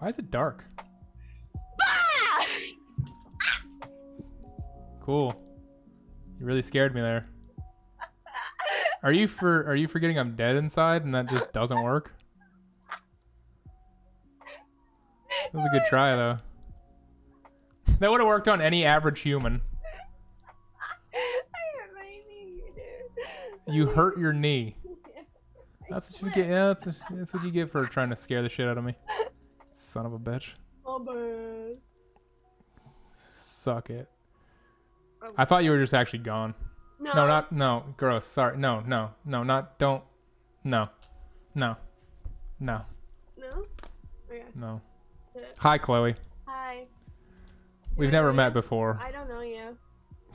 Why is it dark? Ah! Cool. You really scared me there. Are you forgetting I'm dead inside and that just doesn't work? That was a good try though. That would have worked on any average human. I hurt my knee, dude. You hurt your knee. That's what you get. Yeah, that's what you get for trying to scare the shit out of me. Son of a bitch. Oh, man. Suck it. I thought you were just actually gone. No, gross. Sorry. No, not, don't. No. No? Okay. No. Sit. Hi, Chloe. Hi. We've never met before. I don't know you.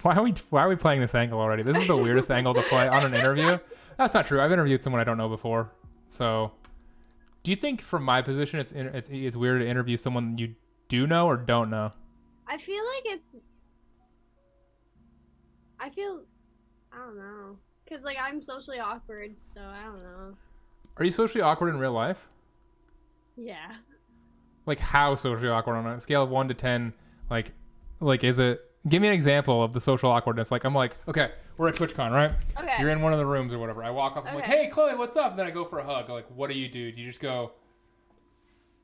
Why are we playing this angle already? This is the weirdest angle to play on an interview. That's not true. I've interviewed someone I don't know before. So, do you think from my position it's weird to interview someone you do know or don't know? I feel like I don't know. Cause like I'm socially awkward, so I don't know. Are you socially awkward in real life? Yeah. Like how socially awkward on a scale of 1 to 10? Like is it? Give me an example of the social awkwardness. Like I'm like, okay, we're at TwitchCon, right? Okay. You're in one of the rooms or whatever. I walk up, I'm like, hey Chloe, what's up? And then I go for a hug. Like, what do? Do you just go?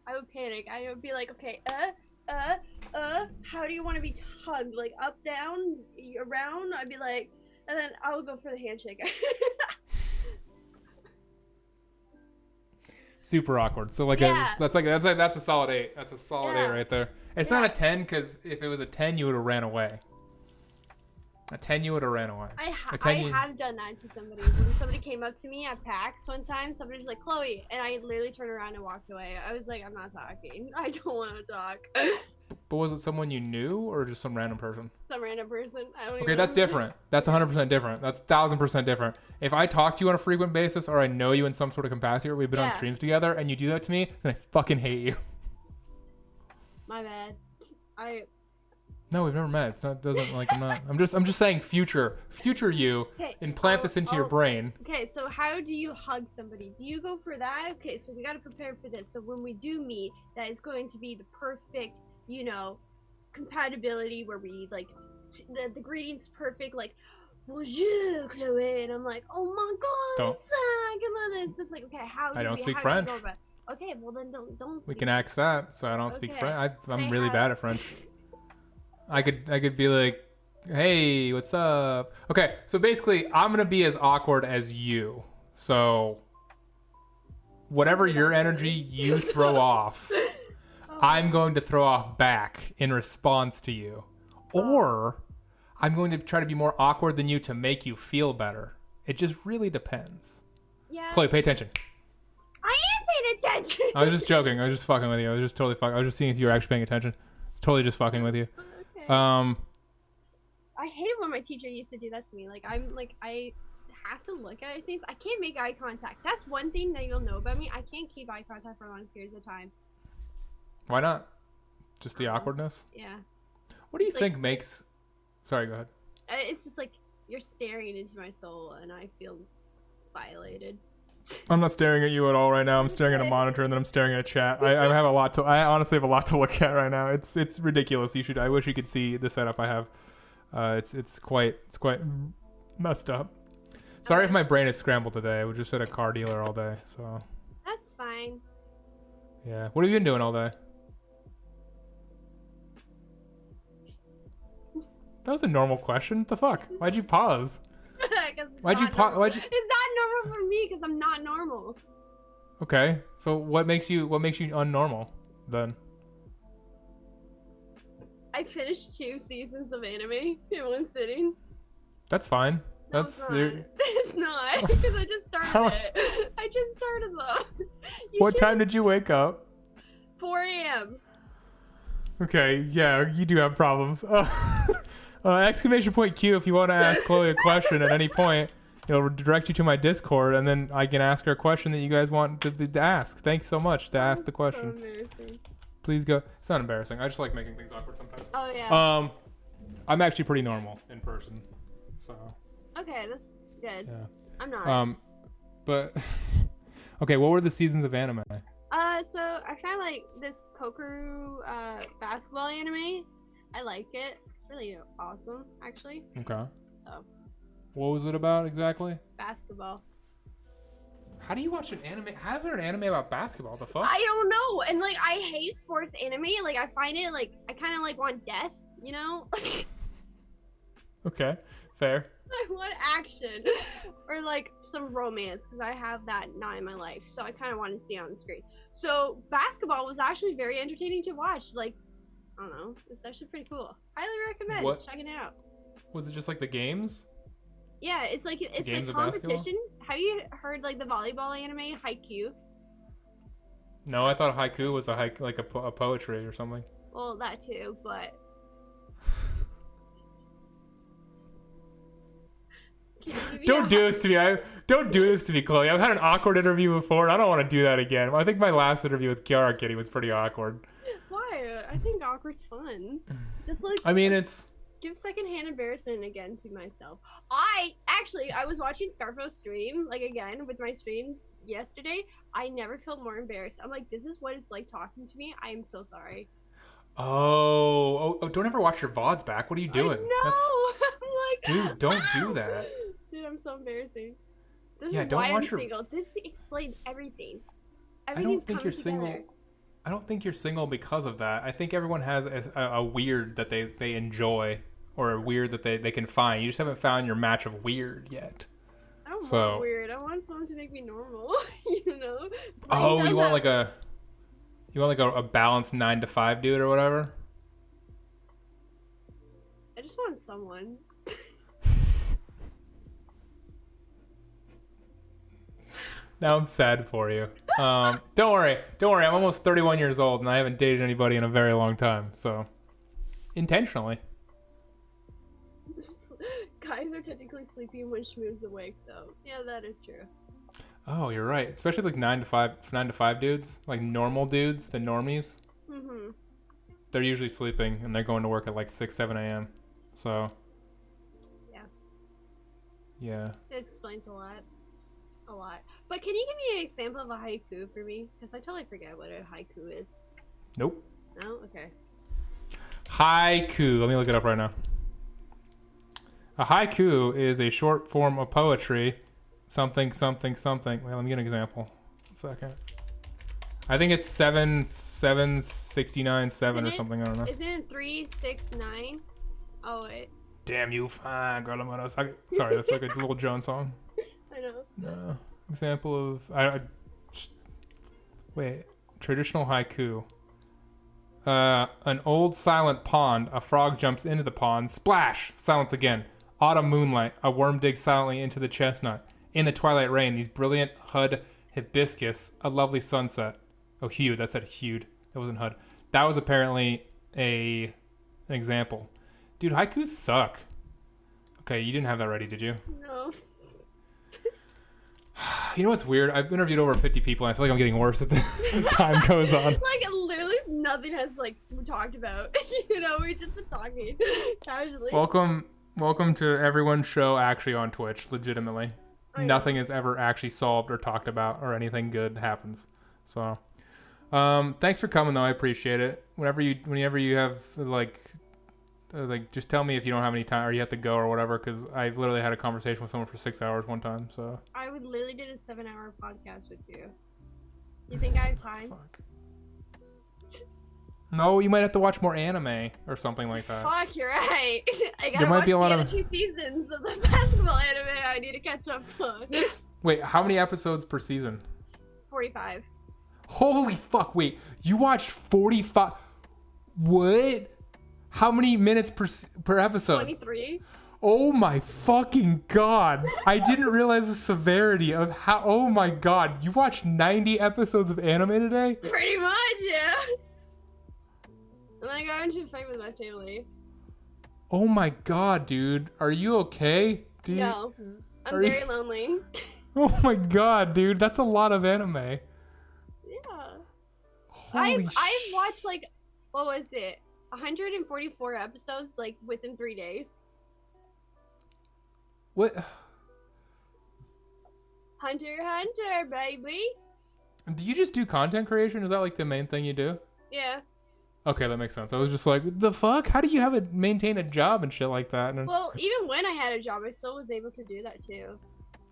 I would panic. I would be like, okay, how do you want to be hugged? Like up, down, around? I'd be like, and then I would go for the handshake. Super awkward. So like that's a solid 8. That's a solid 8 right there. It's not a 10 because if it was a 10, you would have ran away. A 10, you would have ran away. I have done that to somebody. When somebody came up to me at PAX one time, somebody was like, Chloe, and I literally turned around and walked away. I was like, I'm not talking. I don't want to talk. But was it someone you knew or just some random person? Some random person. I don't Okay, that's different. That's 100% different. That's 1,000% different. If I talk to you on a frequent basis or I know you in some sort of capacity or we've been on streams together and you do that to me, then I fucking hate you. My bad. No, we've never met. It's not. Doesn't like. I'm just saying. Future you. Okay, implant this into your brain. Okay, so how do you hug somebody? Do you go for that? Okay, so we got to prepare for this. So when we do meet, that is going to be the perfect, compatibility where we like the greetings perfect. Like, bonjour, Chloe, and I'm like, oh my god, it's just like, okay, how? I don't speak French. Okay, well then don't. We can axe that. So I don't speak French. I'm really bad at French. I could be like, hey, what's up? Okay, so basically, I'm gonna be as awkward as you. So whatever your energy you throw off, I'm going to throw off back in response to you, or I'm going to try to be more awkward than you to make you feel better. It just really depends. Yeah. Chloe, pay attention. I am paying attention. I was just joking. I was just fucking with you. I was just totally fucking. I was just seeing if you were actually paying attention. It's totally just fucking with you. Okay. I hated when my teacher used to do that to me. Like I have to look at things. I can't make eye contact. That's one thing that you'll know about me. I can't keep eye contact for long periods of time. Why not? Just the awkwardness? Yeah. What do you think makes... Sorry, go ahead. It's just like you're staring into my soul and I feel violated. I'm not staring at you at all right now. I'm staring at a monitor and then I'm staring at a chat. I honestly have a lot to look at right now. It's ridiculous. I wish you could see the setup I have. It's quite messed up. Sorry if my brain is scrambled today. I was just at a car dealer all day, so. That's fine. Yeah. What have you been doing all day? That was a normal question. What the fuck? Why'd you pause? Why'd you pause? It's not normal for me because I'm not normal. Okay. So what makes you unnormal then? I finished 2 seasons of anime in one sitting. That's fine. No, it's not because I just started it. I just started though. What time did you wake up? 4 a.m. Okay, yeah, you do have problems. Exclamation point Q if you want to ask Chloe a question at any point. It'll direct you to my Discord, and then I can ask her a question that you guys want to ask. Thanks so much to ask the question. So Please go. It's not embarrassing. I just like making things awkward sometimes. Oh yeah. I'm actually pretty normal in person, so. Okay, that's good. Yeah. I'm not. But okay, what were the seasons of anime? So I found like this Kokoru basketball anime. I like it. It's really awesome, actually. Okay. So. What was it about exactly? Basketball. How do you watch an anime? How is there an anime about basketball? The fuck? I don't know. And like I hate sports anime. Like I find it like I kind of like want death, you know? Okay, fair. I want action or like some romance because I have that not in my life. So I kind of want to see it on the screen. So basketball was actually very entertaining to watch. Like, I don't know. It's actually pretty cool. Highly recommend checking it out. Was it just like the games? Yeah, it's like Games of competition. Have you heard like the volleyball anime Haikyuu? No, I thought haiku was a poetry or something. Well, that too, but Don't do this to me. Don't do this to me, Chloe. I've had an awkward interview before, and I don't want to do that again. I think my last interview with Kiara Kitty was pretty awkward. Why? I think awkward's fun. Just like I mean, it's give secondhand embarrassment again to myself. I was watching Scarfo's stream like again with my stream yesterday. I never felt more embarrassed. I'm like, this is what it's like talking to me. I am so sorry. Oh, don't ever watch your VODs back. What are you doing? No, I'm like, dude, don't do that. Dude, I'm so embarrassing. This Yeah, is don't why I'm watch your- single. This explains everything. I don't Everything's think coming you're together. single. I don't think you're single because of that. I think everyone has a weird that they enjoy or a weird that they can find. You just haven't found your match of weird yet. I don't want weird. I want someone to make me normal. You know. Oh, you want like a balanced 9 to 5 dude or whatever? I just want someone. Now I'm sad for you. Don't worry. I'm almost 31 years old and I haven't dated anybody in a very long time. So, intentionally. Guys are technically sleeping when Shmoo0oo's awake, so yeah, that is true. Oh, you're right. Especially like 9 to 5 dudes, like normal dudes, the normies. Mm-hmm. They're usually sleeping and they're going to work at like 6, 7 a.m. So. Yeah. This explains a lot. But can you give me an example of a haiku for me? Because I totally forget what a haiku is. Nope. No? Okay. Haiku. Let me look it up right now. A haiku is a short form of poetry. Something. Wait, let me get an example. 1 second. I think it's 769 7 or something. I don't know. Isn't it 369? Oh wait. Damn you, fine girl. I'm gonna suck it. Sorry, that's like a Little Jones song. I know. No. Example of wait. Traditional haiku. An old silent pond. A frog jumps into the pond. Splash. Silence again. Autumn moonlight. A worm digs silently into the chestnut. In the twilight rain. These brilliant hud hibiscus. A lovely sunset. Oh, hewed. That said hewed. That wasn't hud. That was apparently an example. Dude, haikus suck. Okay, you didn't have that ready, did you? No. You know what's weird? I've interviewed over 50 people, and I feel like I'm getting worse at this as time goes on. Like, literally nothing has, like, talked about. You know, we've just been talking casually. Welcome to everyone's show actually on Twitch, legitimately. Nothing is ever actually solved or talked about or anything good happens. So, thanks for coming, though. I appreciate it. Whenever you have, like, just tell me if you don't have any time or you have to go or whatever, because I've literally had a conversation with someone for 6 hours one time. So I would literally did a 7-hour podcast with you. You think I have time? Fuck. No, you might have to watch more anime or something like that. Fuck, you're right. I gotta There might watch be a the lot other of 2 seasons of the basketball anime I need to catch up on. Wait, how many episodes per season? 45. Holy fuck! Wait, you watched 45? What? How many minutes per episode? 23. Oh my fucking god! I didn't realize the severity of how. Oh my god! You watched 90 episodes of anime today? Pretty much, yeah. And then I got into a fight with my family. Oh my god, dude! Are you okay? No, I'm very lonely. Oh my god, dude! That's a lot of anime. Yeah. Holy I've watched like, what was it? 144 episodes like within 3 days. What? Hunter, baby. Do you just do content creation? Is that like the main thing you do? Yeah. Okay, that makes sense. I was just like, the fuck? How do you maintain a job and shit like that? And Well, even when I had a job, I still was able to do that too.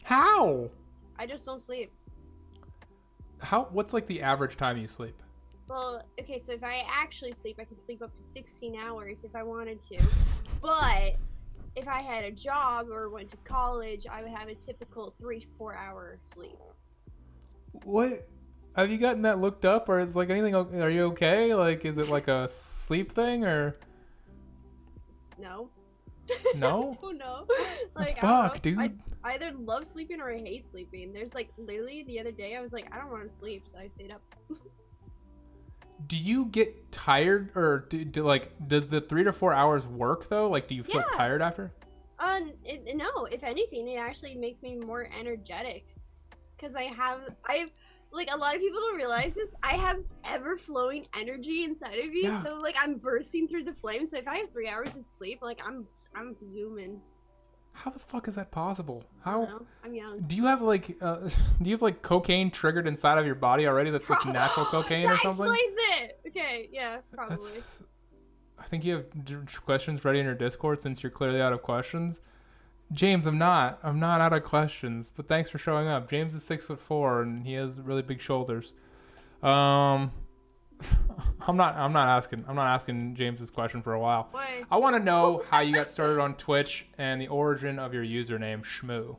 how? I just don't sleep. What's like the average time you sleep? Well, okay, so if I actually sleep, I can sleep up to 16 hours if I wanted to. But if I had a job or went to college, I would have a typical 3-4 hour sleep. What? Have you gotten that looked up, or is like anything? Are you okay? Like, is it like a sleep thing, or No. no? I don't know. Like, Fuck, dude. I either love sleeping or I hate sleeping. There's like literally the other day I was like, I don't want to sleep, so I stayed up. Do you get tired, or does the 3 to 4 hours work though? Like, do you feel tired after? No. If anything, it actually makes me more energetic, because I've like, a lot of people don't realize this. I have ever-flowing energy inside of me, so like I'm bursting through the flames. So if I have 3 hours of sleep, like I'm zooming. How the fuck is that possible? I don't know. I'm young. Do you have like cocaine triggered inside of your body already? That's like natural cocaine or something? That explains it. Okay, yeah, probably. I think you have questions ready in your Discord since you're clearly out of questions. James, I'm not out of questions, but thanks for showing up. James is 6'4" and he has really big shoulders. I'm not asking James this question for a while. Why? I want to know how you got started on Twitch and the origin of your username Shm0oo.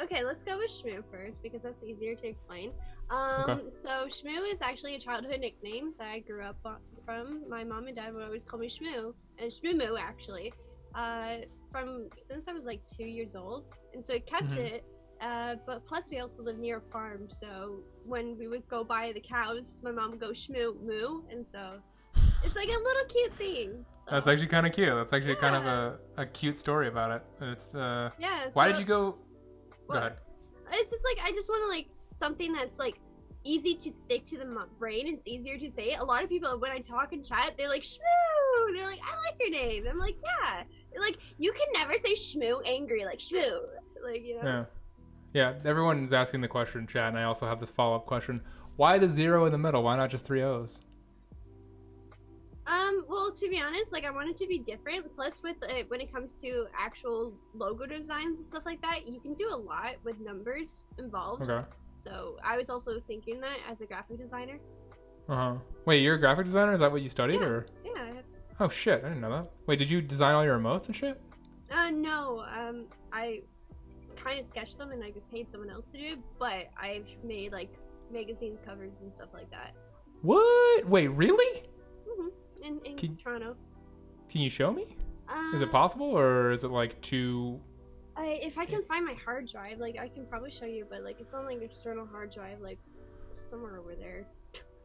Okay, let's go with Shm0oo first because that's easier to explain. Okay. So Shm0oo is actually a childhood nickname that I grew up from. My mom and dad would always call me Shm0oo, and Shm0oo actually. Since I was like 2 years old, and so I kept it. But plus we also live near a farm, so when we would go buy the cows, my mom would go Shm0oo, and so it's like a little cute thing. So. That's actually kind of cute. That's actually kind of a cute story about it. It's yeah. Why did you go? Well, go ahead. It's just like I just want to like something that's like easy to stick to the brain. It's easier to say. A lot of people when I talk in chat, they're like Shm0oo. They're like, I like your name. I'm like, yeah. Like you can never say Shm0oo angry, like Shm0oo. Like, you know. Yeah, everyone's asking the question in chat, and I also have this follow-up question. Why the 0 in the middle? Why not just 3 O's? Well, to be honest, like I want it to be different. Plus, with when it comes to actual logo designs and stuff like that, you can do a lot with numbers involved. Okay. So I was also thinking that as a graphic designer. Wait, you're a graphic designer? Is that what you studied, or? Yeah. Oh shit, I didn't know that. Wait, did you design all your emotes and shit? No. I kind of sketched them and I paid someone else to do it, but I've made like magazines covers and stuff like that. What? Wait, really? In Toronto. Can you show me? Is it possible, or is it like too? If I can find my hard drive, like I can probably show you, but like it's on like external hard drive, like somewhere over there.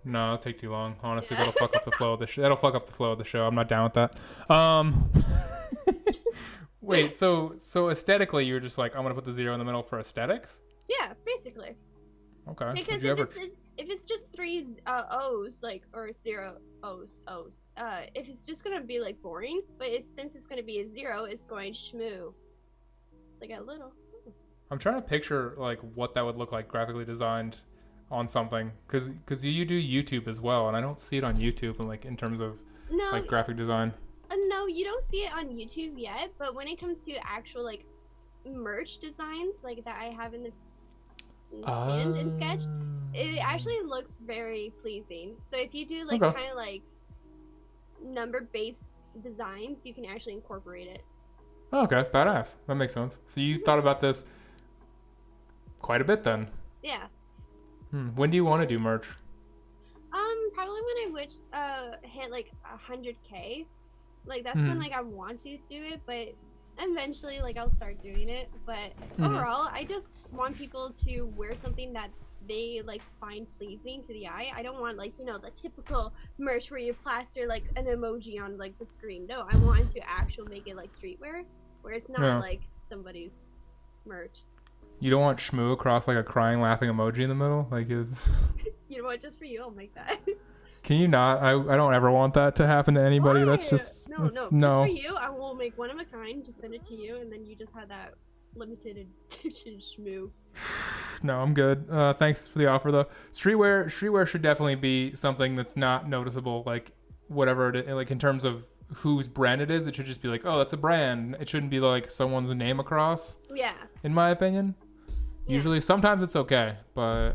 No, it'll take too long. Honestly, that'll fuck up the flow of the show. That'll fuck up the flow of the show. I'm not down with that. Wait, so aesthetically, you're just like, I'm gonna put the 0 in the middle for aesthetics? Yeah, basically. Okay. Because if it's just 3 O's, like, or 0 O's, if it's just gonna be like boring, but since it's gonna be a 0, it's going Shm0oo. It's like a little. I'm trying to picture like what that would look like graphically designed on something, because you do YouTube as well, and I don't see it on YouTube in terms of like graphic design. No, you don't see it on YouTube yet, but when it comes to actual like merch designs like that I have in the hand in Sketch, it actually looks very pleasing. So if you do like kind of like number based designs, you can actually incorporate it. Okay, badass. That makes sense. So you thought about this quite a bit then. Yeah. When do you want to do merch? Probably when I hit like 100K. Like that's when like I want to do it, but eventually like I'll start doing it. But overall, I just want people to wear something that they like find pleasing to the eye. I don't want like, you know, the typical merch where you plaster like an emoji on like the screen. No, I want to actually make it like streetwear, where it's not like somebody's merch. You don't want Shm0oo across like a crying, laughing emoji in the middle? Like is You know what? Just for you, I'll make that. Can you not? I don't ever want that to happen to anybody. Why? That's just no. Just for you, I will make one of a kind. Just send it to you, and then you just have that limited edition Shm0oo. No, I'm good. Thanks for the offer though. Streetwear should definitely be something that's not noticeable, like whatever it is, like in terms of whose brand it is. It should just be like, oh, that's a brand. It shouldn't be like someone's name across. Yeah. In my opinion, Yeah. usually sometimes it's okay, but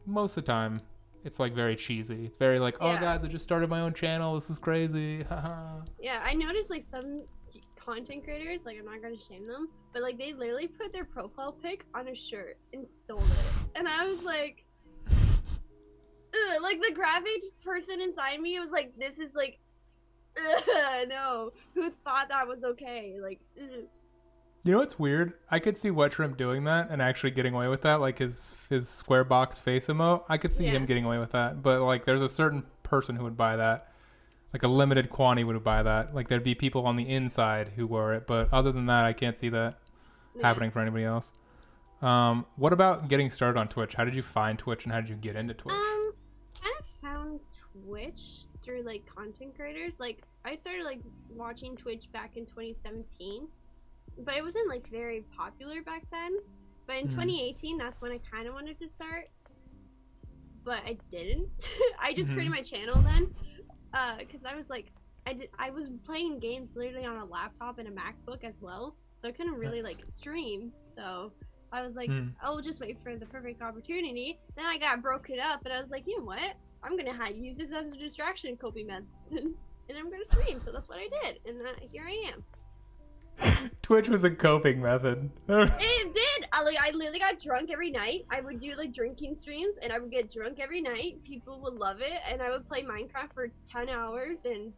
most of the time it's like very cheesy. It's very like, oh guys, I just started my own channel. This is crazy. Haha. Yeah, I noticed like some content creators, like I'm not gonna shame them, but like they literally put their profile pic on a shirt and sold it, and I was like, ugh, like the graphic person inside me was like, this is like, ugh, no, who thought that was okay? Like, ugh. You know what's weird? I could see Wet Shrimp doing that and actually getting away with that, like his square box face emote. I could see him getting away with that, but like there's a certain person who would buy that. Like a limited quantity would buy that. Like there'd be people on the inside who wore it, but other than that, I can't see that happening for anybody else. What about getting started on Twitch? How did you find Twitch and how did you get into Twitch? I kind of found Twitch through like content creators. Like I started like watching Twitch back in 2017, but it wasn't like very popular back then. But in 2018, that's when I kind of wanted to start, but I didn't. I just created my channel then. Because I was like, I was playing games literally on a laptop and a MacBook as well, so I couldn't really like stream. So I was like, I'll just wait for the perfect opportunity. Then I got broken up, and I was like, you know what? I'm gonna use this as a distraction coping method, and I'm gonna stream. So that's what I did, and here I am. Twitch was a coping method. It did. I literally got drunk every night. I would do like drinking streams, and I would get drunk every night. People would love it, and I would play Minecraft for 10 hours and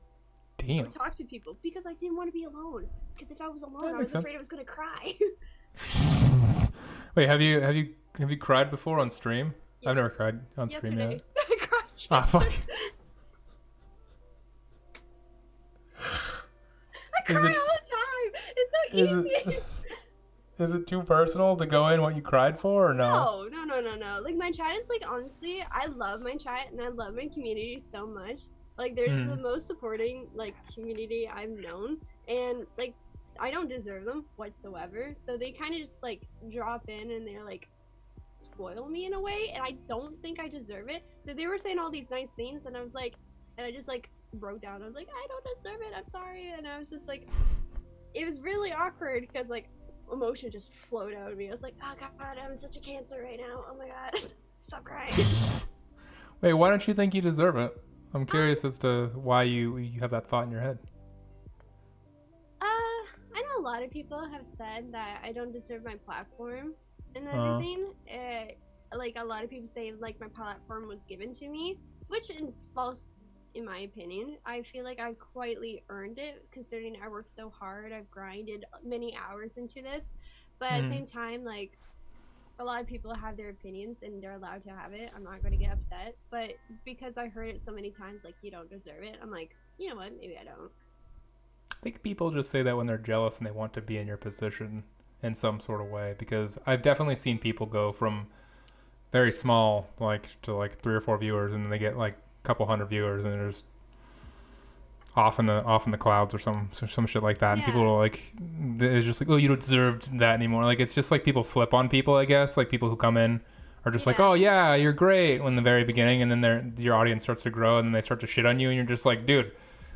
talk to people because I didn't want to be alone. Because if I was alone, I was afraid I was gonna cry. Wait, have you cried before on stream? Yeah. I've never cried on stream yet. I cried. Ah, fuck. I cry all the time. It's so easy. Is it too personal to go in what you cried for or no? No. Like my chat is like, honestly, I love my chat and I love my community so much. Like they're the most supporting like community I've known, and like I don't deserve them whatsoever. So they kind of just like drop in and they're like spoil me in a way, and I don't think I deserve it. So they were saying all these nice things, and I was like, and I just like broke down. I was like, I don't deserve it. I'm sorry. And I was just like, it was really awkward because like emotion just flowed out of me. I was like, oh god, I'm such a cancer right now. Oh my god, stop crying. Wait, why don't you think you deserve it? I'm curious as to why you have that thought in your head. I know a lot of people have said that I don't deserve my platform and everything. Like a lot of people say like my platform was given to me, which is false in my opinion. I feel like I've quietly earned it considering I worked so hard. I've grinded many hours into this, but at the same time, like a lot of people have their opinions and they're allowed to have it. I'm not going to get upset, but because I heard it so many times, like you don't deserve it, I'm like, you know what, maybe I don't. I think people just say that when they're jealous and they want to be in your position in some sort of way, because I've definitely seen people go from very small like to like 3 or 4 viewers, and then they get like a couple hundred viewers and they're just off in the clouds or some shit like that. And people are like, it's just like, oh, you don't deserve that anymore. Like it's just like people flip on people, I guess. Like people who come in are just like, oh yeah, you're great in the very beginning, and then your audience starts to grow and then they start to shit on you, and you're just like, dude,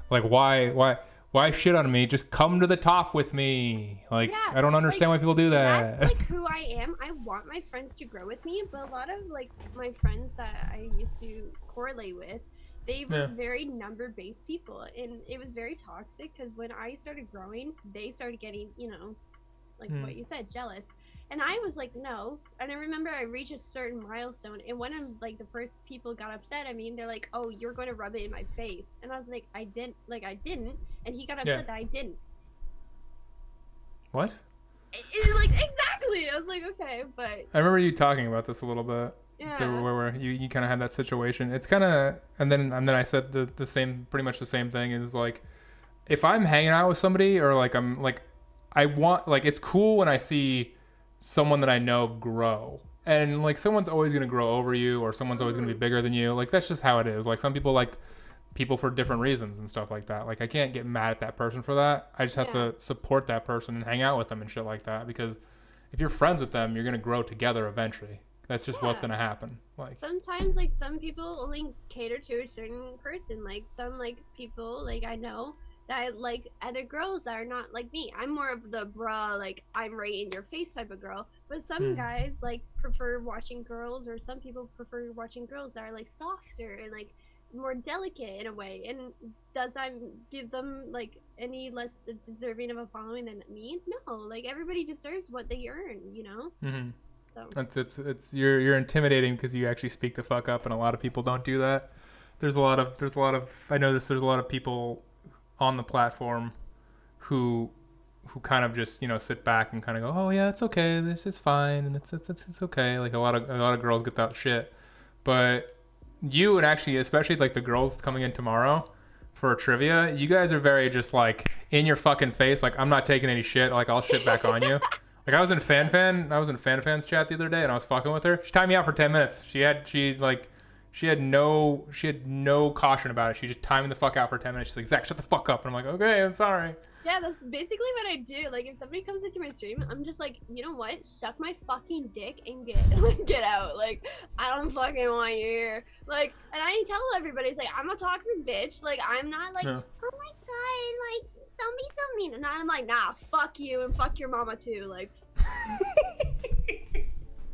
like why shit on me? Just come to the top with me. Like I don't understand why people do that. That's like who I am. I want my friends to grow with me, but a lot of like my friends that I used to correlate with, they were very number-based people, and it was very toxic because when I started growing, they started getting, you know, like what you said, jealous. And I was like, no. And I remember I reached a certain milestone, and one of like the first people got upset at me, and they're like, oh, you're going to rub it in my face. And I was like, I didn't. And he got upset that I didn't. What? Like, exactly. I was like, okay, but I remember you talking about this a little bit. Yeah. Where you kind of had that situation. It's kind of, and then I said the same, pretty much the same thing, is like, if I'm hanging out with somebody, or like I'm like, I want, like, it's cool when I see someone that I know grow, and like someone's always going to grow over you, or someone's always going to be bigger than you. Like that's just how it is. Like some people like people for different reasons and stuff like that. Like I can't get mad at that person for that. I just have to support that person and hang out with them and shit like that, because if you're friends with them, you're going to grow together eventually. That's just what's gonna happen. Like sometimes, like some people only cater to a certain person. Like some like people like I know that like other girls that are not like me. I'm more of the bruh, like I'm right in your face type of girl. But some guys like prefer watching girls, or some people prefer watching girls that are like softer and like more delicate in a way. And does that give them like any less deserving of a following than me? No, like everybody deserves what they earn, you know. So it's you're intimidating because you actually speak the fuck up, and a lot of people don't do that. There's a lot of I know there's a lot of people on the platform who kind of just sit back and kind of go, oh yeah, it's okay, this is fine, and it's okay. Like a lot of girls get that shit, but you, and actually especially like the girls coming in tomorrow for trivia, you guys are very just like in your fucking face. Like I'm not taking any shit. Like I'll shit back on you. Like I was in FanFan's chat the other day, and I was fucking with her. She timed me out for 10 minutes. She had no caution about it. She just timed the fuck out for 10 minutes. She's like, Zach, shut the fuck up. And I'm like, okay, I'm sorry. Yeah, that's basically what I do. Like, if somebody comes into my stream, I'm just like, you know what? Suck my fucking dick and get out. Like, I don't fucking want you here. Like, and I tell everybody, it's like, I'm a toxic bitch. Like, I'm not like, oh my god, like, don't be so mean. And I'm like, nah, fuck you and fuck your mama too. Like.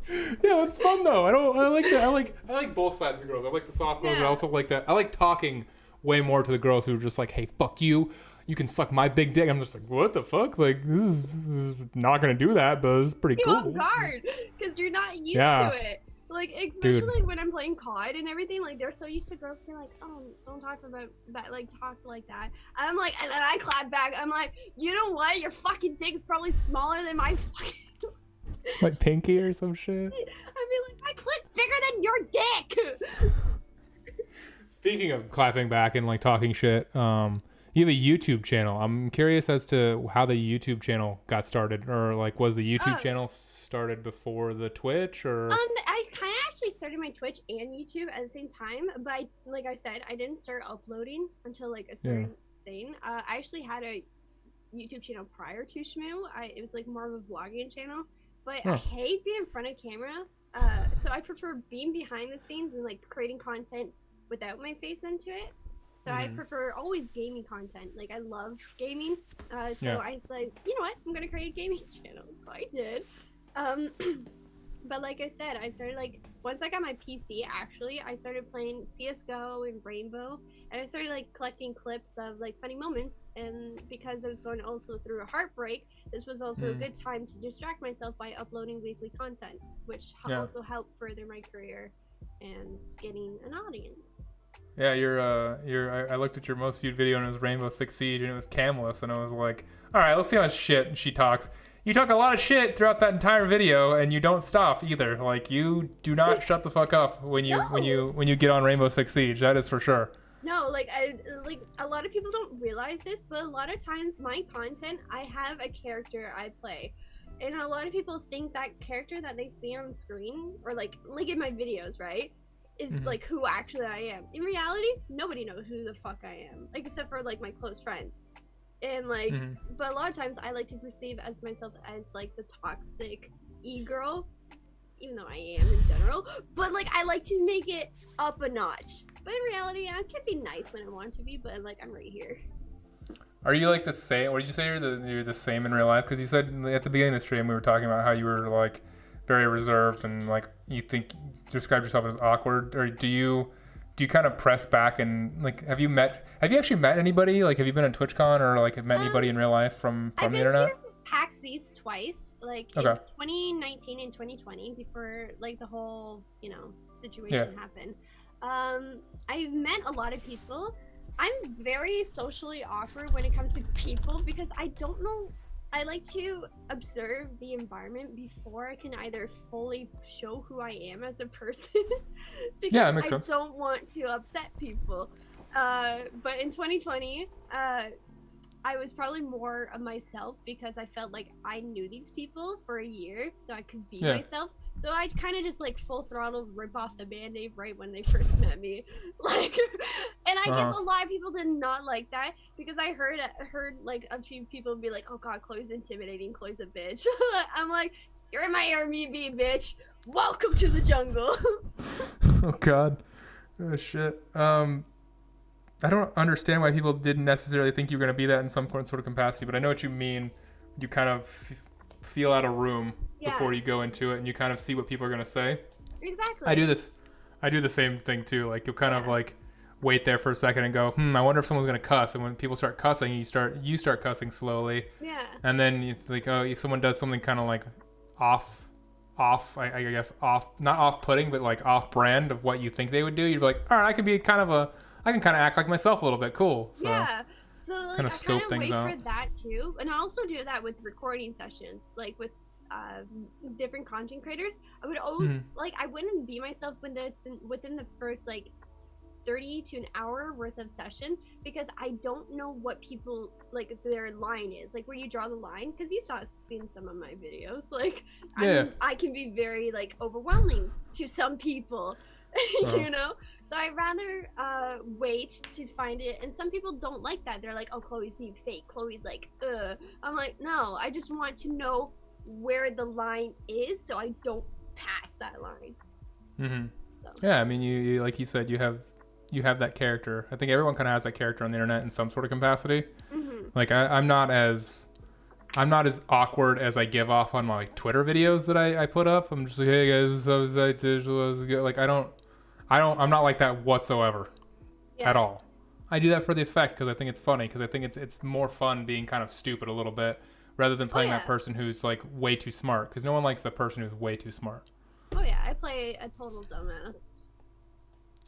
Yeah, it's fun though. I like that. I like both sides of the girls. I like the soft girls. I also like that. I like talking way more to the girls who are just like, hey, fuck you. You can suck my big dick. I'm just like, what the fuck? Like, this is not gonna do that, but it's pretty cool. You're off guard because you're not used to it. Like, especially like when I'm playing COD and everything, like they're so used to girls being like, oh, don't talk about that, like talk like that. And I'm like, and then I clap back. I'm like, you know what? Your fucking dick is probably smaller than my fucking. Like pinky or some shit. I'd be like, my clit's bigger than your dick. Speaking of clapping back and like talking shit, you have a YouTube channel. I'm curious as to how the YouTube channel got started, or like was the YouTube channel started before the Twitch, or? I kind of actually started my Twitch and YouTube at the same time, but like I said, I didn't start uploading until like a certain thing. I actually had a YouTube channel prior to Shm0oo. It was like more of a vlogging channel, but I hate being in front of camera. So I prefer being behind the scenes and like creating content without my face into it. So I prefer always gaming content. Like I love gaming. So I like, you know what? I'm gonna create a gaming channel. So I did. But like I said, I started like once I got my PC. Actually, I started playing CS:GO and Rainbow, and I started like collecting clips of like funny moments. And because I was going also through a heartbreak, this was also a good time to distract myself by uploading weekly content, which also helped further my career and getting an audience. Yeah, I looked at your most viewed video and it was Rainbow Six Siege and it was Camless, and I was like, all right, let's see how much shit she talks. You talk a lot of shit throughout that entire video and you don't stop either. Like you do not shut the fuck up when you get on Rainbow Six Siege. That is for sure. No, like a lot of people don't realize this, but a lot of times my content, I have a character I play. And a lot of people think that character that they see on screen, or like in my videos, right, is like who actually I am. In reality, nobody knows who the fuck I am, like except for like my close friends. And like, but a lot of times I like to perceive as myself as like the toxic e-girl, even though I am in general. But like, I like to make it up a notch. But in reality, I can be nice when I want to be, but like I'm right here. Are you like the same? What did you say? You're the same in real life? Because you said at the beginning of the stream we were talking about how you were like very reserved and like you describe yourself as awkward, or do you kind of press back and like have you actually met anybody? Like have you been at TwitchCon or like have met anybody in real life from the internet? I've been to PAX East twice, like in 2019 and 2020, before like the whole situation happened. I've met a lot of people. I'm very socially awkward when it comes to people because I don't know. I like to observe the environment before I can either fully show who I am as a person because that makes sense. I don't want to upset people. But in 2020, I was probably more of myself because I felt like I knew these people for a year, so I could be myself. So I kind of just like full throttle rip off the band-aid right when they first met me. Like, and I guess a lot of people did not like that because I heard like a few people be like, oh god, Chloe's intimidating, Chloe's a bitch. I'm like, You're in my Airbnb, bitch. Welcome to the jungle. Oh God. Oh shit. I don't understand why people didn't necessarily think you were going to be that in some sort of capacity, but I know what you mean. You kind of feel out a room before you go into it, and you kind of see what people are going to say. Exactly. I do the same thing too. Like you'll kind of like wait there for a second and go, I wonder if someone's going to cuss. And when people start cussing, you start cussing slowly. Yeah. And then you think, oh, if someone does something kind of like I guess not off-putting, but like off-brand of what you think they would do, you're like, all right, I can kind of act like myself a little bit. Cool. So, yeah. So like, kind of scope I kind of things wait out. for that too, and I also do that with recording sessions, like with different content creators. I would always like I wouldn't be myself within the first like 30 to an hour worth of session, because I don't know what people like their line is, like where you draw the line, because seen some of my videos, like I can be very like overwhelming to some people. You know, so I'd rather wait to find it. And some people don't like that. They're like, oh, Chloe's being fake, Chloe's like I'm like, no, I just want to know where the line is so I don't pass that line. So. Yeah, I mean, you like you said, you have that character. I think everyone kind of has that character on the internet in some sort of capacity. Like I'm not as awkward as I give off on my like, Twitter videos that I put up. I'm just like, hey guys, like I'm not like that whatsoever at all. I do that for the effect, because I think it's funny, because I think it's more fun being kind of stupid a little bit rather than playing that person who's like way too smart, because no one likes the person who's way too smart. Oh yeah, I play a total dumbass.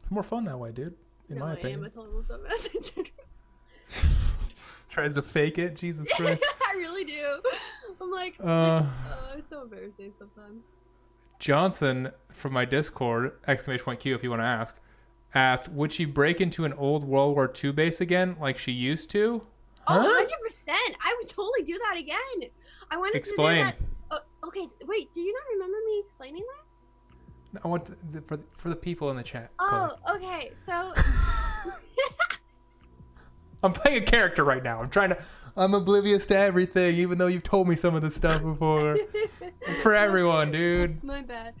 It's more fun that way, dude. In my opinion. I am a total dumbass in general. Tries to fake it, Jesus Christ. I really do. I'm like, it's so embarrassing sometimes. Johnson from my Discord, !Q if you want to asked, would she break into an old World War II base again like she used to? Huh? Oh, 100%. I would totally do that again. I wanted to do that. Oh, okay, wait, do you not remember me explaining that? I want for the people in the chat. Oh, okay, so... I'm playing a character right now. I'm oblivious to everything, even though you've told me some of this stuff before. It's for everyone, dude. My bad.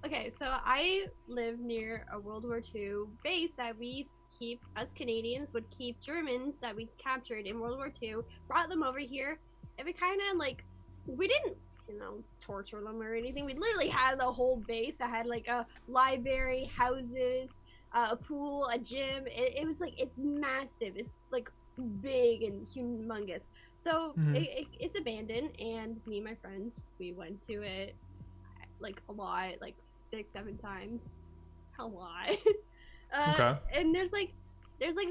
Okay, so I live near a World War II base that we keep, us Canadians would keep Germans that we captured in World War II, brought them over here, and we kind of like, we didn't, torture them or anything. We literally had the whole base that had like a library, houses, a pool, a gym. It was like, it's massive. It's like big and humongous. So it's abandoned, and me and my friends, we went to it like a lot, like 6-7 times. A lot. Okay. And there's like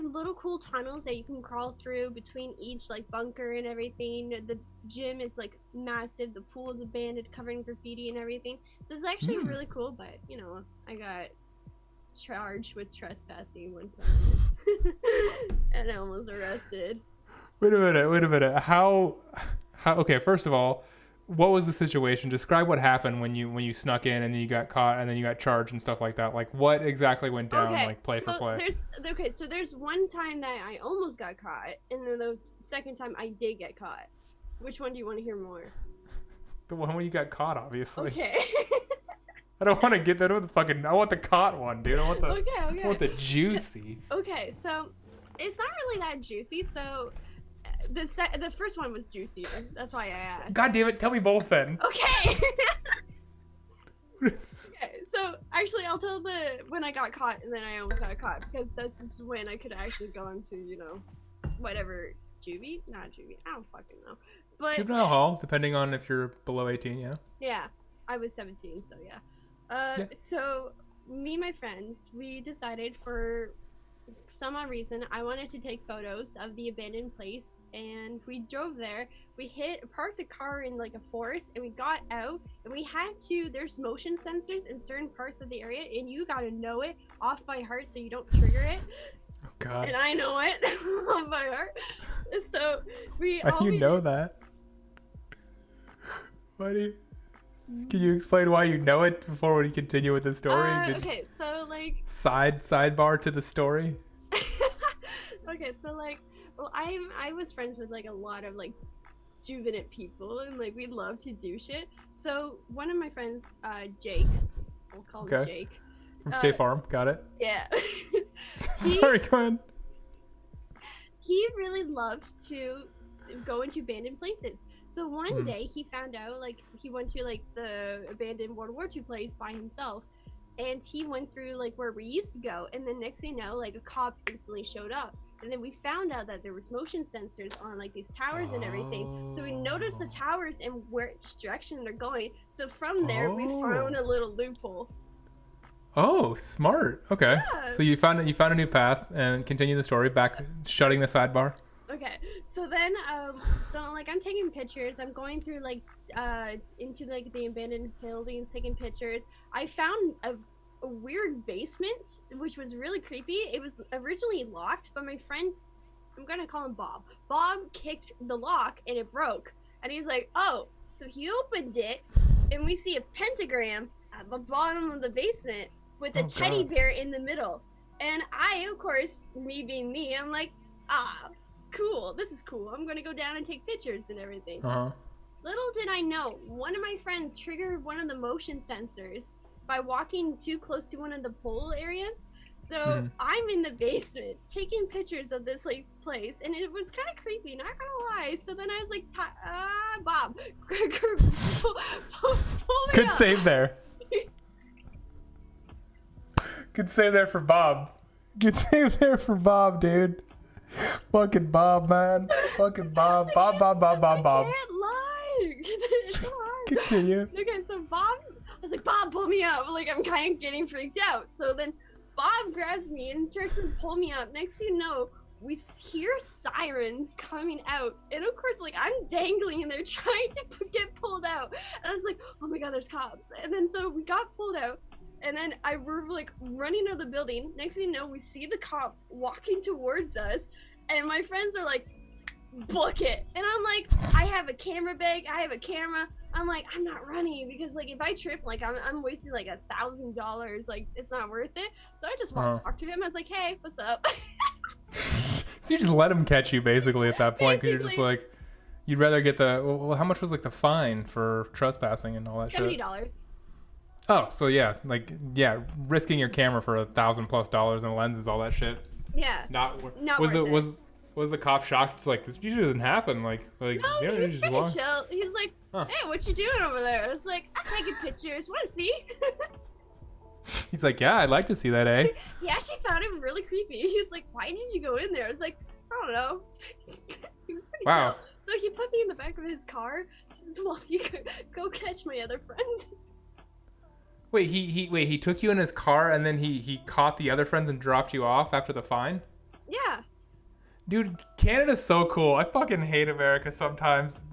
little cool tunnels that you can crawl through between each like bunker and everything. The gym is like massive. The pool is abandoned, covered in graffiti and everything. So it's actually really cool, but I got charged with trespassing one time and I almost arrested. Wait a minute. How okay, first of all, what was the situation? Describe what happened when you snuck in and then you got caught and then you got charged and stuff like that. Like what exactly went down, like play for play? So there's one time that I almost got caught, and then the second time I did get caught. Which one do you want to hear more? The one when you got caught, obviously. Okay. I don't want to get that. I want the caught one, dude. I want the juicy. Okay, so it's not really that juicy. So the first one was juicier. That's why I asked. God damn it! Tell me both then. Okay. Okay, so actually, I'll tell when I got caught and then I almost got caught, because this is when I could actually go into whatever juvie, not juvie. I don't fucking know. But juvenile hall, depending on if you're below 18, yeah. Yeah, I was 17, so yeah. So me and my friends, we decided for some odd reason I wanted to take photos of the abandoned place, and we drove there. We parked a car in like a forest, and we got out, and we had to, there's motion sensors in certain parts of the area, and you gotta know it off by heart so you don't trigger it. Oh God. And I know it off by heart. So How do you know that? Can you explain why you know it before we continue with the story? Okay, so like sidebar to the story. Okay, so like, well, I was friends with like a lot of like juvenile people, and like we love to do shit. So one of my friends, Jake, we'll call him Jake. From State Farm, got it. Yeah. Sorry, go ahead. He really loves to go into abandoned places. So one day he found out, like, he went to like the abandoned World War II place by himself, and he went through like where we used to go, and then next thing you know, like a cop instantly showed up, and then we found out that there was motion sensors on like these towers and everything. So we noticed the towers and which direction they're going. So from there we found a little loophole. Oh, smart. Okay. Yeah. So you found a new path, and continue the story back, shutting the sidebar. Okay, so then, so like I'm taking pictures. I'm going through like into like the abandoned buildings, taking pictures. I found a weird basement, which was really creepy. It was originally locked, but my friend, I'm gonna call him Bob. Bob kicked the lock and it broke, and he was like, "Oh," so he opened it, and we see a pentagram at the bottom of the basement with a teddy bear in the middle. And I, of course, me being me, I'm like, cool, this is cool. I'm gonna go down and take pictures and everything. Little did I know, one of my friends triggered one of the motion sensors by walking too close to one of the pole areas. So I'm in the basement taking pictures of this like place, and it was kind of creepy, not gonna lie. So then I was like, Bob, pull me Good up. save there. Good save there for Bob. Good save there for Bob, dude. Fucking Bob, man. Fucking Bob. Bob. I can't lie. It's so hard. Continue. Okay, so Bob, I was like, Bob, pull me up. Like, I'm kind of getting freaked out. So then Bob grabs me and tries to pull me out. Next thing you know, we hear sirens coming out. And of course, like, I'm dangling and they're trying to get pulled out. And I was like, oh my God, there's cops. And then so we got pulled out. And then we're like running out of the building. Next thing you know, we see the cop walking towards us. And my friends are like, book it. And I'm like, I have a camera bag. I have a camera. I'm like, I'm not running because like if I trip, like I'm wasting like $1,000. Like it's not worth it. So I just walked to him. I was like, hey, what's up? So you just let him catch you basically at that point, because you're just like, you'd rather get the, well, how much was like the fine for trespassing and all that $70. shit? Oh, so yeah, like, yeah, risking your camera for $1,000+ and lenses, all that shit. Yeah. Not worth it. Was the cop shocked? It's like, this usually doesn't happen. Like no, he was pretty chill. He was like, hey, what you doing over there? I was like, I'm taking pictures. Want to see? He's like, yeah, I'd like to see that, eh? He actually found it really creepy. He's like, why did you go in there? I was like, I don't know. He was pretty chill. So he put me in the back of his car. He says, well, you could go catch my other friends. Wait, he took you in his car and then he caught the other friends and dropped you off after the fine? Yeah. Dude, Canada's so cool. I fucking hate America sometimes.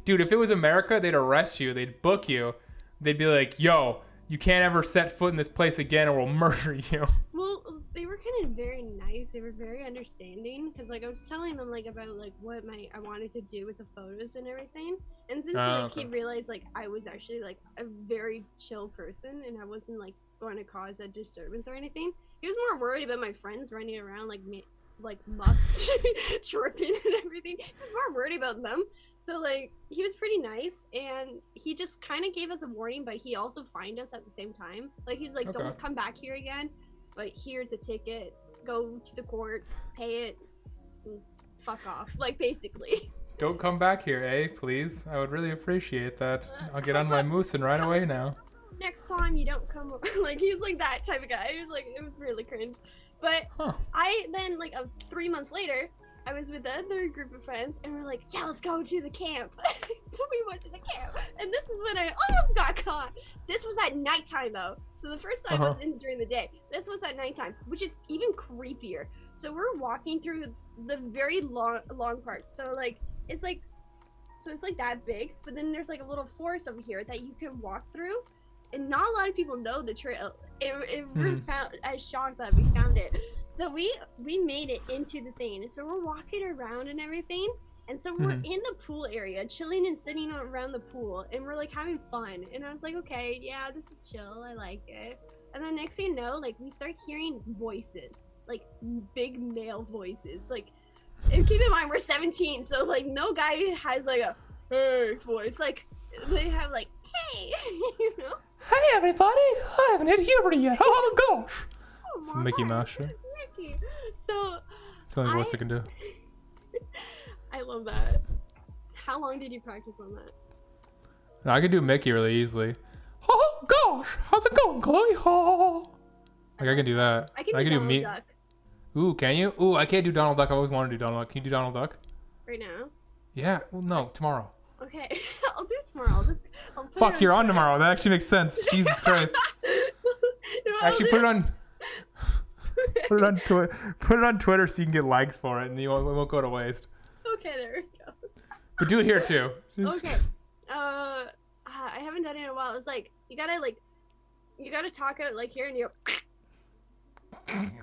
Dude, if it was America, they'd arrest you. They'd book you. They'd be like, yo, you can't ever set foot in this place again or we'll murder you. Well, they were kind of very nice. They were very understanding. Because, like, I was telling them, like, about, like, what I wanted to do with the photos and everything. And since, he realized, like, I was actually, like, a very chill person and I wasn't, like, going to cause a disturbance or anything, he was more worried about my friends running around, like muffs tripping and everything. He was more worried about them. So like he was pretty nice, and he just kind of gave us a warning, but he also fined us at the same time. Like he's like, don't come back here again, but here's a ticket, go to the court, pay it, and fuck off, like basically. Don't come back here, eh? Please, I would really appreciate that. I'll get on my moose and ride away now. Next time you don't come. Like he's like that type of guy. He was like, it was really cringe. But I then, like, 3 months later, I was with the other group of friends, and we're like, yeah, let's go to the camp. So we went to the camp, and this is when I almost got caught. This was at nighttime, though. So the first time wasn't during the day. This was at nighttime, which is even creepier. So we're walking through the very long part. So, like, it's like that big, but then there's, like, a little forest over here that you can walk through. And not a lot of people know the trail. We're shocked that we found it. So we made it into the thing. And so we're walking around and everything. And so we're in the pool area, chilling and sitting around the pool. And we're like having fun. And I was like, okay, yeah, this is chill. I like it. And then next thing you know, like we start hearing voices, like big male voices, like And keep in mind, we're 17, so like no guy has like a hey voice. Like they have like hey, you know. Hey everybody, I haven't hit puberty yet. Oh gosh. Oh, It's a Mickey Mama. Mouse show. Mickey. So It's the only voice I can do. I love that. How long did you practice on that? I can do Mickey really easily. Oh gosh, how's it going, Chloe? Oh. Like I can do that. I can do Donald me. Duck Ooh, can you? Ooh, I can't do Donald Duck. I always wanted to do Donald Duck. Can you do Donald Duck? right now. Yeah. Well, no, tomorrow. Okay, I'll do it tomorrow. I'll put Fuck, it you're on Twitter. tomorrow. That actually makes sense. Jesus Christ. You know what Actually, I'll put it do? on. Put it on Twitter. Put it on Twitter so you can get likes for it, and it won't go to waste. Okay, there we go. But do it here too. Okay. I haven't done it in a while. It's like you gotta talk out like here and you. It's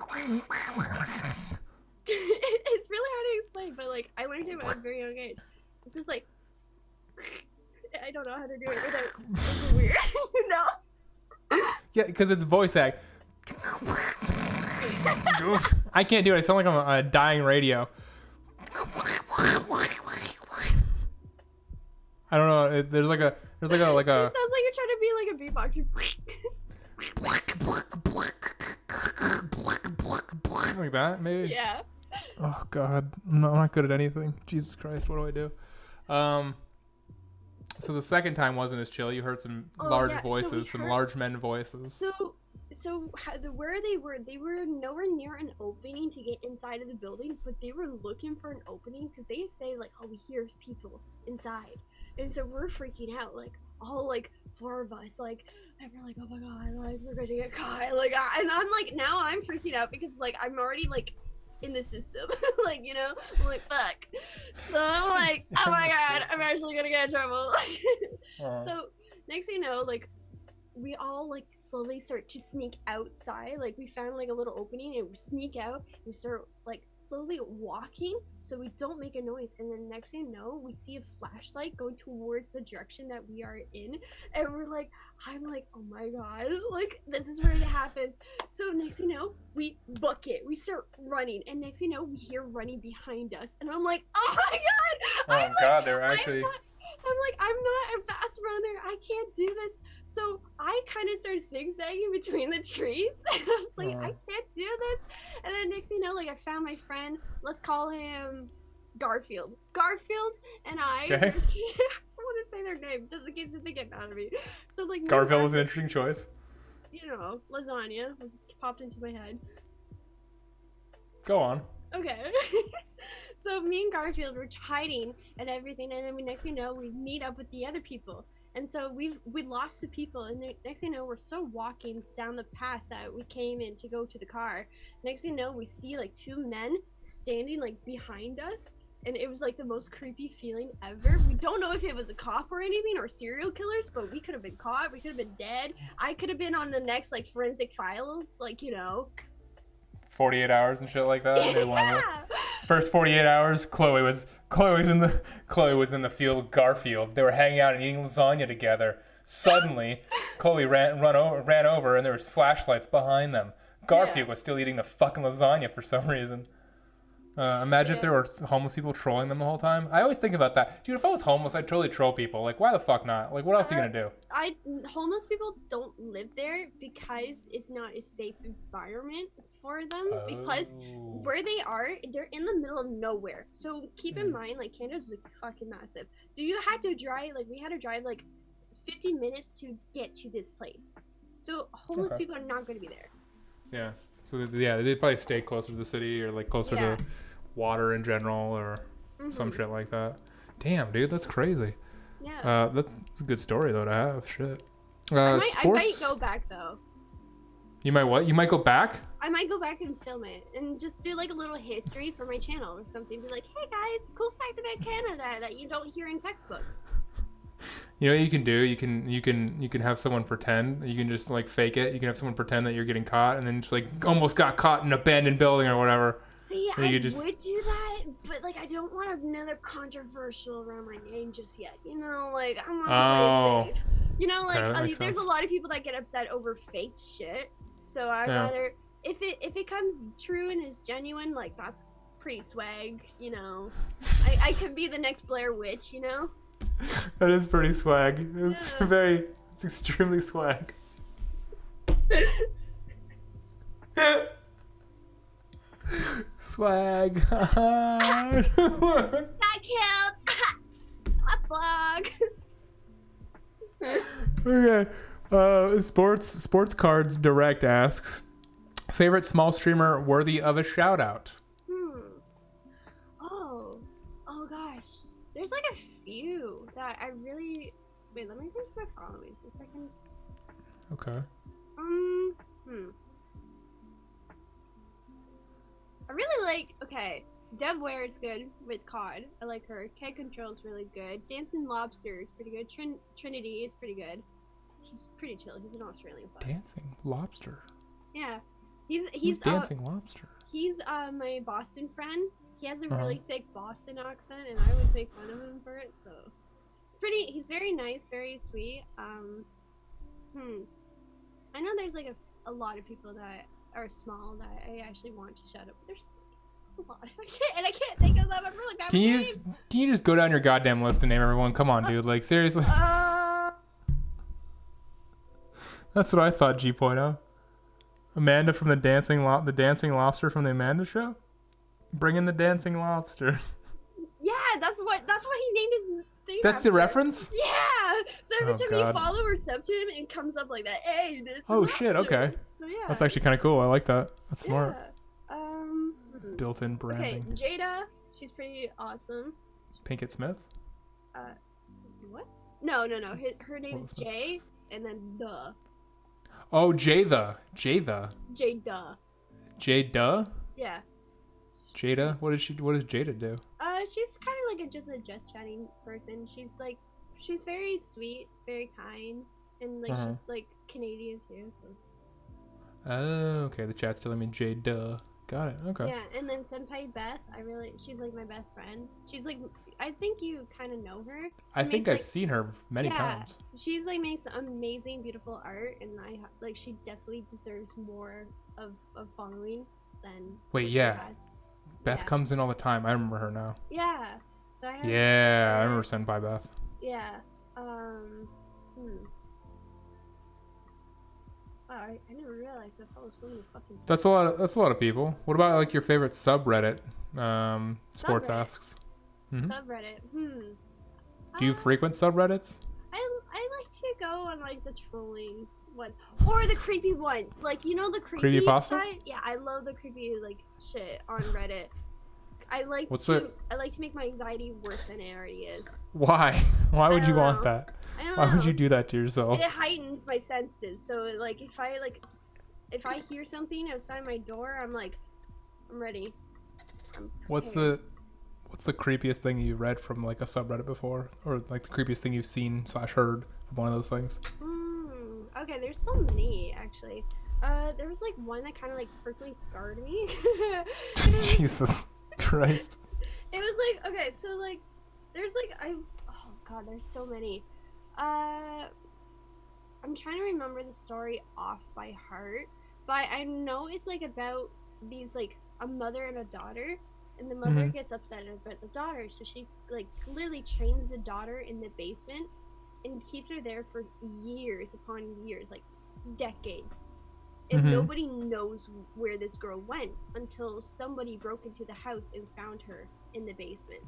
really hard to explain, but like I learned it at a very young age. It's just like I don't know how to do it without it's weird, you know? Yeah, because it's voice act. I can't do it. I sound like I'm on a dying radio. I don't know. There's like a. It sounds like you're trying to be like a beatboxer. Like that, maybe. Yeah. Oh God, I'm not good at anything. Jesus Christ, what do I do? So the second time wasn't as chill. You heard some large voices, some large men voices. Where they were nowhere near an opening to get inside of the building, but they were looking for an opening because they say like, oh, we hear people inside, and so we're freaking out, like all like 4 of us, like, and we're like, oh my God, like we're gonna get caught, like, and I'm like, now I'm freaking out because like I'm already like in the system, like, you know, I'm like, fuck. So I'm like, oh my God, I'm actually gonna get in trouble. So next thing you know, like we all like slowly start to sneak outside. Like we found like a little opening and we sneak out and we start like slowly walking so we don't make a noise, and then next thing you know we see a flashlight going towards the direction that we are in, and we're like, I'm like, oh my God, like this is where it happens. So next thing you know we book it, we start running, and next thing you know we hear running behind us, and I'm like, oh my God, Oh God, they're actually. I'm like, I'm not a fast runner. I can't do this. So I kind of started zigzagging between the trees. And I was like, I can't do this. And then next thing you know, like I found my friend. Let's call him Garfield. Garfield and I. Okay. I want to say their name just in case they get mad at me. So like Garfield was an interesting choice. You know, lasagna was popped into my head. Go on. Okay. So me and Garfield were hiding and everything, and then next thing you know, we meet up with the other people. And so we lost the people, and next thing you know, we're still walking down the path that we came in to go to the car. Next thing you know, we see like 2 men standing like behind us, and it was like the most creepy feeling ever. We don't know if it was a cop or anything or serial killers, but we could have been caught, we could have been dead. I could have been on the next like forensic files, like, you know. 48 hours and shit like that. Yeah. First 48 hours, Chloe was in the field with Garfield. They were hanging out and eating lasagna together. Suddenly, Chloe ran over, and there was flashlights behind them. Garfield was still eating the fucking lasagna for some reason. Imagine if there were homeless people trolling them the whole time. I always think about that. Dude, if I was homeless, I'd totally troll people. Like, why the fuck not? Like, what else are you gonna do? Homeless people don't live there because it's not a safe environment for them. Because where they are, they're in the middle of nowhere. So keep in mind, like, Canada's like fucking massive. So you had to drive, like, we had to drive like 50 minutes to get to this place. So homeless people are not going to be there. Yeah. So yeah, they'd probably stay closer to the city or like closer to water in general or some shit like that. Damn, dude, that's crazy. Yeah. That's a good story though to have. Shit. I might go back though. You might what? You might go back? I might go back and film it and just do like a little history for my channel or something. Be like, hey guys, cool fact about Canada that you don't hear in textbooks. You know what you can do? You can have someone pretend. You can just like fake it. You can have someone pretend that you're getting caught and then just like almost got caught in an abandoned building or whatever. See, I would do that, but like I don't want another controversial around my name just yet. You know, like I'm not safe. You know, like there's a lot of people that get upset over faked shit. So I'd rather if it comes true and is genuine, like that's pretty swag, you know. I could be the next Blair Witch, you know. That is pretty swag. It's it's extremely swag. Swag. Got killed. Hot vlog. Okay. Sports Cards Direct asks, favorite small streamer worthy of a shout out? Oh gosh. There's like a few that I really. Wait, let me finish my following. See if I can. Okay. I really like. Okay, Deb Ware is good with COD. I like her. K Control is really good. Dancing Lobster is pretty good. Trinity is pretty good. He's pretty chill. He's an Australian fuck. Dancing Lobster. Yeah, Who's he's Dancing Lobster. He's my Boston friend. He has a really thick Boston accent, and I always make fun of him for it. So it's pretty. He's very nice, very sweet. I know there's like a lot of people that are small that I actually want to shout out. But there's a lot. I can't think of them. I'm really bad. Can you just go down your goddamn list and name everyone? Come on, dude. Like seriously. That's what I thought. G.0. Amanda from the Dancing Lobster from the Amanda Show. Bring in the Dancing Lobster. Yeah, that's what he named his thing. That's the reference? Yeah. So every time God. you follow or sub to him, it comes up like that. Hey, this is Oh shit, okay. So, yeah. That's actually kind of cool. I like that. That's smart. Yeah. Built-in branding. Okay, Jada, she's pretty awesome. Pinkett Smith? What? No. Her name is Jay, and then the. Oh, Jada. Jada. Jada? Yeah. Jada? What does Jada do? She's kind of like just a chatting person. She's very sweet, very kind, and like she's like Canadian too. So. Oh, okay. The chat's telling me Jada. Got it. Okay. Yeah, and then Senpai Beth, she's like my best friend. She's like, I think you kind of know her. I think I've seen her many times. She's like makes amazing, beautiful art, and she definitely deserves more of following than. Wait, yeah. Beth comes in all the time. I remember her now. Yeah. So I remember Senpai Beth. Yeah. Wow, I never realized I follow so many fucking. That's a lot of people. What about like your favorite subreddit? Sports asks. Mm-hmm. Subreddit. Do you frequent subreddits? I like to go on like the trolling one or the creepy ones. Like you know the creepy side? Yeah, I love the creepy like shit on Reddit. I like to make my anxiety worse than it already is. Why? Why would you want that? Why would you do that to yourself? It heightens my senses. So like if I hear something outside my door, I'm ready. What's the creepiest thing you read from like a subreddit before, or like the creepiest thing you've seen / heard from one of those things? Okay, there's so many actually. There was like one that kind of like personally scarred me. Jesus Christ. It was like, okay, so like there's like oh god, there's so many. I'm trying to remember the story off by heart, but I know it's like about these like a mother and a daughter, and the mother gets upset about the daughter, so she like literally chains the daughter in the basement and keeps her there for years upon years, like decades. And nobody knows where this girl went until somebody broke into the house and found her in the basement.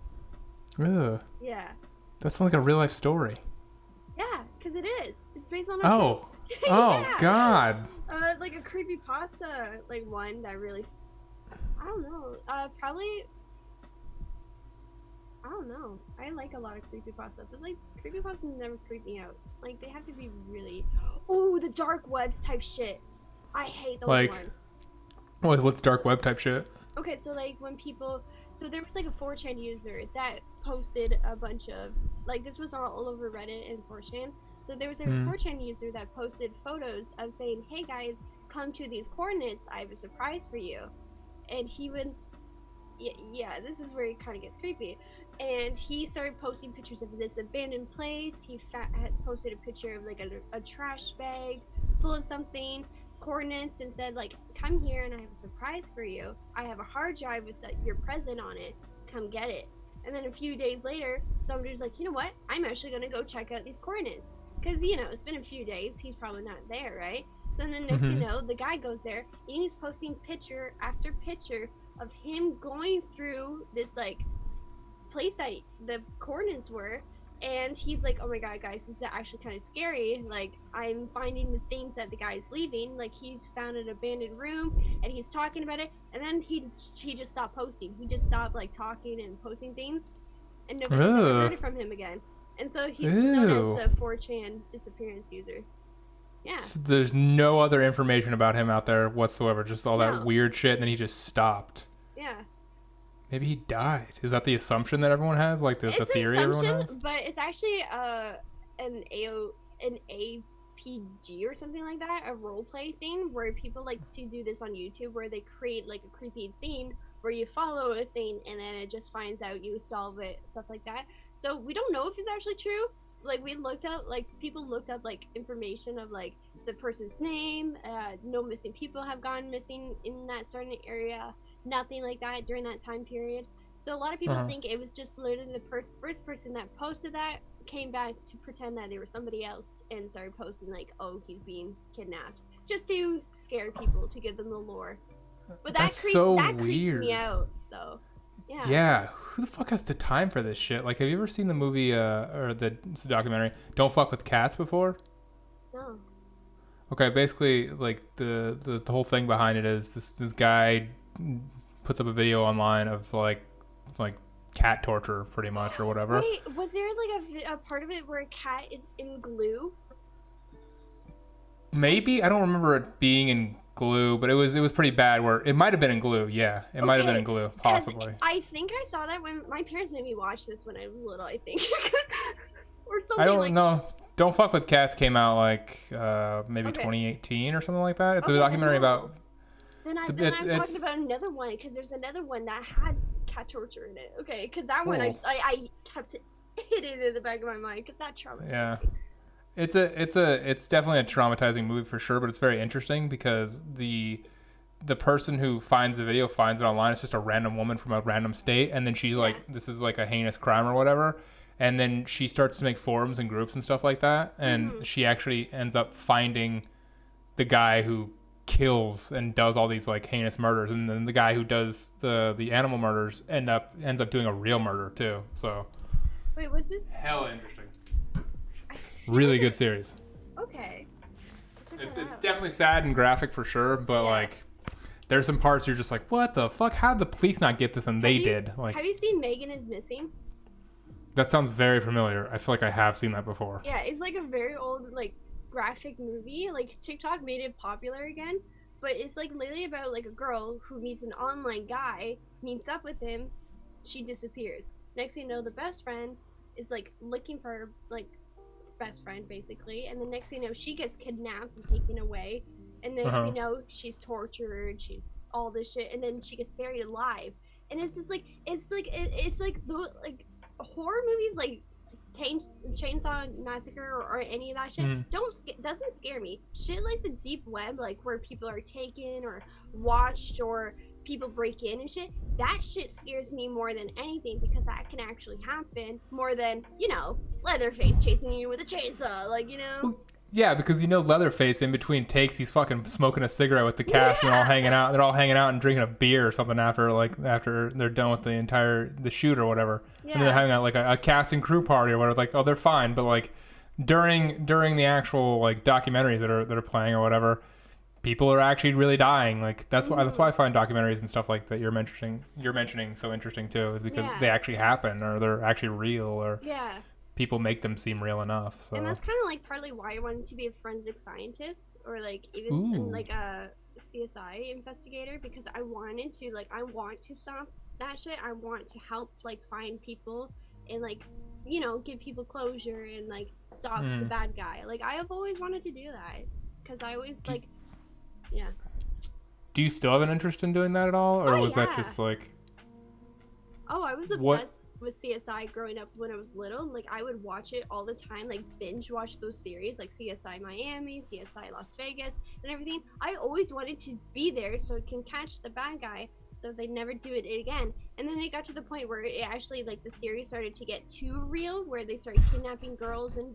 Ugh. Yeah. That sounds like a real life story. Yeah, because it is. It's based on Oh God. Like a creepypasta, like one that really, I don't know. Probably, I don't know. I like a lot of creepypasta, but like creepypastas never creep me out. Like they have to be really, the dark webs type shit. I hate those ones. What's dark web type shit? Okay, so like when people, so there was like a 4chan user that posted a bunch of, like this was all over Reddit and 4chan. So there was a 4chan user that posted photos of saying, hey guys, come to these coordinates, I have a surprise for you. And he would, yeah, this is where it kind of gets creepy. And he started posting pictures of this abandoned place. He had posted a picture of like a trash bag full of something. coordinates and said like, come here and I have a surprise for you. I have a hard drive with your present on it. Come get it. And then a few days later, somebody's like, you know what? I'm actually going to go check out these coordinates. Because, you know, it's been a few days. He's probably not there, right? So then next you know, the guy goes there and he's posting picture after picture of him going through this, like, place that the coordinates were. And he's like, oh my god, guys, this is actually kind of scary. Like, I'm finding the things that the guy's leaving. Like, he's found an abandoned room and he's talking about it. And then he just stopped posting. He just stopped, like, talking and posting things. And nobody ever heard it from him again. And so he's known as the 4chan disappearance user. Yeah. So there's no other information about him out there whatsoever. Just all that weird shit, and then he just stopped. Yeah. Maybe he died. Is that the assumption that everyone has? Like the theory everyone has? But it's actually an APG or something like that, a role play thing where people like to do this on YouTube, where they create like a creepy thing where you follow a thing and then it just finds out, you solve it, stuff like that. So we don't know if it's actually true. Like, we looked up, like, people looked up like information of like the person's name. No missing people have gone missing in that certain area. Nothing like that during that time period. So a lot of people think it was just literally the first person that posted that came back to pretend that they were somebody else and started posting like, oh, he's being kidnapped, just to scare people, to give them the lore. But that creeped me out though. Yeah, who the fuck has the time for this shit? Like, have you ever seen the movie or the documentary Don't Fuck with Cats before? No. Okay, basically, like, the whole thing behind it is this guy puts up a video online of like cat torture, pretty much, or whatever. Wait, was there like a part of it where a cat is in glue? Maybe, I don't remember it being in glue, but it was pretty bad. Where it might have been in glue. Yeah, it might have been in glue, possibly. I think I saw that when my parents made me watch this when I was little, I think. Or something. I don't know. Don't Fuck with Cats came out like maybe 2018 or something like that. It's a documentary about. Then I'm talking about another one, because there's another one that had cat torture in it. Okay, because that one I kept it hidden in the back of my mind because that traumatized. Yeah. It's definitely a traumatizing movie for sure, but it's very interesting because the person who finds the video finds it online. It's just a random woman from a random state, and then she's like, this is like a heinous crime or whatever, and then she starts to make forums and groups and stuff like that, and she actually ends up finding the guy who kills and does all these like heinous murders, and then the guy who does the animal murders ends up doing a real murder too. So wait, was this hella interesting? Really good series. Okay. It's definitely sad and graphic for sure, but like there's some parts you're just like, what the fuck? How did the police not get this? And they did. Like, have you seen Megan is Missing? That sounds very familiar. I feel like I have seen that before. Yeah, it's like a very old like graphic movie. Like, TikTok made it popular again, but it's like literally about like a girl who meets an online guy, meets up with him, she disappears. Next thing you know, the best friend is like looking for her, like best friend basically, and the next thing you know, she gets kidnapped and taken away, and next thing you know, she's tortured, she's all this shit, and then she gets buried alive. And it's just like it's like the like horror movies like Chainsaw Massacre or any of that shit doesn't scare me. Shit like the deep web, like where people are taken or watched or people break in and shit, that shit scares me more than anything, because that can actually happen more than, you know, Leatherface chasing you with a chainsaw, like, you know. Well, yeah, because you know Leatherface in between takes, he's fucking smoking a cigarette with the cast, and they're all hanging out. They're all hanging out and drinking a beer or something after they're done with the shoot or whatever. Yeah. And they're having like a cast and crew party or whatever. Like, oh, they're fine, but like during the actual like documentaries that are playing or whatever, people are actually really dying. Like that's why I find documentaries and stuff like that you're mentioning so interesting too, is because they actually happen, or they're actually real, or people make them seem real enough. So. And that's kind of like partly why I wanted to be a forensic scientist, or like even like a CSI investigator, because I want to stop that shit. I want to help like find people and like, you know, give people closure and like stop the bad guy. Like I have always wanted to do that, because I always like. Do you still have an interest in doing that at all, or was that just like? Oh, I was What? obsessed with CSI growing up when I was little. Like, I would watch it all the time, like binge watch those series, like CSI Miami, CSI Las Vegas, and everything. I always wanted to be there so I can catch the bad guy, so they never do it again. And then it got to the point where it actually, like, the series started to get too real, where they started kidnapping girls, and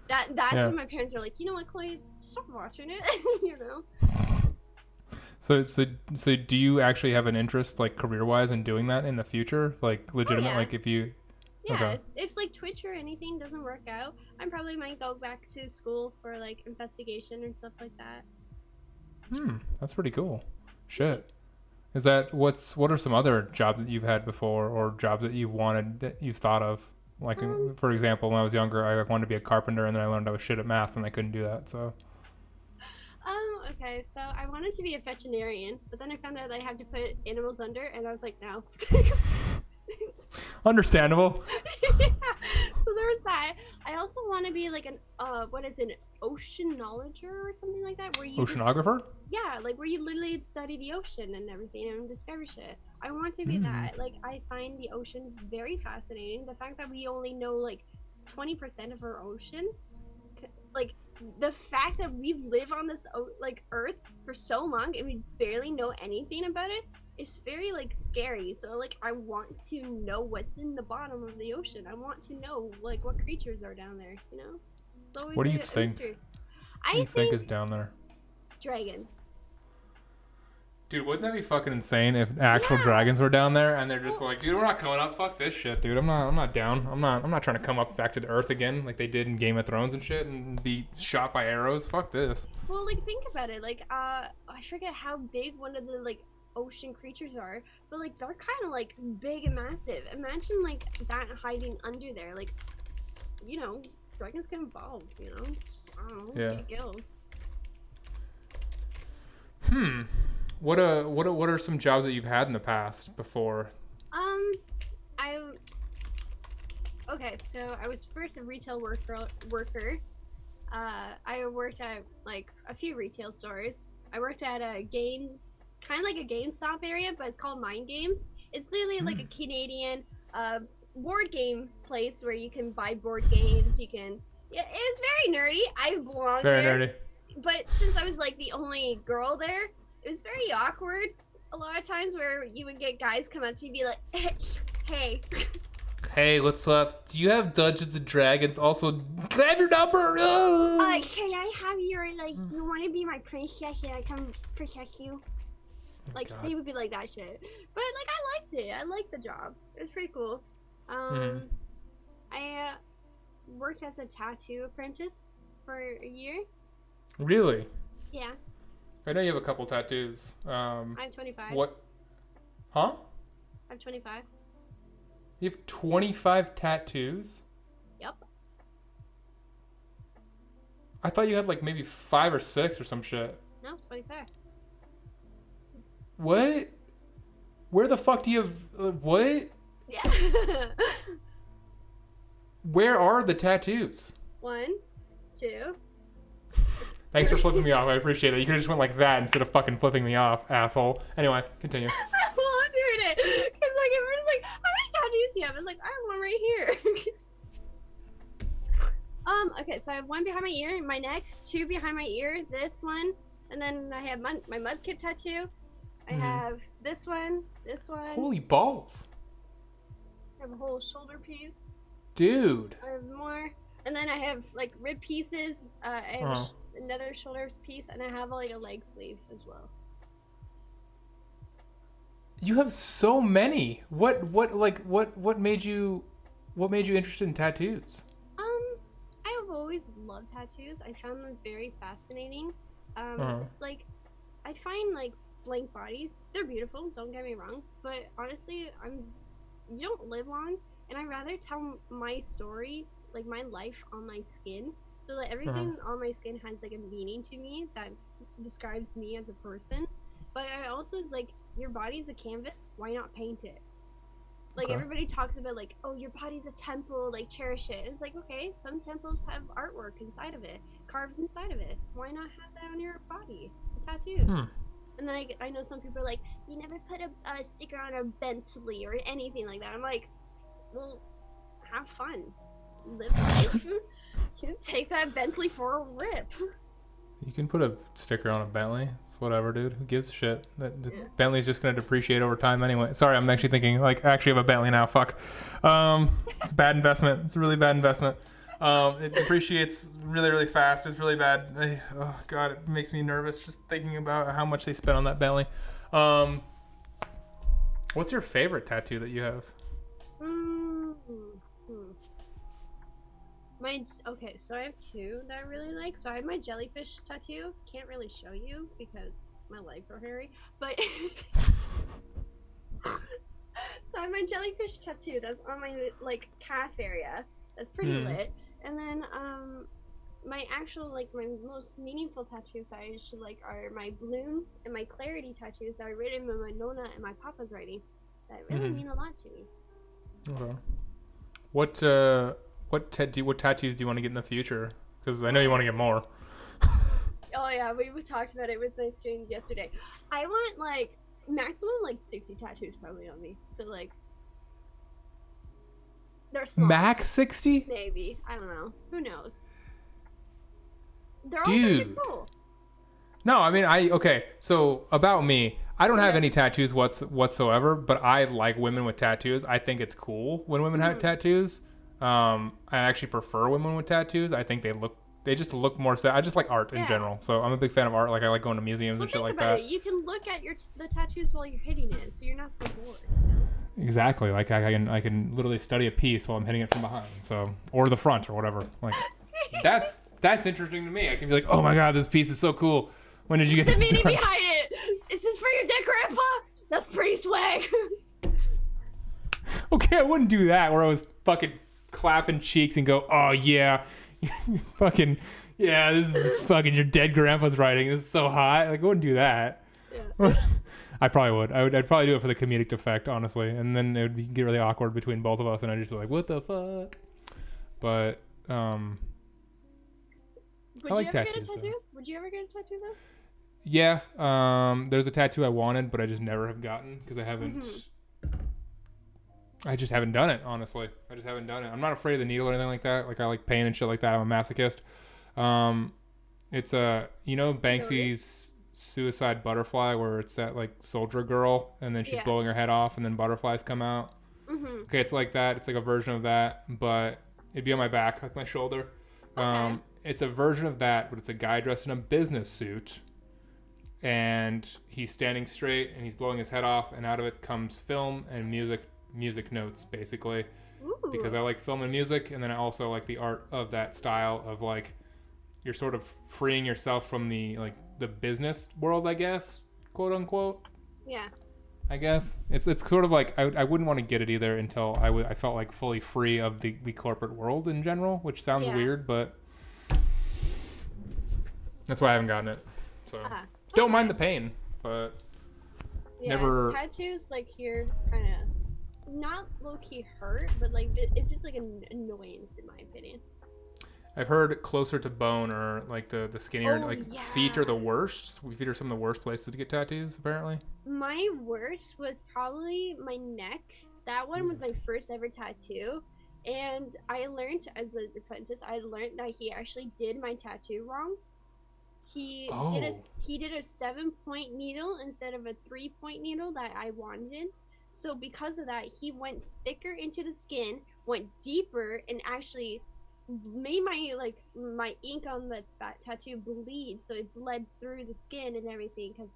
that's Yeah. when my parents were like, you know what, Chloe, stop watching it, you know. So do you actually have an interest, like career-wise, in doing that in the future? Like legitimate, yeah. like if you. Yeah, Okay. if like Twitch or anything doesn't work out, I probably might go back to school for like investigation and stuff like that. That's pretty cool. Shit. Is that what are some other jobs that you've had before, or jobs that you've wanted that you've thought of? Like, for example, when I was younger, I wanted to be a carpenter, and then I learned I was shit at math, and I couldn't do that. So. Okay, so I wanted to be a veterinarian, but then I found out I had to put animals under, and I was like, no. Understandable. Yeah, so there was that. I also want to be like an oceanologer or something like that, where you Oceanographer? like where you literally study the ocean and everything and discover shit. I want to be that. Like, I find the ocean very fascinating. The fact that we only know like 20% of our ocean, like the fact that we live on this like Earth for so long and we barely know anything about it, it's very like scary. So like I want to know what's in the bottom of the ocean. I want to know like what creatures are down there, you know. It's always What do you a think? mystery. What do you think is down there? Dragons. Dude, wouldn't that be fucking insane if actual dragons were down there and they're just like, dude, we're not coming up. Fuck this shit, dude. I'm not down. I'm not trying to come up back to the Earth again like they did in Game of Thrones and shit and be shot by arrows. Fuck this. Well, like think about it. Like I forget how big one of the like ocean creatures are, but like they're kind of like big and massive. Imagine like that hiding under there. Like, you know, dragons get involved, you know. I don't know. Yeah. Big gills. What are some jobs that you've had in the past before? Okay, so I was first a retail worker. I worked at like a few retail stores. I worked at a kind of like a GameStop area, but it's called Mind Games. It's literally like a Canadian board game place where you can buy board games. Yeah, it's very nerdy. I belong Very there. nerdy. But since I was like the only girl there, it was very awkward. A lot of times where you would get guys come up to you and be like, hey. Hey, what's up? Do you have Dungeons and Dragons? Also, can I have your number? Can I have your, like, you want to be my princess and I come protect you? Like, God. they would be like that shit. But, like, I liked it. I liked the job. It was pretty cool. I worked as a tattoo apprentice for a year. Really? Yeah. I know you have a couple tattoos. I'm 25. What? Huh? I'm 25. You have 25 tattoos? Yep. I thought you had like maybe 5 or 6 or some shit. No, 25. What? Where the fuck do you have... what? Yeah. Where are the tattoos? 1, 2. Thanks for flipping me off. I appreciate it. You could have just went like that instead of fucking flipping me off, asshole. Anyway, continue. I love doing it. Because, like, everyone's like, how many tattoos do you have? I was like, I have one right here. Okay, so I have 1 behind my ear, my neck, 2 behind my ear, this one, and then I have my mudkip tattoo. I have this one. Holy balls. I have a whole shoulder piece. Dude. I have more. And then I have, like, rib pieces. I have another shoulder piece, and I have, like, a leg sleeve as well. You have so many. What made you interested in tattoos? I have always loved tattoos. I found them very fascinating. It's like, I find, like, blank bodies, they're beautiful, don't get me wrong, but honestly, you don't live long, and I'd rather tell my story, like my life on my skin, so that everything on my skin has like a meaning to me that describes me as a person. But I also, it's like, your body's a canvas, why not paint it? Like, everybody talks about, like, oh, your body's a temple, like, cherish it. It's like, okay, some temples have artwork inside of it, carved inside of it. Why not have that on your body? Tattoos. And And then I know some people are like, you never put a sticker on a Bentley or anything like that. I'm like, well, have fun, live life. You take that Bentley for a rip. You can put a sticker on a Bentley. It's whatever, dude. Who gives a shit? Bentley's just gonna depreciate over time anyway. Sorry, I'm actually thinking like I actually have a Bentley now. Fuck. It's a bad investment. It's a really bad investment. It depreciates really, really fast. It's really bad. Oh god, it makes me nervous just thinking about how much they spent on that Bentley. What's your favorite tattoo that you have? Okay, so I have two that I really like. So I have my jellyfish tattoo. Can't really show you because my legs are hairy, but so I have my jellyfish tattoo that's on my like calf area. That's pretty lit. And then my actual like my most meaningful tattoos that I actually like are my bloom and my clarity tattoos that are written by my nonna and my papa's writing. That really mean a lot to me. Okay. What tattoos do you want to get in the future? Because I know you want to get more. Oh yeah, we talked about it with my stream yesterday. I want like maximum like 60 tattoos probably on me. So like they're small. Max 60? Maybe. I don't know. Who knows? They're all pretty cool. No, I mean okay, so about me, I don't have any tattoos whatsoever, but I like women with tattoos. I think it's cool when women have tattoos. I actually prefer women with tattoos. I think they just look more I just like art in general. So I'm a big fan of art. Like I like going to museums and shit like that. You can look at the tattoos while you're hitting it, so you're not so bored. Exactly. Like I can literally study a piece while I'm hitting it from behind. So or the front or whatever. Like that's interesting to me. I can be like, oh my god, this piece is so cool. When did you get the meaning behind it? Is this for your dead grandpa? That's pretty swag. Okay, I wouldn't do that where I was fucking clapping cheeks and go, oh yeah, fucking yeah, this is fucking your dead grandpa's writing. This is so hot. Like I wouldn't do that. Yeah. I probably would. I'd probably do it for the comedic effect, honestly, and then it would get really awkward between both of us, and I'd just be like, what the fuck? But Would you ever get a tattoo? Would you ever get a tattoo though? Yeah. There's a tattoo I wanted, but I just never have gotten because I haven't. I just haven't done it, honestly. I just haven't done it. I'm not afraid of the needle or anything like that. Like I like pain and shit like that. I'm a masochist. It's Banksy's Suicide Butterfly, where it's that like soldier girl, and then she's blowing her head off, and then butterflies come out. Okay, it's like that. It's like a version of that, but it'd be on my back, like my shoulder. Okay. It's a version of that, but it's a guy dressed in a business suit, and he's standing straight, and he's blowing his head off, and out of it comes film and music notes, basically. Ooh. Because I like film and music, and then I also like the art of that style of like you're sort of freeing yourself from the like the business world, I guess, quote unquote. Yeah. I guess it's sort of like I wouldn't want to get it either until I felt like fully free of the corporate world in general, which sounds weird, but that's why I haven't gotten it. So don't mind the pain, but never. Tattoos like here kind of not low key hurt, but like it's just like an annoyance in my opinion. I've heard closer to bone or like the skinnier feet are the worst. Feet are some of the worst places to get tattoos, apparently. My worst was probably my neck. That one was my first ever tattoo. And I learned as an apprentice, I learned that he actually did my tattoo wrong. He did a 7-point needle instead of a 3-point needle that I wanted. So because of that, he went thicker into the skin, went deeper, and actually made my ink on that tattoo bleed, so it bled through the skin and everything because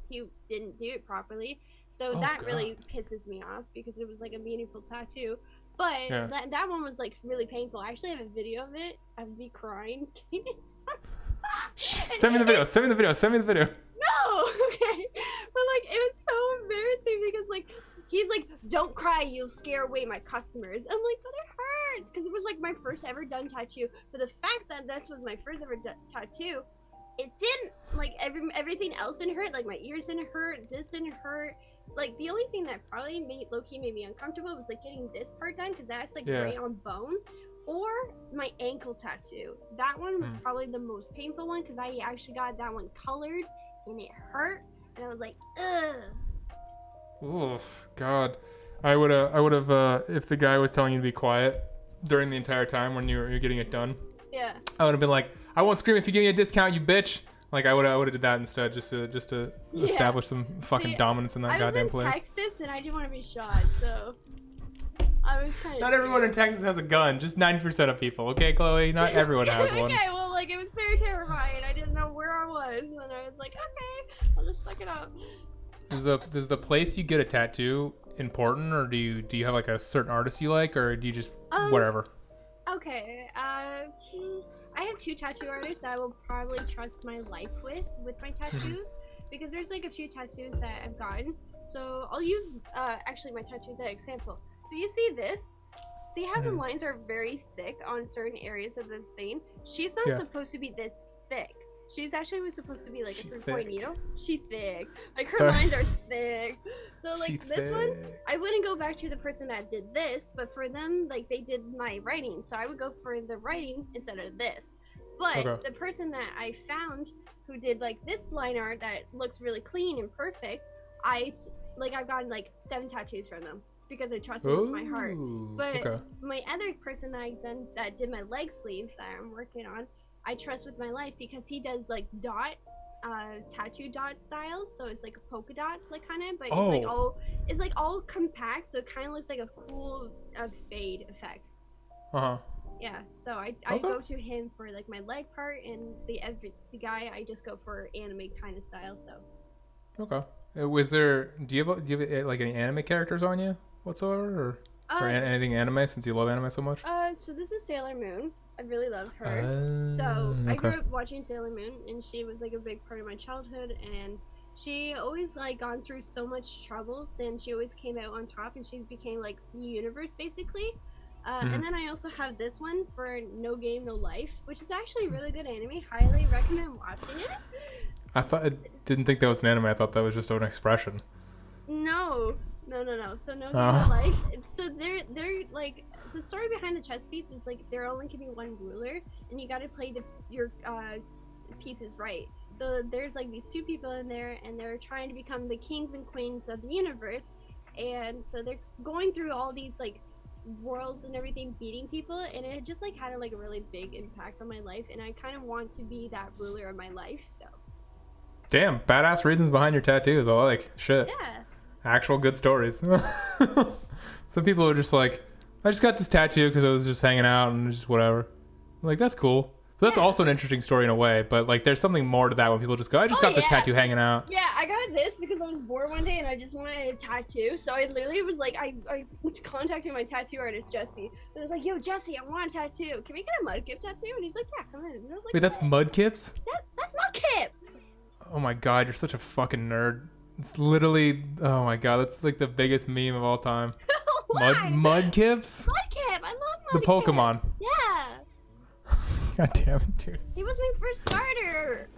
he didn't do it properly. So that really pisses me off because it was like a meaningful tattoo. But that one was like really painful. I actually have a video of it. I'd be crying. Send me the video. No, okay. But like it was so embarrassing because like he's like, don't cry, you'll scare away my customers. I'm like, but it hurts because it was like my first ever done tattoo. But the fact that this was my first ever tattoo, it didn't like everything else didn't hurt. Like my ears didn't hurt, this didn't hurt. Like the only thing that probably low-key made me uncomfortable was like getting this part done because that's like gray on bone. Or my ankle tattoo. That one was probably the most painful one because I actually got that one colored. and it hurt, and I was like, ugh. Oof, God. I would have, if the guy was telling you to be quiet during the entire time when you're getting it done. Yeah. I would have been like, I won't scream if you give me a discount, you bitch. Like I would have did that instead, just to establish some fucking dominance in that goddamn place. I was in Texas and I didn't want to be shot, so I was kind of. Not everyone in Texas has a gun. Just 90% of people. Okay, Chloe. Not everyone has one. Okay, well, like it was very terrifying. I didn't know where I was, and I was like, okay, I'll just suck it up. Is the place you get a tattoo important, or do you have like a certain artist you like, or do you just whatever? Okay. I have 2 tattoo artists I will probably trust my life with my tattoos because there's like a few tattoos that I've gotten. So I'll use actually my tattoos as an example. So you see this? See how the lines are very thick on certain areas of the thing? She's not supposed to be this thick. She's actually supposed to be like a 3-point needle. She's thick. Like her lines are thick. So like this one, I wouldn't go back to the person that did this, but for them, like they did my writing. So I would go for the writing instead of this. But the person that I found who did like this line art that looks really clean and perfect, I've gotten like 7 tattoos from them because I trust them with my heart. But my other person that did my leg sleeve that I'm working on, I trust with my life because he does like tattoo dot styles, so it's like polka dots, like kind of, but it's like all compact, so it kind of looks like a cool fade effect. Yeah, so I go to him for like my leg part, and the guy I just go for anime kind of style. So. Do you have like any anime characters on you whatsoever, or anything anime since you love anime so much? So this is Sailor Moon. I really love her. I grew up watching Sailor Moon, and she was like a big part of my childhood, and she always like gone through so much troubles, and she always came out on top, and she became like the universe basically. And then I also have this one for No Game No Life, which is actually a really good anime. Highly recommend watching it. I didn't think that was an anime. I thought that was just an expression. No. So No Game No Life. So they're like, the story behind the chess piece is like there only can be one ruler, and you got to play your pieces right. So there's like these 2 people in there, and they're trying to become the kings and queens of the universe, and so they're going through all these like worlds and everything, beating people, and it just like had a really big impact on my life, and I kind of want to be that ruler of my life. So damn, badass reasons behind your tattoos. I like shit. Yeah, actual good stories. Some people are just like, I just got this tattoo because I was just hanging out and just whatever. I'm like, that's cool. But that's also an interesting story in a way, but like there's something more to that when people just go, I just got this tattoo hanging out. Yeah, I got this because I was bored one day and I just wanted a tattoo. So I literally was like, I contacted my tattoo artist, Jesse. And I was like, yo, Jesse, I want a tattoo. Can we get a Mudkip tattoo? And he's like, yeah, come in. And I was like, wait, that's Mudkips? That's Mudkip. Oh my God, you're such a fucking nerd. It's literally, oh my God, that's like the biggest meme of all time. Mudkips? Mudkip, I love Mudkip. The Pokemon. Yeah. God damn it, dude. He was my first starter.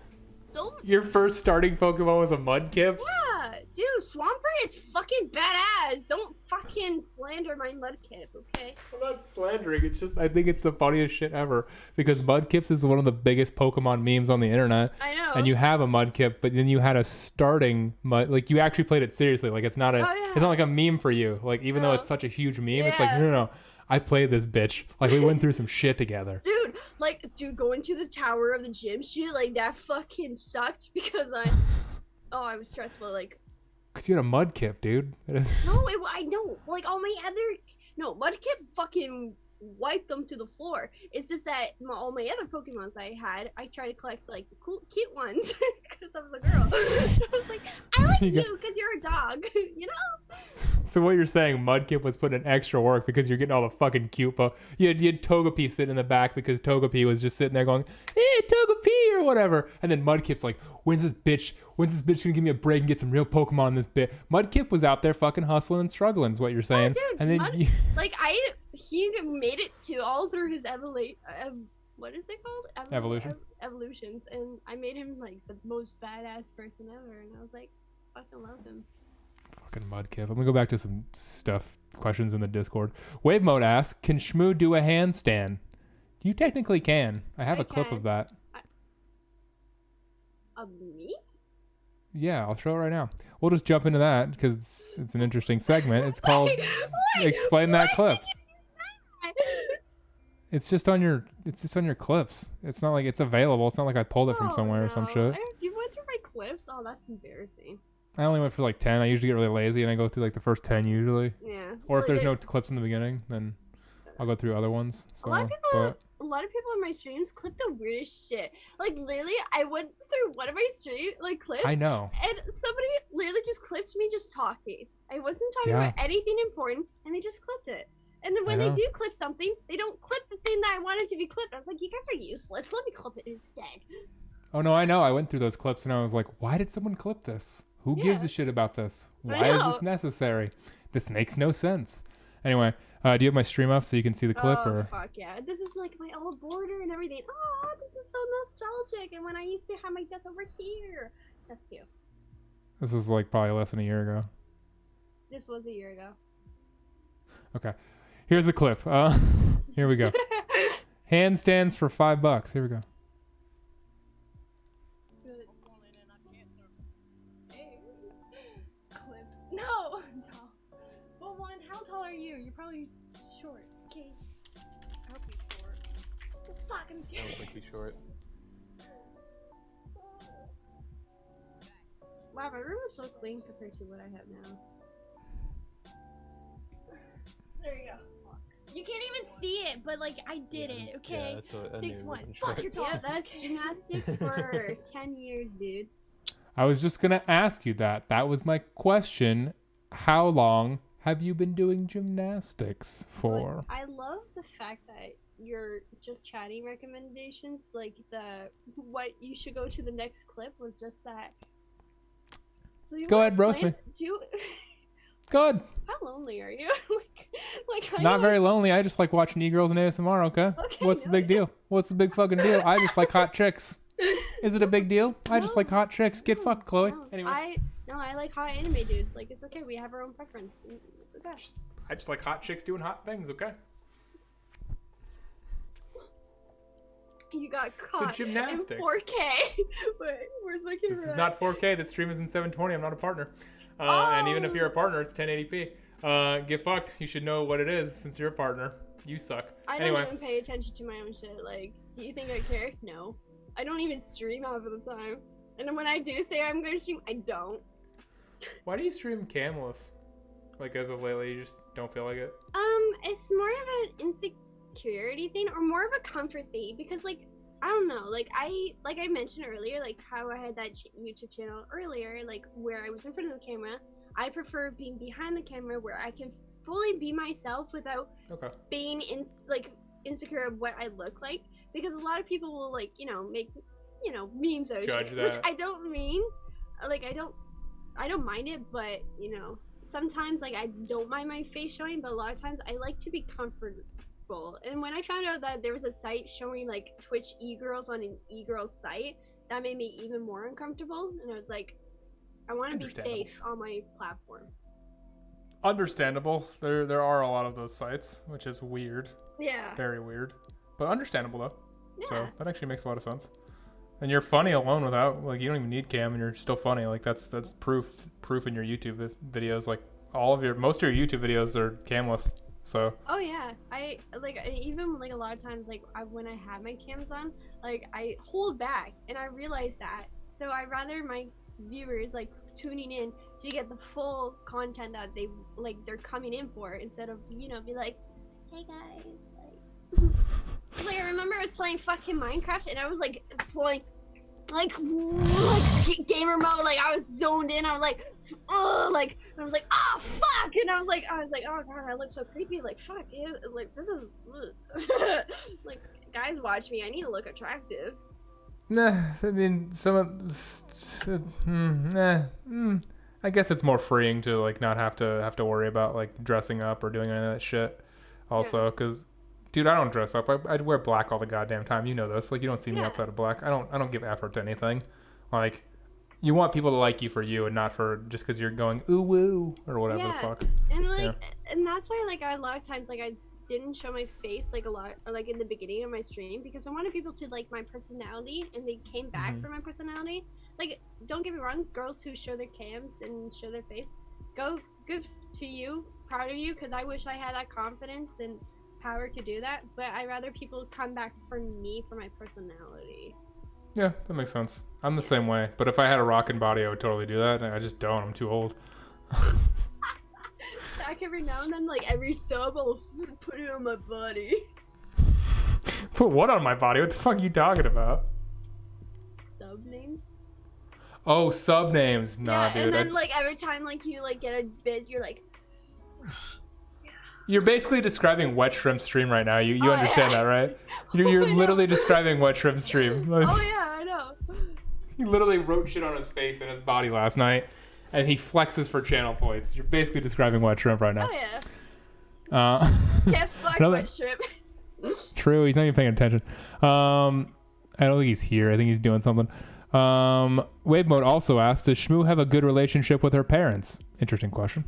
Your first starting Pokemon was a Mudkip? Yeah, dude, Swampert is fucking badass. Don't fucking slander my Mudkip, okay? I'm not slandering, it's just, I think it's the funniest shit ever. Because Mudkips is one of the biggest Pokemon memes on the internet. I know. And you have a Mudkip, but then you had a starting like you actually played it seriously. Like it's not it's not like a meme for you. Like even though it's such a huge meme, it's like, no. I played this bitch. Like, we went through some shit together. Dude, going to the tower of the gym shit, like, that fucking sucked because I was stressful, like. Because you had a Mudkip, dude. I know. Like, all my Mudkip fucking wiped them to the floor. It's just that all my other Pokemons I had, I tried to collect, like, the cool, cute ones because I was a girl. I was like, I like you because you're a dog, you know? So what you're saying, Mudkip was putting in extra work because you're getting all the fucking cute you had Togepi sitting in the back because Togepi was just sitting there going, hey, Togepi, or whatever. And then Mudkip's like, when's this bitch gonna give me a break and get some real Pokemon in this bit? Mudkip was out there fucking hustling and struggling is what you're saying. Oh, dude, and then he made it to all through his what is it called? Evolutions, and I made him like the most badass person ever, and I was like, fucking love him. Fucking Mudkip. I'm gonna go back to some questions in the Discord. Wave Mode asks, can Shmoo do a handstand? You technically can. I have a clip of that. Of me? Yeah, I'll show it right now. We'll just jump into that because it's an interesting segment. It's called Explain That Clip. It's just on your clips. It's not like it's available. It's not like I pulled it from somewhere or some shit. You went through my clips? Oh, that's embarrassing. I only went for like 10. I usually get really lazy and I go through like the first 10 usually. Yeah. Or if there's no clips in the beginning, then I'll go through other ones. So, a lot of people in my streams clip the weirdest shit. Like literally, I went through one of my stream clips. I know. And somebody literally just clipped me just talking. I wasn't talking about anything important, and they just clipped it. And then when they do clip something, they don't clip the thing that I wanted to be clipped. I was like, you guys are useless. Let me clip it instead. Oh no, I know. I went through those clips and I was like, why did someone clip this? Who gives a shit about this? Why is this necessary? This makes no sense. Anyway, do you have my stream up so you can see the clip? Oh, fuck yeah. This is like my old border and everything. Oh, this is so nostalgic. And when I used to have my desk over here. That's cute. This was like probably less than a year ago. This was a year ago. Okay. Here's the clip. Here we go. Handstands for $5. Here we go. Clip. No! Well, one, how tall are you? You're probably short. Okay. I hope you're short. Fuck, I'm scared. I don't think he's short. Wow, my room is so clean compared to what I have now. There you go. You can't even see it, but like I did it, okay? Yeah, 6'1". Fuck, you're tall. Yeah, that's gymnastics for 10 years, dude. I was just gonna ask you that. That was my question. How long have you been doing gymnastics for? I love the fact that you're just chatting recommendations, like what you should go to the next clip was just that. So you go ahead, roast me. Go ahead. How lonely are you? like not very lonely. I just like watching e-girls and ASMR. Okay. What's the big deal? What's the big fucking deal? I just like hot chicks. Is it a big deal? I just like hot chicks. Get fucked, Chloe. Anyway. I like hot anime dudes. Like it's okay. We have our own preference. It's okay. I just like hot chicks doing hot things. Okay. You got caught. So gymnastics. In 4K. Wait, where's my camera? This is not 4K. This stream is in 720. I'm not a partner. And even if you're a partner, it's 1080p. Get fucked. You should know what it is since you're a partner. You suck. I don't even pay attention to my own shit. Like, do you think I care? No. I don't even stream half of the time. And then when I do say I'm going to stream, I don't. Why do you stream camless? Like, as of lately, you just don't feel like it? It's more of an insecurity thing or more of a comfort thing because, like, I don't know, like I mentioned earlier, like how I had that YouTube channel earlier, like where I was in front of the camera. I prefer being behind the camera where I can fully be myself without being insecure of what I look like, because a lot of people will like, make, memes out of shit, which I don't mean. Like I don't mind it, but sometimes like I don't mind my face showing, but a lot of times I like to be comfortable. And when I found out that there was a site showing like Twitch e-girls on an e-girls site, that made me even more uncomfortable. And I was like, I want to be safe on my platform. Understandable. There are a lot of those sites, which is weird. Yeah. Very weird. But understandable though. Yeah. So that actually makes a lot of sense. And you're funny alone without, like, you don't even need cam and you're still funny. Like that's proof in your YouTube videos. Like most of your YouTube videos are camless. So. Oh yeah, even like a lot of times like when I have my cams on, like I hold back, and I realize that. So I rather my viewers like tuning in to get the full content that they're coming in for, instead of be like, hey guys, like I remember I was playing fucking Minecraft and I was like flowing. Like gamer mode, like I was zoned in. I was like, oh, like I was like, oh fuck, and I was like, oh god, I look so creepy. Like fuck, like this is like guys watch me. I need to look attractive. Nah, I mean I guess it's more freeing to like not have to worry about like dressing up or doing any of that shit. Also, because. Dude, I don't dress up. I wear black all the goddamn time. You know this. Like, you don't see me outside of black. I don't give effort to anything. Like, you want people to like you for you and not for just because you're going ooh woo or whatever the fuck. And and that's why like a lot of times like I didn't show my face like a lot like in the beginning of my stream, because I wanted people to like my personality, and they came back for my personality. like, don't get me wrong, girls who show their cams and show their face, good to you, proud of you, because I wish I had that confidence and power to do that, but I'd rather people come back for me for my personality. Yeah, that makes sense. I'm the same way, but if I had a rockin' body, I would totally do that. I just don't. I'm too old. Back every now and then, like every sub, I'll put it on my body. Put what on my body? What the fuck are you talking about? Sub names? Oh, sub names. Nah, yeah, dude. and then like every time like you like get a bit, you're like. You're basically describing Wet Shrimp Stream right now. You Oh, understand yeah. that, right? You're literally describing Wet Shrimp Stream. Like, Oh yeah, I know. he literally wrote shit on his face and his body last night, and he flexes for channel points. You're basically describing Wet Shrimp right now. Oh yeah. Yeah, fuck another- Wet Shrimp. True, he's not even paying attention. I don't think he's here. I think he's doing something. Wave Mode also asked, does Shmoo have a good relationship with her parents? Interesting question.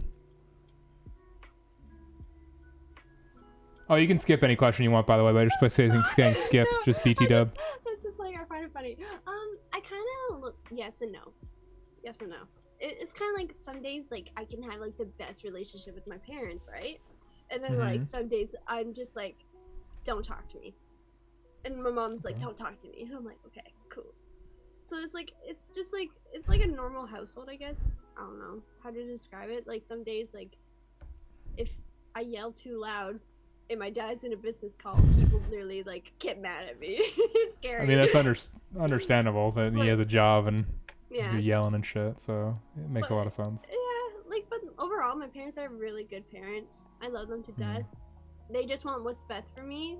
Oh, you can skip any question you want, by the way, but just by saying skip, No, just BT dub. That's just like, I find it funny. I kind of look, yes and no. Yes and no. It's kind of like some days, like, I can have, like, the best relationship with my parents, right? And then, like, some days I'm just like, don't talk to me. And my mom's like, don't talk to me. And I'm like, okay, cool. So it's like, it's just like, it's like a normal household, I guess. I don't know how to describe it. Like, some days, like, if I yell too loud and my dad's in a business call, he will literally, like, get mad at me. It's scary. I mean, that's understandable that he has a job and yeah. you're yelling and shit, so it makes a But- lot of sense. Yeah, like, but overall, my parents are really good parents. I love them to death. They just want what's best for me.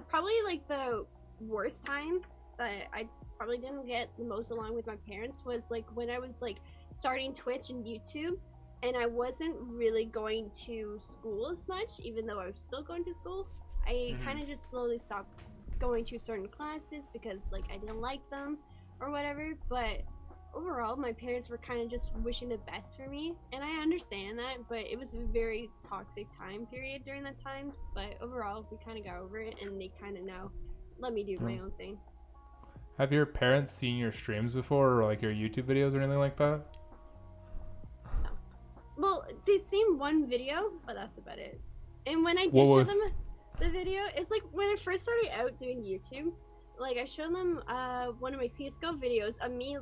Probably, like, the worst time that I probably didn't get the most along with my parents was, like, when I was, like, starting Twitch and YouTube, and I wasn't really going to school as much, even though I was still going to school. I kind of just slowly stopped going to certain classes because, like, I didn't like them or whatever, but overall, my parents were kind of just wishing the best for me, and I understand that, but it was a very toxic time period during that time, but overall, we kind of got over it, and they kind of now let me do my own thing. Have your parents seen your streams before, or like your YouTube videos or anything like that? Well, they'd seen one video, but that's about it. And when I did What show was- them the video, it's like when I first started out doing YouTube, like I showed them one of my CSGO videos of me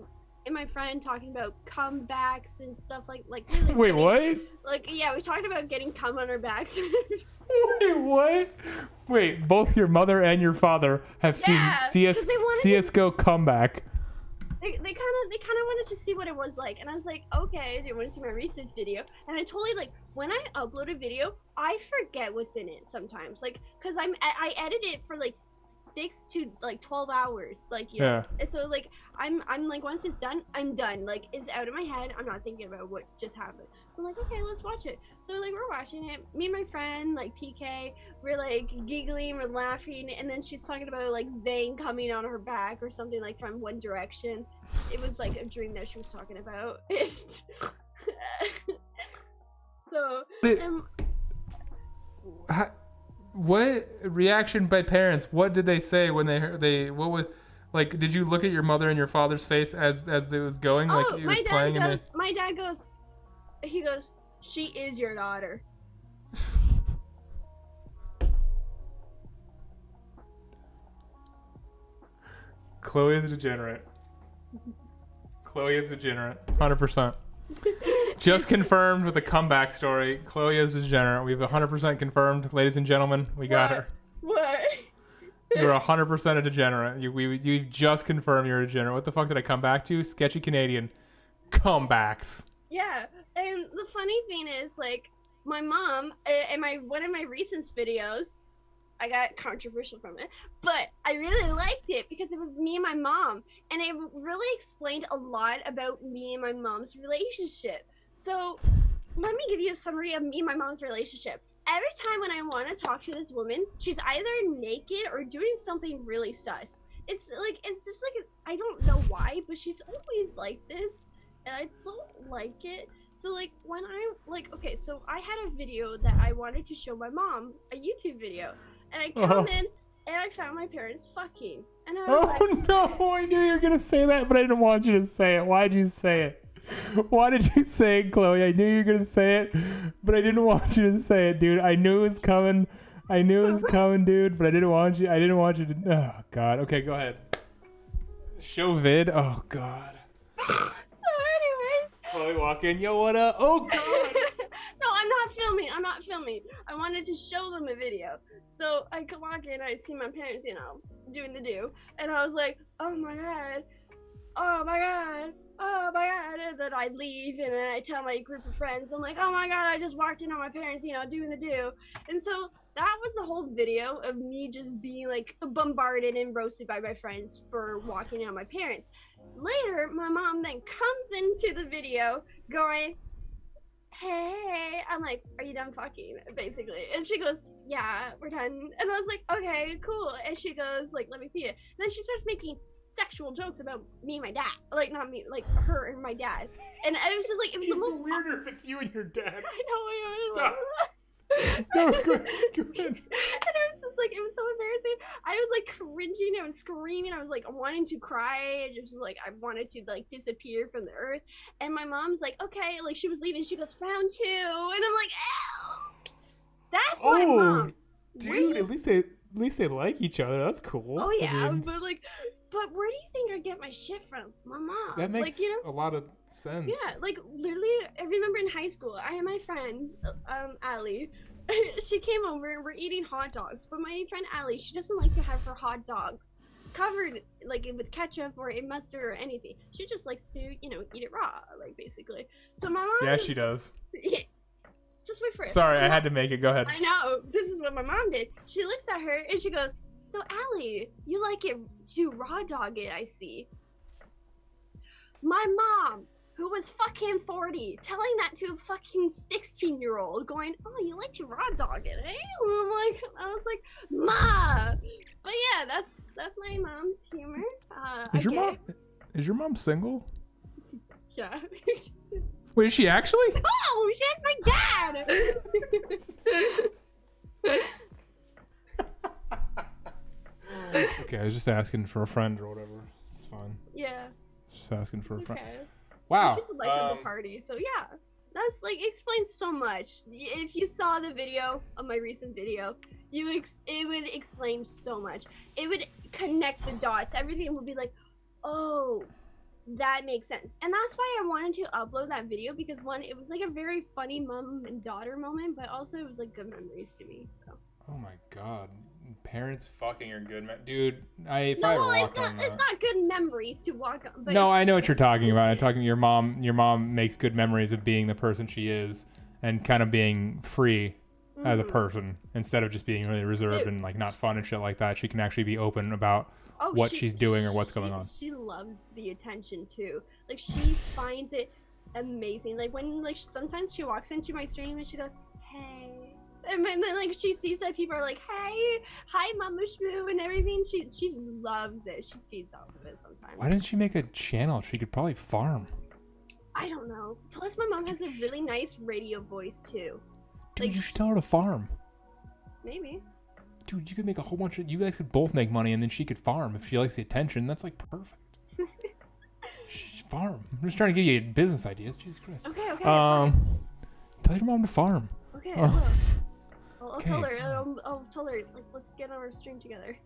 and my friend talking about comebacks and stuff like really Wait, getting- what? Like, yeah, we talked about getting cum on our backs. Wait, what? Wait, both your mother and your father have Yeah, seen 'cause they wanted to- CSGO comeback. They kind of wanted to see what it was like, and I was like, okay, they want to see my recent video, and I totally, like, when I upload a video, I forget what's in it sometimes, like, cause I edit it for like 6 to like 12 hours, like, you know? Yeah. And so like I'm like, once it's done, I'm done, like, it's out of my head. I'm not thinking about what just happened. I'm like, okay, let's watch it. So like we're watching it, me and my friend like PK, we're like giggling, we're laughing, and then she's talking about like Zayn coming on her back or something, like from One Direction. It was like a dream that she was talking about. So What reaction by parents? What did they say when they heard what was like? Did you look at your mother and your father's face as it was going? Like it was playing in this. my dad goes, he goes, she is your daughter. Chloe is a degenerate. Chloe is a degenerate. 100%. Just confirmed with a comeback story. Chloe is a degenerate. We've 100% confirmed, ladies and gentlemen. We got her. What? You're 100% a degenerate. You just confirmed you're a degenerate. What the fuck did I come back to? Sketchy Canadian comebacks. Yeah, and the funny thing is, like, my mom, in one of my recent videos, I got controversial from it, but I really liked it because it was me and my mom, and it really explained a lot about me and my mom's relationship. So, let me give you a summary of me and my mom's relationship. Every time when I want to talk to this woman, she's either naked or doing something really sus. It's just like, I don't know why, but she's always like this, and I don't like it. So like when okay, so I had a video that I wanted to show my mom, a YouTube video, and I come in and I found my parents fucking. And I was like, no, I knew you were gonna say that, but I didn't want you to say it. Why'd you say it? Why did you say it, Chloe? I knew you were gonna say it, but I didn't want you to say it, dude. I knew it was coming. Dude, but I didn't want you to. Oh God. Okay, go ahead. Show vid. Oh God. So anyways. Chloe, walk in. Yo, what up? Oh God. No, I'm not filming. I wanted to show them a video. So I come walk in, I see my parents, doing the do. And I was like, oh my God. Oh my God. Oh my God. And then I leave and then I tell my group of friends, I'm like, oh my God, I just walked in on my parents, doing the do. And so that was the whole video of me just being like bombarded and roasted by my friends for walking in on my parents. Later, my mom then comes into the video going, hey, I'm like, are you done fucking, basically? And she goes, yeah, we're done. And I was like, okay, cool. And she goes, like, let me see it. And then she starts making sexual jokes about me and my dad. Like, not me, like her and my dad. And it was just like, it was the most weirder if it's you and your dad. I know. Stop. No, go ahead. And it was just like, it was so embarrassing. I was like cringing, I was screaming, I was like wanting to cry, just like I wanted to like disappear from the earth. And my mom's like, okay, like she was leaving, she goes, round 2, and I'm like, ew. That's my mom. Dude, at least they like each other. That's cool. Oh yeah, but where do you think I get my shit from? My mom. That makes like, a lot of sense. Yeah, like literally, I remember in high school, I had my friend, Allie. She came over and we're eating hot dogs. But my friend Allie, she doesn't like to have her hot dogs covered like with ketchup or a mustard or anything. She just likes to, eat it raw, like basically. So my mom. Yeah, she does. Yeah. Just wait for it. Sorry, I had to make it. Go ahead. I know. This is what my mom did. She looks at her and she goes, so Allie, you like it to raw dog it, I see. My mom, who was fucking 40, telling that to a fucking 16-year-old, going, oh, you like to raw dog it, eh? And I was like, Ma. But yeah, that's my mom's humor. Is your mom single? Yeah. Wait, is she actually? Oh, she's my dad. Okay, I was just asking for a friend or whatever. It's fine. Yeah. Just asking for a friend. Okay. Wow. She's like at the party, so yeah. That's like explains so much. If you saw the video of my recent video, it would explain so much. It would connect the dots. Everything would be like, oh, that makes sense. And that's why I wanted to upload that video, because one, it was like a very funny mom and daughter moment, but also it was like good memories to me. So. Oh my God. Parents fucking are good, dude. It's not good memories to walk on. But no, I know what you're talking about. I'm talking your mom. Your mom makes good memories of being the person she is and kind of being free as a person instead of just being really reserved and like not fun and shit like that. She can actually be open about what she's doing or what's going on. She loves the attention too. Like she finds it amazing. Like when sometimes she walks into my stream and she goes, hey. And then like she sees that people are like, hey, hi Mama Shmoo and everything. She loves it. She feeds off of it sometimes. Why didn't she make a channel? She could probably farm. I don't know. Plus my mom has a really nice radio voice too. Dude, you should tell her to farm. Maybe. Dude, you could make a whole bunch of. You guys could both make money, and then she could farm if she likes the attention. That's like perfect. She farm. I'm just trying to give you business ideas. Jesus Christ. Okay. Tell your mom to farm. Okay. I'll Okay. tell her. I'll tell her. Like, let's get on our stream together.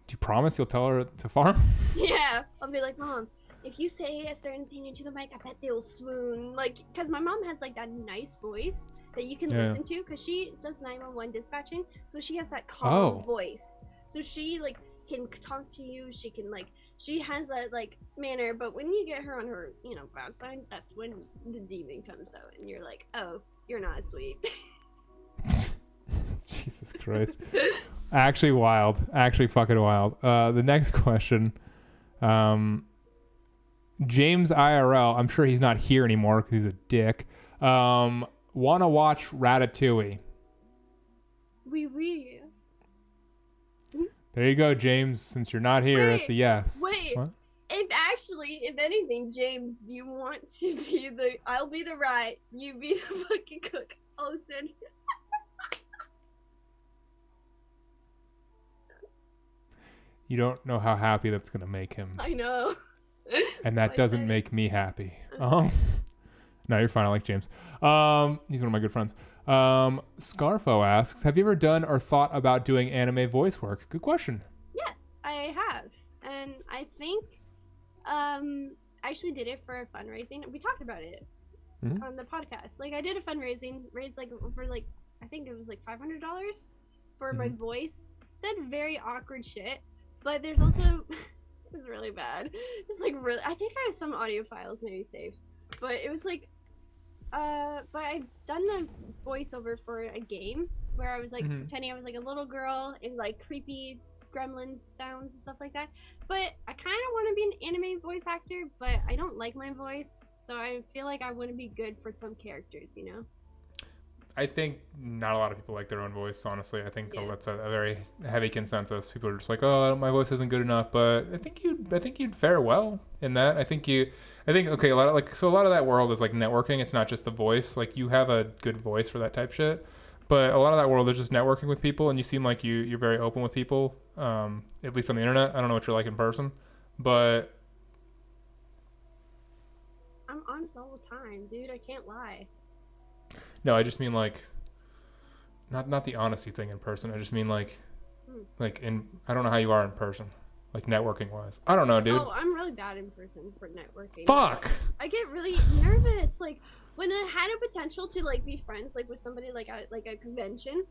Do you promise you'll tell her to farm? Yeah. I'll be like, Mom, if you say a certain thing into the mic, I bet they'll swoon. Like, because my mom has like that nice voice that you can listen to, because she does 911 dispatching, so she has that calm voice. So she like can talk to you. She can like. She has that like manner, but when you get her on her, bad side, that's when the demon comes out, and you're like, oh, you're not sweet. Jesus Christ. Actually wild. Actually fucking wild. The next question. James IRL, I'm sure he's not here anymore because he's a dick. Wanna watch Ratatouille? Oui. There you go, James. Since you're not here, it's a yes. Wait. What? If anything, James, do you want to be I'll be the rat, you be the fucking cook. I'll send You don't know how happy that's gonna make him, I know. and that doesn't make me happy. No, you're fine. I like James. He's one of my good friends. Scarfo asks, have you ever done or thought about doing anime voice work? Good question. Yes, I have, and I think I actually did it for a fundraising. We talked about it on the podcast. Like I did a fundraising, raised like over like I think it was like $500 for my voice. Said very awkward shit, but there's also it was really bad. It's like really I think I have some audio files maybe saved, but it was like but I've done a voiceover for a game where I was like pretending I was like a little girl in like creepy gremlins sounds and stuff like that. But I kind of want to be an anime voice actor, but I don't like my voice, so I feel like I wouldn't be good for some characters, you know? I think not a lot of people like their own voice, honestly. I think that's a very heavy consensus. People are just like, oh, my voice isn't good enough, but I think you'd fare well in that. I think okay, a lot of that world is like networking. It's not just the voice. Like you have a good voice for that type shit. But a lot of that world is just networking with people, and you seem like you're very open with people, at least on the internet. I don't know what you're like in person, but I'm honest all the time, dude. I can't lie. No, I just mean like, not the honesty thing in person. I just mean like I don't know how you are in person, like networking wise. I don't know, dude. Oh, I'm really bad in person for networking. Fuck. I get really nervous, like when I had a potential to like be friends like with somebody like at like a convention.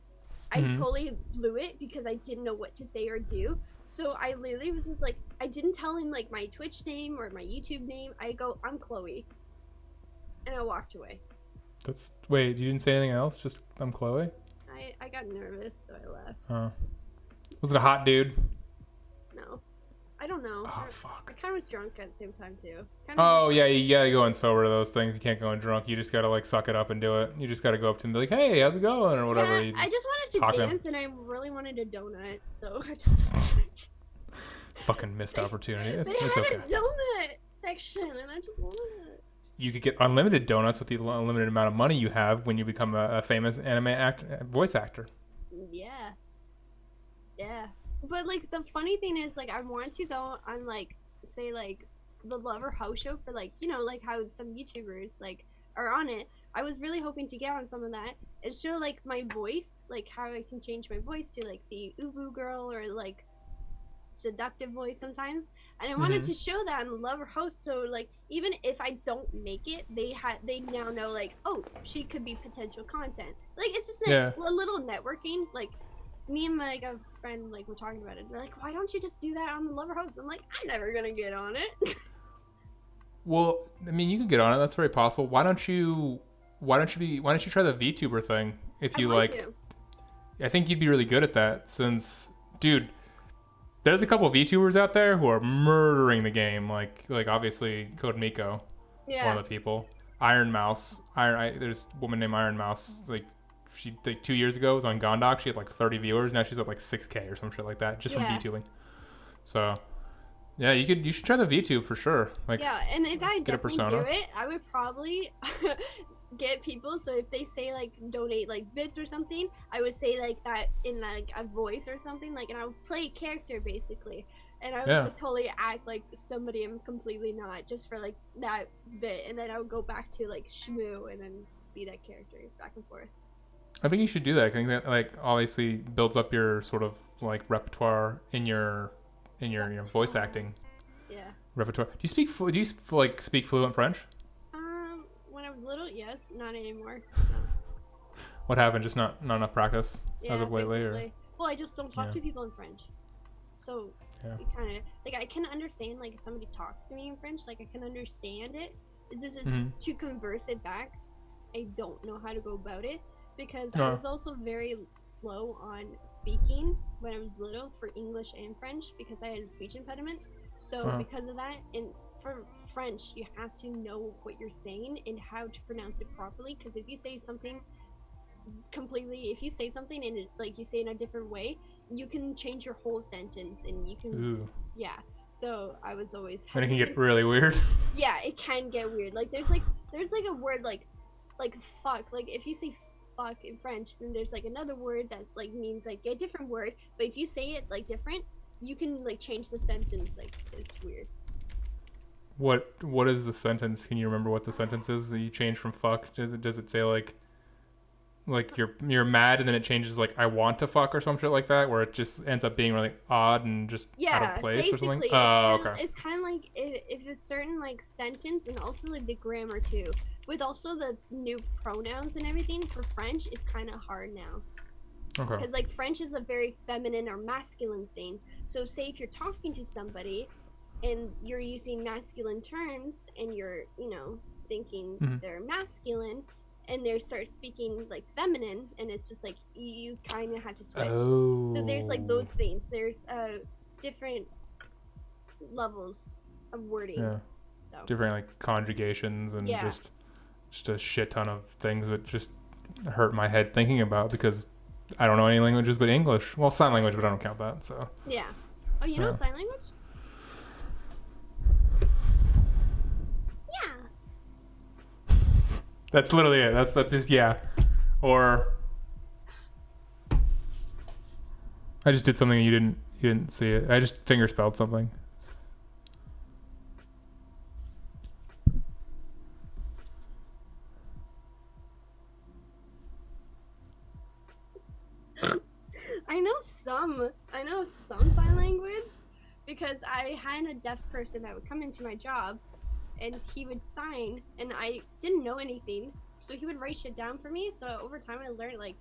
I totally blew it because I didn't know what to say or do. So I literally was just like, I didn't tell him like my Twitch name or my YouTube name. I go, I'm Chloe, and I walked away. Wait, you didn't say anything else? Just I'm Chloe? I got nervous, so I left. Was it a hot dude? No. I don't know. Oh, fuck. I kind of was drunk at the same time, too. Yeah, you gotta go in sober to those things. You can't go in drunk. You just gotta, like, suck it up and do it. You just gotta go up to him and be like, hey, how's it going? Or whatever. Yeah, I just wanted to dance, and I really wanted a donut, so I just... Fucking missed opportunity. They had a donut section, and I just wanted it. You could get unlimited donuts with the unlimited amount of money you have when you become a famous anime voice actor. Yeah. Yeah. But, like, the funny thing is, like, I want to go on, like, say, like, the Lover House show for, like, you know, like, how some YouTubers, like, are on it. I was really hoping to get on some of that and show, like, my voice, like, how I can change my voice to, like, the Ubu girl or, like, seductive voice sometimes, and I wanted to show that on the Lover Host, so like even if I don't make it, they now know like, oh, she could be potential content. Like it's just like a little networking. Like me and like a friend like were talking about it. They're like, why don't you just do that on the Lover Host? I'm like, I'm never gonna get on it. Well, I mean, you could get on it. That's very possible. Why don't you try the VTuber thing? If you like, I think you'd be really good at that. Since, dude, there's a couple of VTubers out there who are murdering the game. Like obviously Code Miko, one of the people. Iron Mouse. There's a woman named Iron Mouse. Like she 2 years ago was on Gondok. She had like 30 viewers. Now she's at like 6K or some shit like that, just from VTubing. So yeah, you should try the VTube for sure. Like and if I definitely do it, I would probably get people. So if they say like donate like bits or something, I would say like that in like a voice or something, like, and I would play a character basically, and I would totally act like somebody I'm completely not, just for like that bit, and then I would go back to like Shmoo and then be that character back and forth. I think you should do that. I think that like obviously builds up your sort of like repertoire in your voice acting repertoire. Do you speak fluent French? When I was little, yes. Not anymore. No. What happened? Just not enough practice as of lately, or? Well, I just don't talk to people in French. So it kind of like I can understand like if somebody talks to me in French, like I can understand it. It's just to converse it back, I don't know how to go about it because I was also very slow on speaking when I was little for English and French because I had a speech impediment. So because of that, and for French, you have to know what you're saying and how to pronounce it properly. Because if you say something and like you say in a different way, you can change your whole sentence, and you can So I was always and it can get really weird. Yeah, it can get weird. Like there's like a word like fuck. Like if you say fuck in French, then there's like another word that's like means like a different word. But if you say it like different, you can like change the sentence. Like it's weird. What is the sentence? Can you remember what the sentence is that you change from fuck? Does it say like you're mad and then it changes like I want to fuck or some shit like that, where it just ends up being really odd and just out of place or something? Oh, okay. It's kind of like if a certain like sentence and also like the grammar too, with also the new pronouns and everything for French, it's kind of hard now. Okay. Because like French is a very feminine or masculine thing. So say if you're talking to somebody and you're using masculine terms and you're, you know, thinking they're masculine and they start speaking like feminine, and it's just like you kind of have to switch. Oh. So there's like those things. There's different levels of wording. Yeah. So Different like conjugations and just a shit ton of things that just hurt my head thinking about because I don't know any languages but English. Well, sign language, but I don't count that. So. yeah. Oh, you know sign language? Yeah. That's literally it. That's just Or I just did something and you didn't see it. I just finger spelled something. I know some sign language because I had a deaf person that would come into my job and he would sign and I didn't know anything, so he would write shit down for me. So over time I learned like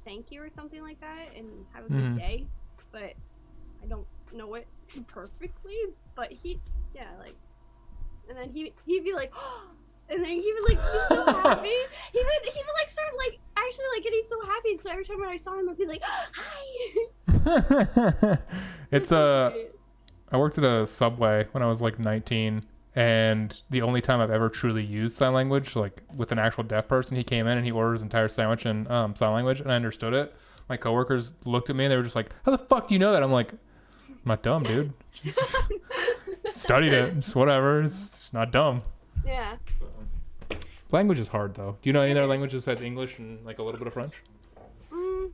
thank you or something like that and have a good day, but I don't know it perfectly. But and then he'd be like and then he would like be so happy. He would like start like actually like getting so happy. And so every time when I saw him, I'd be like, "Hi." It's I worked at a Subway when I was like 19, and the only time I've ever truly used sign language, like with an actual deaf person, he came in and he ordered his entire sandwich in sign language, and I understood it. My coworkers looked at me and they were just like, "How the fuck do you know that?" I'm like, "I'm not dumb, dude. Studied it. It's whatever. It's not dumb." Yeah. So, language is hard though. Do you know any other languages besides English and like a little bit of French? I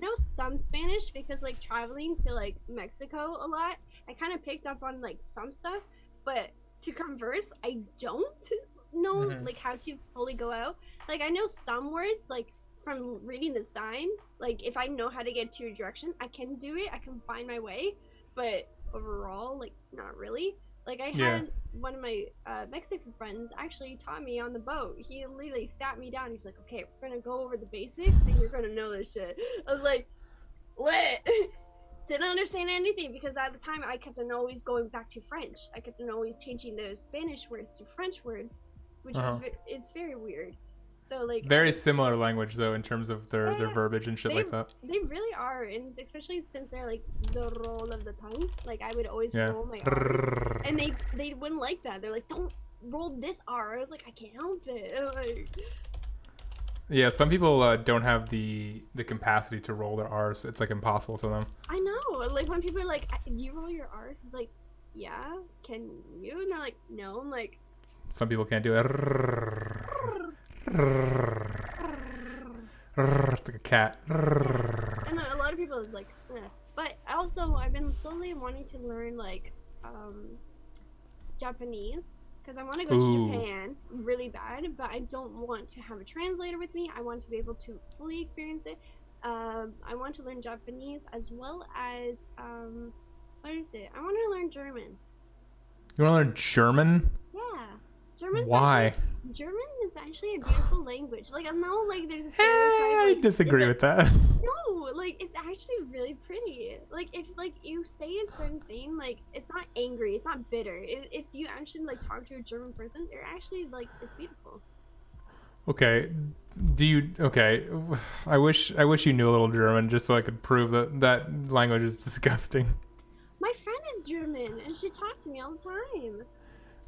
know some Spanish because like traveling to like Mexico a lot, I kind of picked up on like some stuff, but to converse, I don't know like how to fully go out. Like I know some words like from reading the signs. Like if I know how to get to a direction, I can do it. I can find my way, but overall, like not really. Like I had one of my Mexican friends actually taught me on the boat. He literally sat me down. He's like, "Okay, we're gonna go over the basics, and you're gonna know this shit." I was like, "What?" Didn't understand anything because at the time I kept on always going back to French. I kept on always changing those Spanish words to French words, which is very weird. So like very similar language though in terms of their verbiage and shit like that. They really are, and especially since they're like the roll of the tongue. Like I would always roll my R's, and they wouldn't like that. They're like, "Don't roll this R." I was like, "I can't help it." Like, yeah, some people don't have the capacity to roll their R's. It's like impossible to them. I know. Like when people are like, "You roll your R's," it's like, "Yeah, can you?" And they're like, "No." I'm like, some people can't do it. It's like a cat. And a lot of people is like, eh. But also I've been slowly wanting to learn like Japanese because I want to go to Japan really bad, but I don't want to have a translator with me. I want to be able to fully experience it. I want to learn Japanese as well as what is it? I want to learn German. You want to learn German? Yeah. German's Why? German is actually a beautiful language. Like I know, like there's a stereotype. I disagree with that. No, like it's actually really pretty. Like if like you say a certain thing, like it's not angry, it's not bitter. If you actually like talk to a German person, they're actually like it's beautiful. Okay, Okay, I wish you knew a little German just so I could prove that language is disgusting. My friend is German and she talks to me all the time.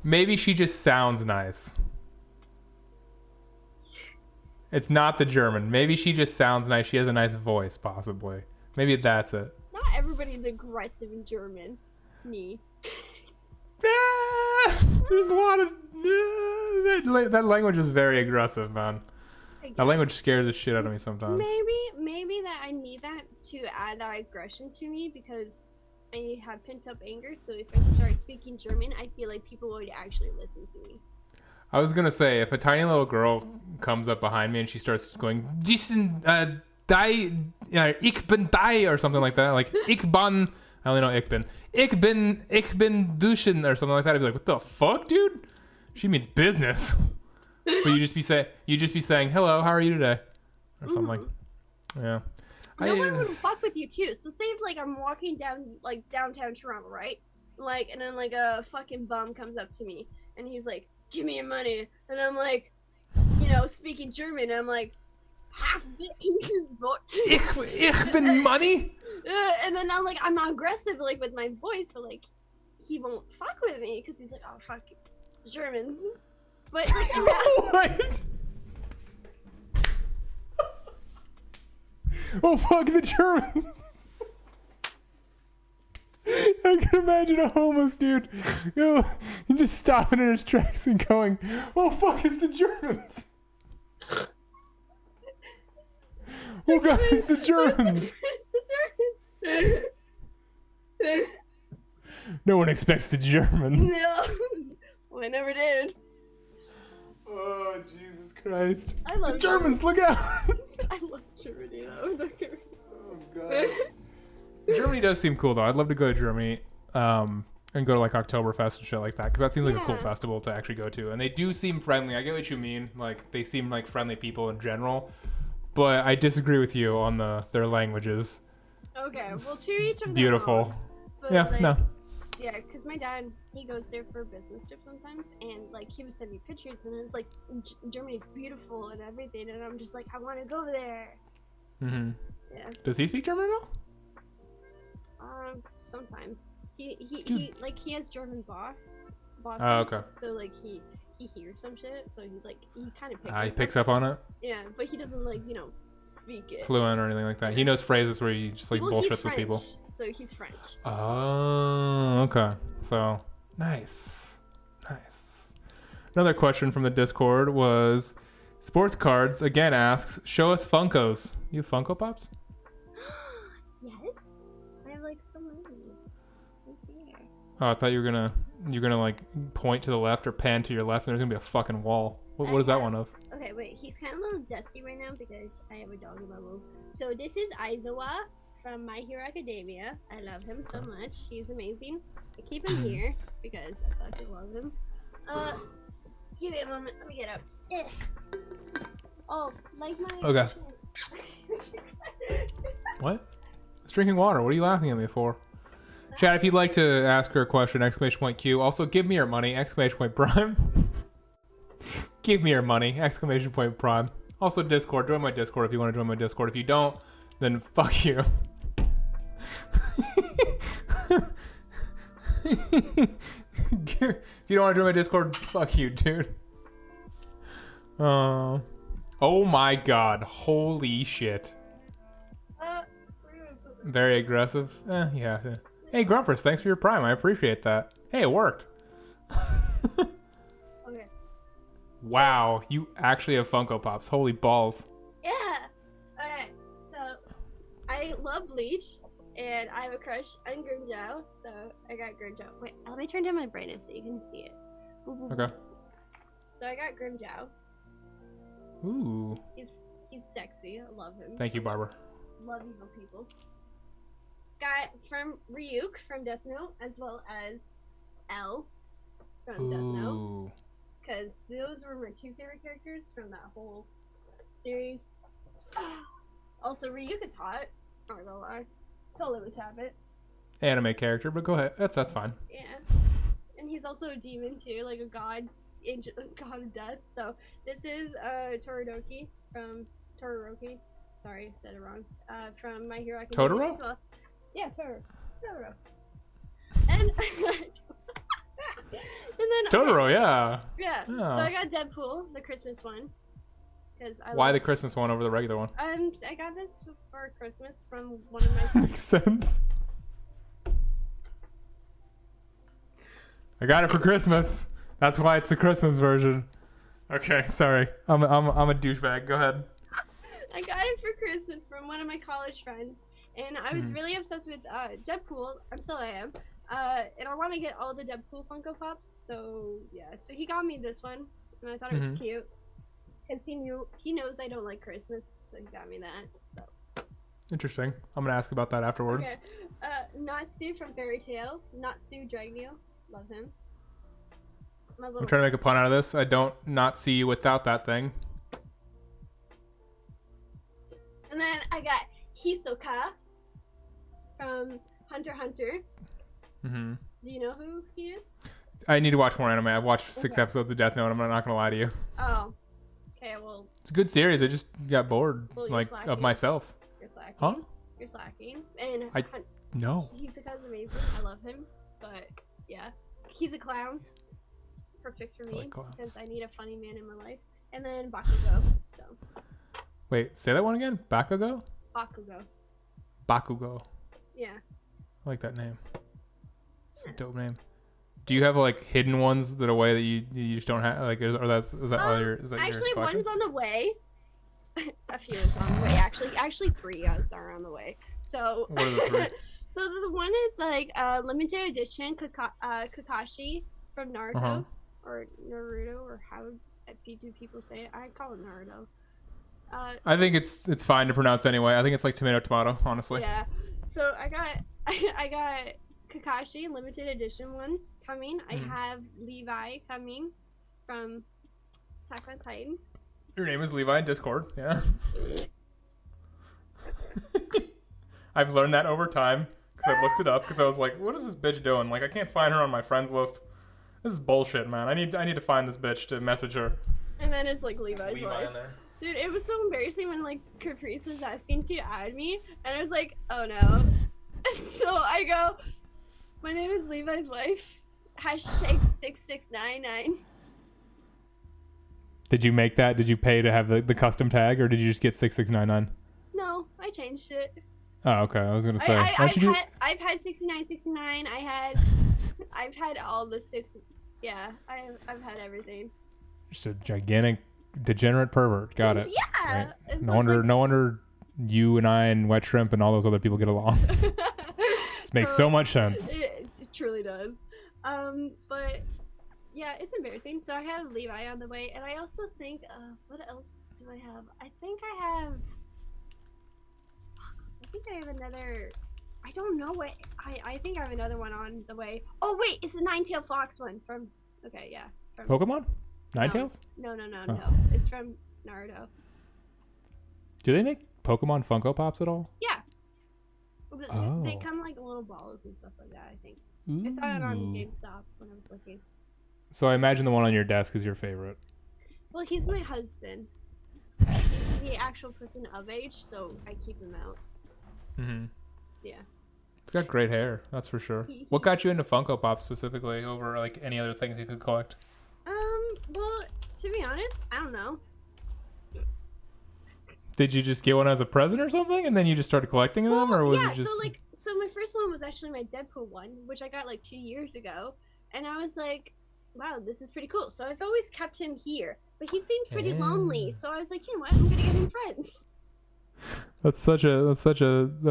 Maybe she just sounds nice. It's not the German. Maybe she just sounds nice. She has a nice voice, possibly. Maybe that's it. Not everybody's aggressive in German. Me. There's a lot of... that language is very aggressive, man. That language scares the shit out of me sometimes. Maybe that I need that to add that aggression to me because I have pent up anger, so if I start speaking German, I feel like people would actually listen to me. I was gonna say, if a tiny little girl comes up behind me and she starts going, "Diesen, die, ich bin die," or something like that, like ich bin, I only know ich bin duschen or something like that, I'd be like, "What the fuck, dude? She means business." But you just be saying, "Hello, how are you today?" Or something like, yeah. No one would fuck with you too. So say if like I'm walking down like downtown Toronto, right? Like, and then like a fucking bum comes up to me and he's like, "Give me your money," and I'm like, speaking German. And I'm like, half ich bin money. And then I'm aggressive like with my voice, but like he won't fuck with me because he's like, "Oh fuck the Germans." But like, What? Oh fuck the Germans. I can imagine a homeless dude, just stopping in his tracks and going, "Oh fuck, it's the Germans." Oh god, it's the Germans. It's the Germans. No one expects the Germans. No, well, I never did. Oh Jesus Christ! I love the Germans. Look out! I love Germany though. Don't get me. Oh god. Germany does seem cool though. I'd love to go to Germany and go to like Oktoberfest and shit like that, because that seems like a cool festival to actually go to. And they do seem friendly. I get what you mean. Like they seem like friendly people in general. But I disagree with you on their languages. Okay, well, to each of them. Beautiful. But, Yeah, like, no. Yeah, because my dad, he goes there for business trips sometimes, and like he would send me pictures, and it's like Germany's beautiful and everything, and I'm just like, I want to go there. Mhm. Yeah. Does he speak German at all? Sometimes he has German bosses. Oh, okay. So like he hears some shit, so he kind of He picks up on it. Yeah, but he doesn't speak it. Fluent or anything like that. He knows phrases where he just like bullshits with people. So he's French. Oh, okay. So nice. Another question from the Discord was, Sports Cards again asks, "Show us Funkos. You have Funko Pops?" Yes, I have so many. Right there. Oh, I thought you were gonna like point to the left or pan to your left, and there's gonna be a fucking wall. What is that one of? Okay, wait. He's kind of a little dusty right now because I have a dog in my room. So this is Aizawa from My Hero Academia. I love him so much. He's amazing. I keep him here because I fucking love him. Give me a moment. Let me get up. Oh, like my. Okay. What? It's drinking water. What are you laughing at me for? Chat, if you'd like to ask her a question, !Q. Also, give me your money, !Prime. Give me your money, !Prime. Also, Discord. Join my Discord if you want to join my Discord. If you don't, then fuck you. If you don't want to join my Discord, fuck you, dude. Oh my god. Holy shit. Very aggressive. Yeah. Hey, Grumpers, thanks for your Prime. I appreciate that. Hey, it worked. Okay. Wow, you actually have Funko Pops. Holy balls. Yeah. Okay. So, I love Bleach, and I have a crush on Grimjow, so I got Grimjow. Wait, let me turn down my brightness so you can see it. Okay. So I got Grimjow. Ooh. He's sexy. I love him. Thank you, Barbara. Love evil people. Got from Ryuk from Death Note, as well as L from Death Note. Ooh. Because those were my two favorite characters from that whole series. Also, Ryuk is hot. I'm not gonna lie. Totally would tap it. Anime character, but go ahead. That's fine. Yeah. And he's also a demon too, like a god, god of death. So this is Todoroki from Todoroki. Sorry, I said it wrong. From My Hero Academia. Totoro? As well. Yeah, Totoro. And and then It's Totoro, yeah. Yeah. Oh. So I got Deadpool, the Christmas one. Why the Christmas one over the regular one? I got this for Christmas from one of my Makes sense. I got it for Christmas. That's why it's the Christmas version. Okay, sorry. I'm a douchebag. Go ahead. I got it for Christmas from one of my college friends, and I was really obsessed with Deadpool. I'm still I am. And I want to get all the Deadpool Funko Pops. So yeah, so he got me this one, and I thought it was cute. Cause he knows I don't like Christmas, so he got me that. So Interesting. I'm gonna ask about that afterwards. okay, Natsu from Fairy Tail. Natsu Dragneel, love him. I'm trying to make a pun out of this. I don't not see you without that thing. And then I got Hisoka from Hunter x Hunter. Mm-hmm. Do you know who he is? I need to watch more anime. I've watched 6 episodes of Death Note. I'm not gonna lie to you. Oh. Okay, well. It's a good series. I just got bored, like, of myself. You're slacking. Huh? You're slacking. And No. Hisoka's amazing. I love him. But yeah, he's a clown. Perfect for me because I need a funny man in my life. And then Bakugo. So. Wait, say that one again. Bakugo. Bakugo. Bakugo. Yeah. I like that name. It's a dope name. Do you have like hidden ones that away that you just don't have? Like, is that all your? Is that actually, your one's on the way. A few is on the way. Actually, 3 are on the way. So. What are the 3? So the one is like limited edition Kakashi from Naruto or Naruto or how do people say it? I call it Naruto. I think it's fine to pronounce anyway. I think it's like tomato, honestly. Yeah. So I got Kakashi limited edition one coming. I have Levi coming from Attack on Titan. Your name is Levi in Discord, yeah. I've learned that over time because I looked it up because I was like, what is this bitch doing? Like, I can't find her on my friends list. This is bullshit, man. I need to find this bitch to message her. And then it's like Levi's Levi wife. in there. Dude, it was so embarrassing when like Caprice was asking to add me, and I was like, oh no. And so I go, my name is Levi's wife. Hashtag 6699. Did you make that? Did you pay to have the custom tag, or did you just get 6699? No, I changed it. Oh, okay. I was gonna say. I've had 6969. I've had all the 6. Yeah, I've had everything. Just a gigantic degenerate pervert. Got it. Yeah. Right. No wonder you and I and Wet Shrimp and all those other people get along. This makes so much sense. It truly does. But yeah, it's embarrassing. So I have Levi on the way, and I also think, what else do I have? I think I have another. I don't know what. I think I have another one on the way. Oh wait, it's the Nine-Tailed Fox one from. Okay, yeah. From Pokemon? Ninetales? No. It's from Naruto. Do they make Pokemon Funko Pops at all? Yeah. Oh. They come like little balls and stuff like that, I think. I saw it on GameStop when I was looking. So I imagine the one on your desk is your favorite. Well, he's my husband. He's the actual person of age, so I keep him out. Mm-hmm. Yeah. It's got great hair, that's for sure. What got you into Funko Pop specifically over like any other things you could collect? Well, to be honest, I don't know. Did you just get one as a present or something, and then you just started collecting them, or was it just? So my first one was actually my Deadpool one, which I got like 2 years ago, and I was like, wow, this is pretty cool. So I've always kept him here, but he seemed pretty lonely, so I was like, you know what, I'm gonna get him friends. That's such a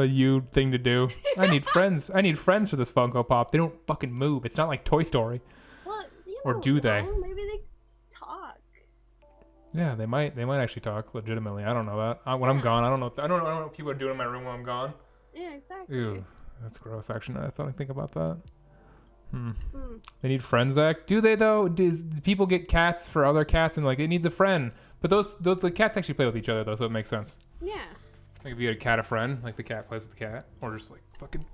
you thing to do. I need friends. I need friends for this Funko Pop. They don't fucking move. It's not like Toy Story. Well, or do they? Maybe they talk. Yeah, they might actually talk legitimately. I don't know that. When I'm gone, I don't know. I don't know what people are doing in my room when I'm gone. Yeah, exactly. Ew, that's gross. Actually, I thought I'd think about that. They need friends, Zach. Do they though? Do people get cats for other cats and like it needs a friend? But those like cats actually play with each other though, so it makes sense. Yeah. Like if you get a cat a friend, like the cat plays with the cat, or just like fucking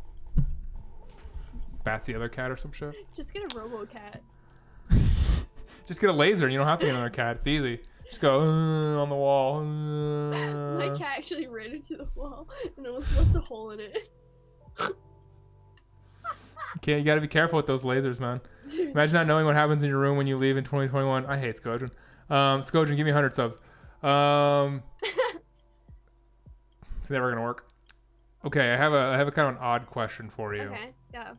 bats the other cat or some shit. Just get a robo-cat. Just get a laser and you don't have to get another cat. It's easy. Just go on the wall. My cat actually ran into the wall and almost left a hole in it. Okay, you gotta be careful with those lasers, man. Dude. Imagine not knowing what happens in your room when you leave in 2021. I hate Skojin. Skojin, give me 100 subs. It's never gonna work. Okay, I have a kind of an odd question for you. Okay, go.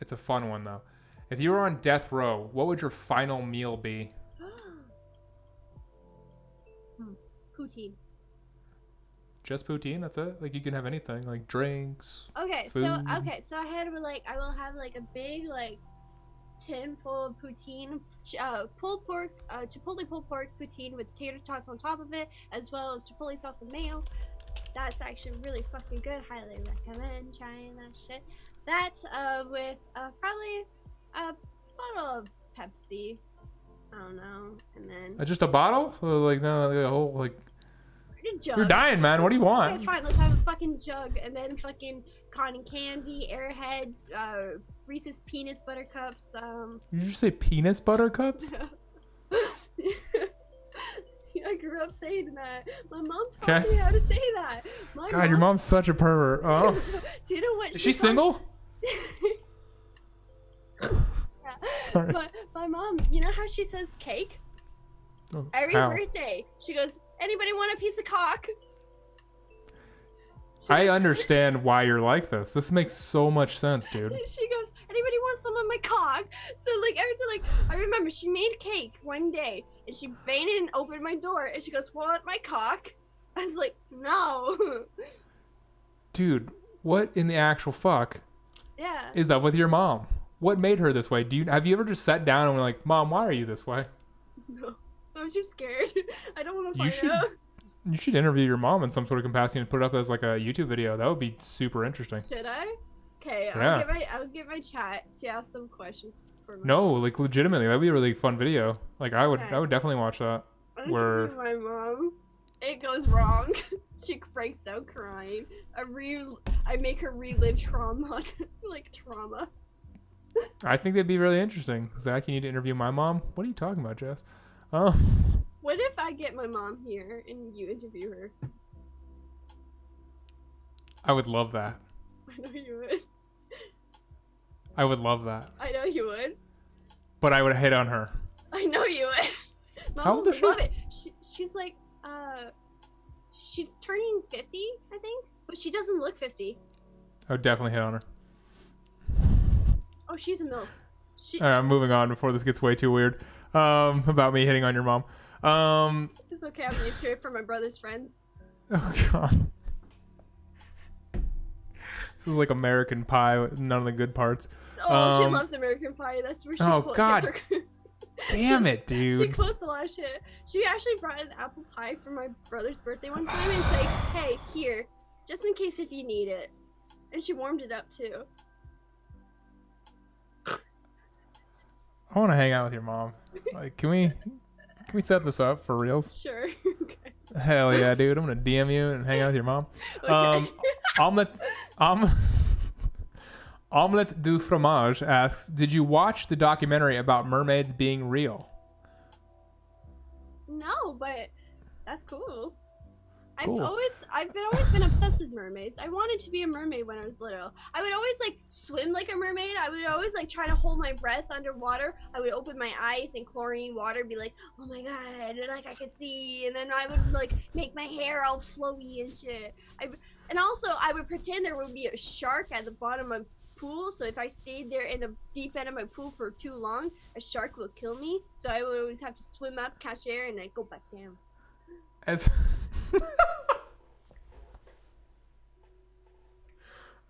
It's a fun one though. If you were on death row, what would your final meal be? Poutine. just poutine. That's it. Like you can have anything, like drinks. Okay, food. so I had like I will have like a big like tin full of poutine, pulled pork, chipotle pulled pork poutine with tater tots on top of it, as well as chipotle sauce and mayo. That's actually really fucking good. Highly recommend trying that shit. That with probably a bottle of Pepsi. I don't know, and then Just a bottle? Like no, like a whole like. a jug. You're dying, man. What do you want? Okay, fine. Let's have a fucking jug, and then fucking cotton candy, Airheads, Reese's Peanuts Buttercups. Did you just say penis buttercups? I grew up saying that. My mom taught me how to say that. God, your mom's such a pervert. Oh. Do you know what? Is she single? Sorry. But my mom, you know how she says cake? Oh, Every how? birthday, she goes, "Anybody want a piece of cock?" I understand why you're like this. This makes so much sense, dude. She goes, "Anybody want some of my cock?" So like every time, like I remember she made cake one day and she fainted and opened my door and she goes, "Want my cock?" I was like, "No." Dude, what in the actual fuck Yeah. is up with your mom? What made her this way? Have you ever just sat down and were like, "Mom, why are you this way?" No, I'm just scared. I don't want to You find out. You should interview your mom in some sort of capacity and put it up as like a YouTube video. That would be super interesting. Should I? Okay, Yeah. I'll get my chat to ask some questions for my No, like legitimately, that'd be a really fun video. Like I would definitely watch that. I'm where- interviewing my mom. It goes wrong. She breaks out crying. I make her relive trauma, like trauma. I think that'd be really interesting. Zach, you need to interview my mom. What are you talking about, Jess? Oh, What if I get my mom here and you interview her? I would love that. I know you would. I would love that. I know you would. But I would hit on her. I know you would. Mom How old would is she? love it. She's like, she's turning 50, I think, but she doesn't look 50. I would definitely hit on her. Oh, she's a MILF. All right, I'm moving on before this gets way too weird. About me hitting on your mom. It's okay. I'm used to it for my brother's friends. Oh god. This is like American Pie with none of the good parts. Oh, she loves American Pie. That's where she Oh, God. gets her. Damn it, She dude. quotes a lot of shit. She actually brought an apple pie for my brother's birthday one time and said, "Hey, here, just in case if you need it." And she warmed it up too. I want to hang out with your mom. Like, can we set this up for reals? Sure. Okay. Hell yeah, dude. I'm gonna DM you and hang out with your mom. Okay. Omelette du Fromage asks, did you watch the documentary about mermaids being real? No, but that's cool. Cool. I've always been obsessed with mermaids. I wanted to be a mermaid when I was little. I would always like swim like a mermaid. I would always like try to hold my breath underwater. I would open my eyes in chlorine water, be like, "Oh my god," like I could see, and then I would like make my hair all flowy and shit. And also I would pretend there would be a shark at the bottom of my pool, so if I stayed there in the deep end of my pool for too long, a shark will kill me. So I would always have to swim up, catch air, and then go back down.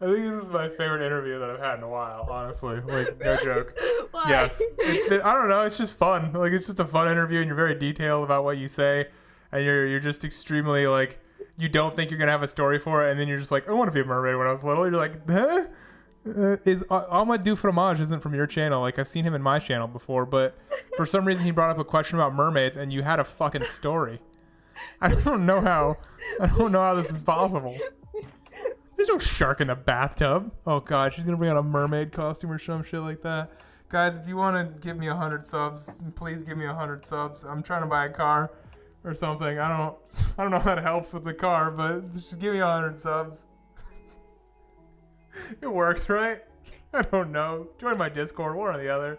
I think this is my favorite interview that I've had in a while, honestly. Like, no joke. Why? Yes. I don't know, it's just fun. Like, it's just a fun interview and you're very detailed about what you say. And you're just extremely, like, you don't think you're going to have a story for it. And then you're just like, I want to be a mermaid when I was little. You're like, huh? Omelette du Fromage isn't from your channel. Like, I've seen him in my channel before. But for some reason, he brought up a question about mermaids and you had a fucking story. I don't know how this is possible. There's no shark in the bathtub. Oh god, she's gonna bring out a mermaid costume or some shit like that. Guys, if you want to give me 100 subs, please give me 100 subs. I'm trying to buy a car or something. I don't know how that helps with the car, but just give me 100 subs. It works, right? I don't know. Join my Discord, one or the other.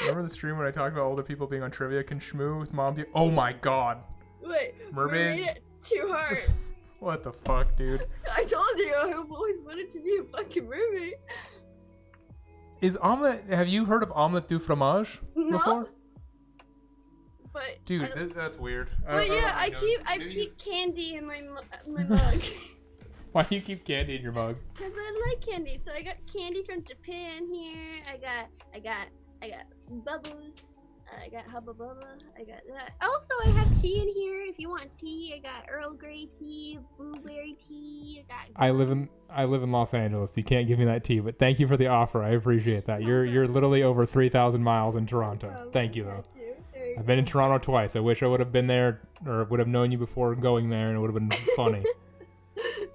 Remember the stream when I talked about older people being on trivia? Can Shmoo with mom be? Oh my god. Wait, Mermaids? we made it too hard. What the fuck, dude? I told you I've always wanted to be a fucking mermaid. Have you heard of omelette du fromage No. before? But Dude, that's weird. But yeah, I keep candy in my mug. Why do you keep candy in your mug? Cause I like candy. So I got candy from Japan here. I got bubbles. I got Hubba Bubba. I got that. Also, I have tea in here. If you want tea, I got Earl Grey tea, blueberry tea. I live in Los Angeles. You can't give me that tea, but thank you for the offer. I appreciate that. You're literally over 3,000 miles in Toronto. Oh, Thank you though. I've been in Toronto twice. I wish I would have been there or would have known you before going there, and it would have been funny.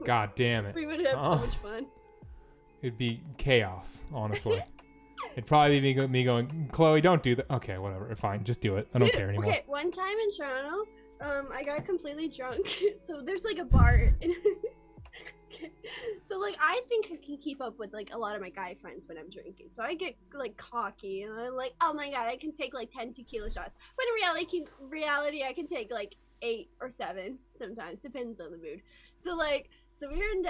God damn it. We would have so much fun. It'd be chaos, honestly. It'd probably be me going, Chloe, don't do that. Okay, whatever. Fine, just do it. I don't care anymore. Okay, one time in Toronto, I got completely drunk. So there's like a bar. So like I think I can keep up with like a lot of my guy friends when I'm drinking. So I get like cocky and I'm like, oh my god, I can take like 10 tequila shots. But in reality, I can take like 8 or 7 sometimes. Depends on the mood. So we were in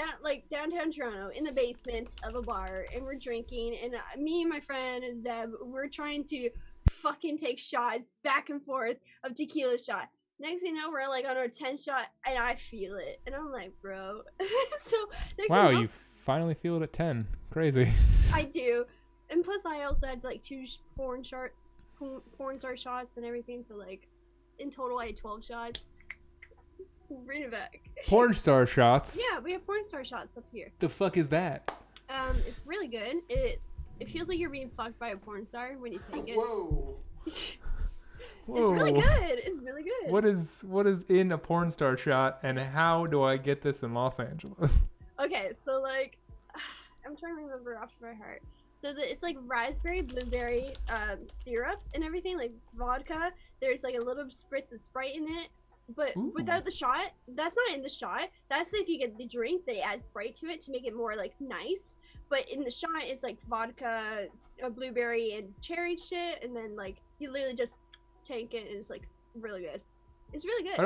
downtown Toronto in the basement of a bar and we're drinking and me and my friend Zeb, we're trying to fucking take shots back and forth of tequila shot. Next thing you know, we're like on our 10th shot and I feel it. And I'm like, bro. So next wow, thing you know, you finally feel it at 10. Crazy. I do. And plus I also had like 2 porn star shots and everything. So like in total I had 12 shots. Bring it back. Porn star shots? Yeah, we have porn star shots up here. The fuck is that? It's really good. It feels like you're being fucked by a porn star when you take it. Whoa. Whoa. It's really good. It's really good. What is in a porn star shot, and how do I get this in Los Angeles? Okay, so like, I'm trying to remember off my heart. So it's like raspberry, blueberry, syrup and everything, like vodka. There's like a little spritz of Sprite in it. But Ooh. without the shot, that's not in the shot. That's if you get the drink, they add Sprite to it to make it more like nice. But in the shot, it's like vodka, blueberry, and cherry shit, and then like you literally just tank it, and it's like really good. It's really good.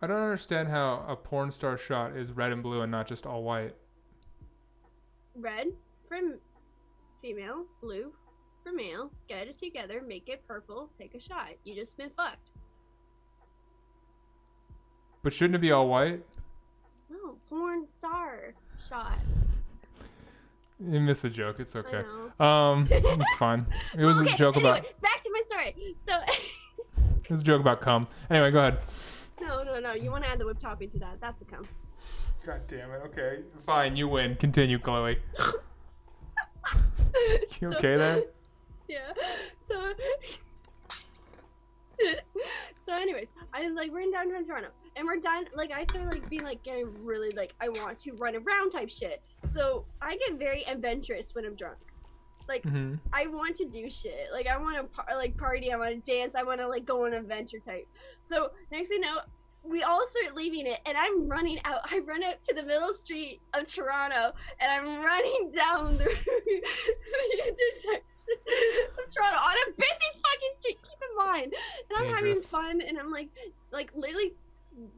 I don't understand how a porn star shot is red and blue and not just all white. Red for female, blue for male. Get it together, make it purple, take a shot. You just been fucked. But shouldn't it be all white? No, porn star shot. You missed a joke. It's okay. I know. It's fine. It was okay, a joke anyway, about. Back to my story. So. It was a joke about cum. Anyway, go ahead. No. You want to add the whip topping to that? That's a cum. God damn it. Okay, fine. You win. Continue, Chloe. You okay there? Yeah. So anyways, I was like, we're in downtown Toronto, and we're done. Like, I started like being like getting really like I want to run around type shit. So I get very adventurous when I'm drunk. Like, I want to do shit. Like, I want to party. I want to dance. I want to like go on an adventure type. So next thing you know, we all start leaving it, and I'm running out. I run out to the middle street of Toronto, and I'm running down the intersection of Toronto on a busy fucking street. Keep in mind, and I'm having fun, and I'm like literally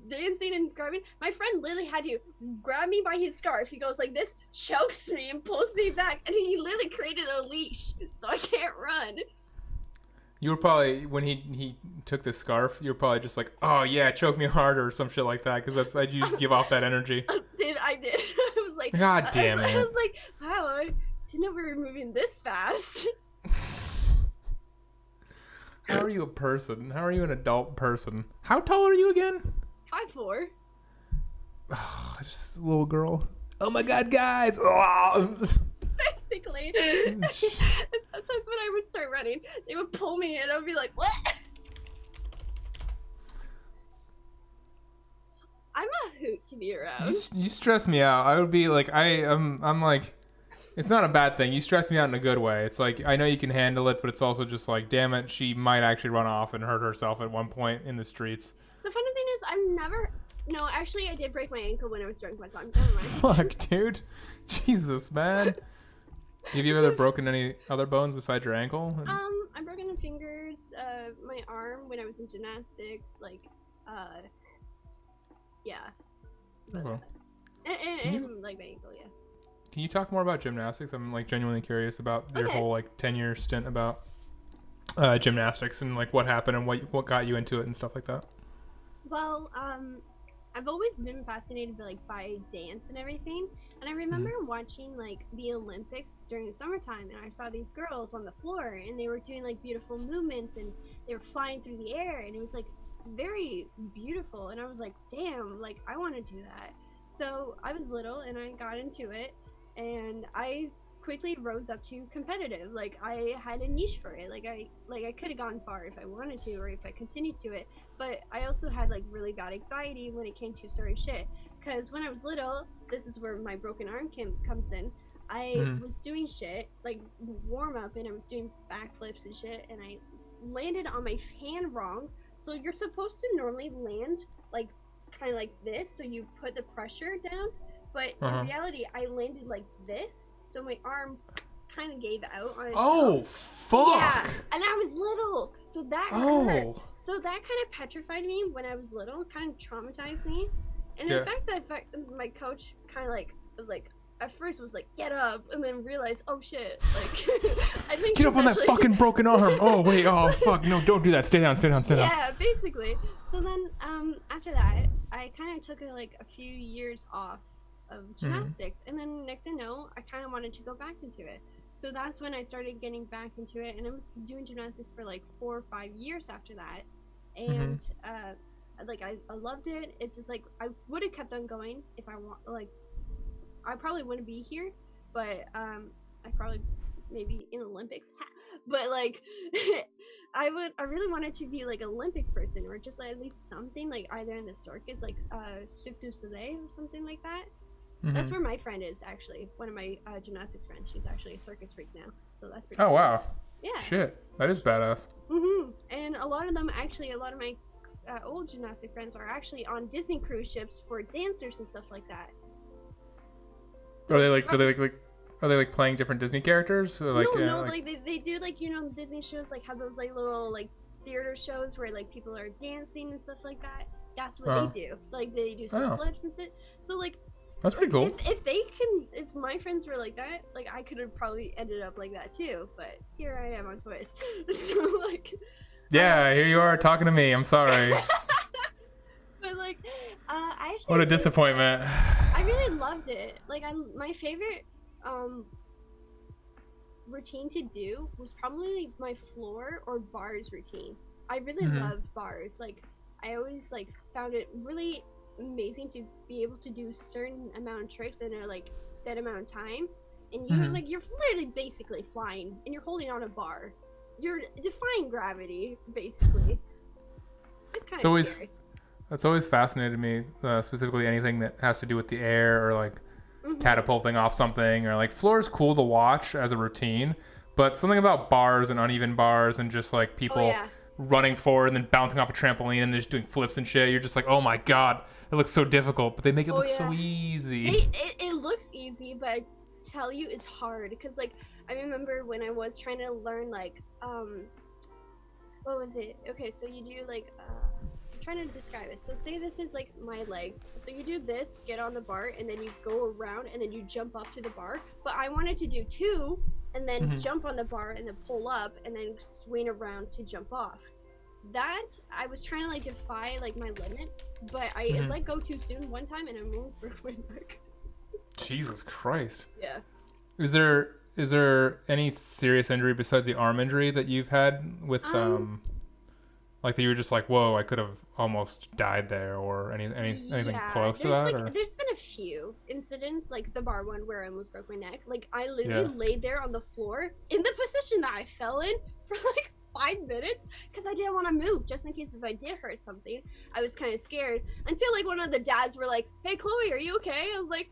dancing and grabbing. My friend literally had to grab me by his scarf. He goes like this, chokes me, and pulls me back, and he literally created a leash, so I can't run. You were probably, when he took the scarf, you were probably just like, oh yeah, choke me harder or some shit like that, because that's you just give off that energy. I did. I was like, God damn it. I was like, wow, I didn't know we were moving this fast. How are you a person? How are you an adult person? How tall are you again? 5'4". Oh, just a little girl. Oh my god, guys! Basically. And sometimes when I would start running, they would pull me and I would be like, what? I'm a hoot to be around. You stress me out. I would be like, I'm like, it's not a bad thing. You stress me out in a good way. It's like, I know you can handle it, but it's also just like, damn it, she might actually run off and hurt herself at one point in the streets. The funny thing is, no, actually, I did break my ankle when I was drunk one time. Never mind. Fuck, dude. Jesus, man. Have you ever broken any other bones besides your ankle? I've broken my fingers, my arm when I was in gymnastics, like, yeah. But, Okay. And like my ankle, yeah. Can you talk more about gymnastics? I'm like genuinely curious about your whole like 10-year stint about gymnastics and like what happened and what got you into it and stuff like that. Well, I've always been fascinated by dance and everything. And I remember watching like the Olympics during the summertime, and I saw these girls on the floor, and they were doing like beautiful movements, and they were flying through the air, and it was like very beautiful. And I was like, damn, like I want to do that. So I was little, and I got into it, and I quickly rose up to competitive. Like I had a niche for it. Like I could have gone far if I wanted to, or if I continued to it. But I also had like really bad anxiety when it came to certain shit. Because when I was little, this is where my broken arm comes in. I was doing shit like warm up, and I was doing backflips and shit, and I landed on my hand wrong. So you're supposed to normally land like kind of like this, so you put the pressure down. But in reality, I landed like this, so my arm kind of gave out on itself. Oh, fuck! Yeah, and I was little, so that hurt. So that kind of petrified me when I was little, kind of traumatized me. And in fact, my coach kind of like was like, at first was like, get up, and then realized, oh shit, like, I think get up on that fucking broken arm. Oh wait, oh fuck, no, don't do that. Stay down, stay down, stay down. Yeah, basically. So then, after that, I kind of took a few years off of gymnastics, and then next thing I know, I kind of wanted to go back into it. So that's when I started getting back into it, and I was doing gymnastics for like 4 or 5 years after that, and like I loved it. It's just like I would have kept on going if I want. Like I probably wouldn't be here, but I probably maybe in Olympics. But like I really wanted to be like an Olympics person, or just like at least something like either in the circus, like Shm0oo or something like that. That's where my friend is, actually. One of my gymnastics friends. She's actually a circus freak now, so that's pretty cool. Wow. Yeah. Shit, that is badass. And a lot of them, actually, a lot of my old gymnastic friends are actually on Disney cruise ships for dancers and stuff like that. So are they like? Are they like playing different Disney characters? Or like, no, like they do like Disney shows, like have those like little like theater shows where like people are dancing and stuff like that. That's what they do. Like they do some flips and shit. So like. That's pretty cool. If my friends were like that, like I could have probably ended up like that too. But here I am on Twitch. So like. Yeah, here you are talking to me. I'm sorry. But like, I actually. What a disappointment. I really loved it. Like my favorite routine to do was probably my floor or bars routine. I really love bars. Like I always like found it really amazing to be able to do certain amount of tricks in a like set amount of time, and you like you're literally basically flying and you're holding on a bar. You're defying gravity basically. It's kind of scary. That's always fascinated me, specifically anything that has to do with the air or like catapulting off something, or like floor is cool to watch as a routine, but something about bars and uneven bars and just like people running forward and then bouncing off a trampoline and they're just doing flips and shit. You're just like, oh my god, it looks so difficult, but they make it look so easy. It looks easy, but I tell you, it's hard. Because like I remember when I was trying to learn like what was it? Okay, so you do like I'm trying to describe it. So say this is like my legs. So you do this, get on the bar, and then you go around and then you jump up to the bar. But I wanted to do 2 and then jump on the bar and then pull up and then swing around to jump off. That I was trying to like defy like my limits, but I let go too soon one time and I almost broke my neck. Jesus Christ. Yeah. Is there any serious injury besides the arm injury that you've had with like that you were just like, whoa, I could have almost died there, or anything close to that? Like, there's been a few incidents, like the bar one where I almost broke my neck. Like I literally laid there on the floor in the position that I fell in for like 5 minutes because I didn't want to move, just in case if I did hurt something. I was kind of scared until like one of the dads were like, "Hey, Chloe, are you okay?" I was like,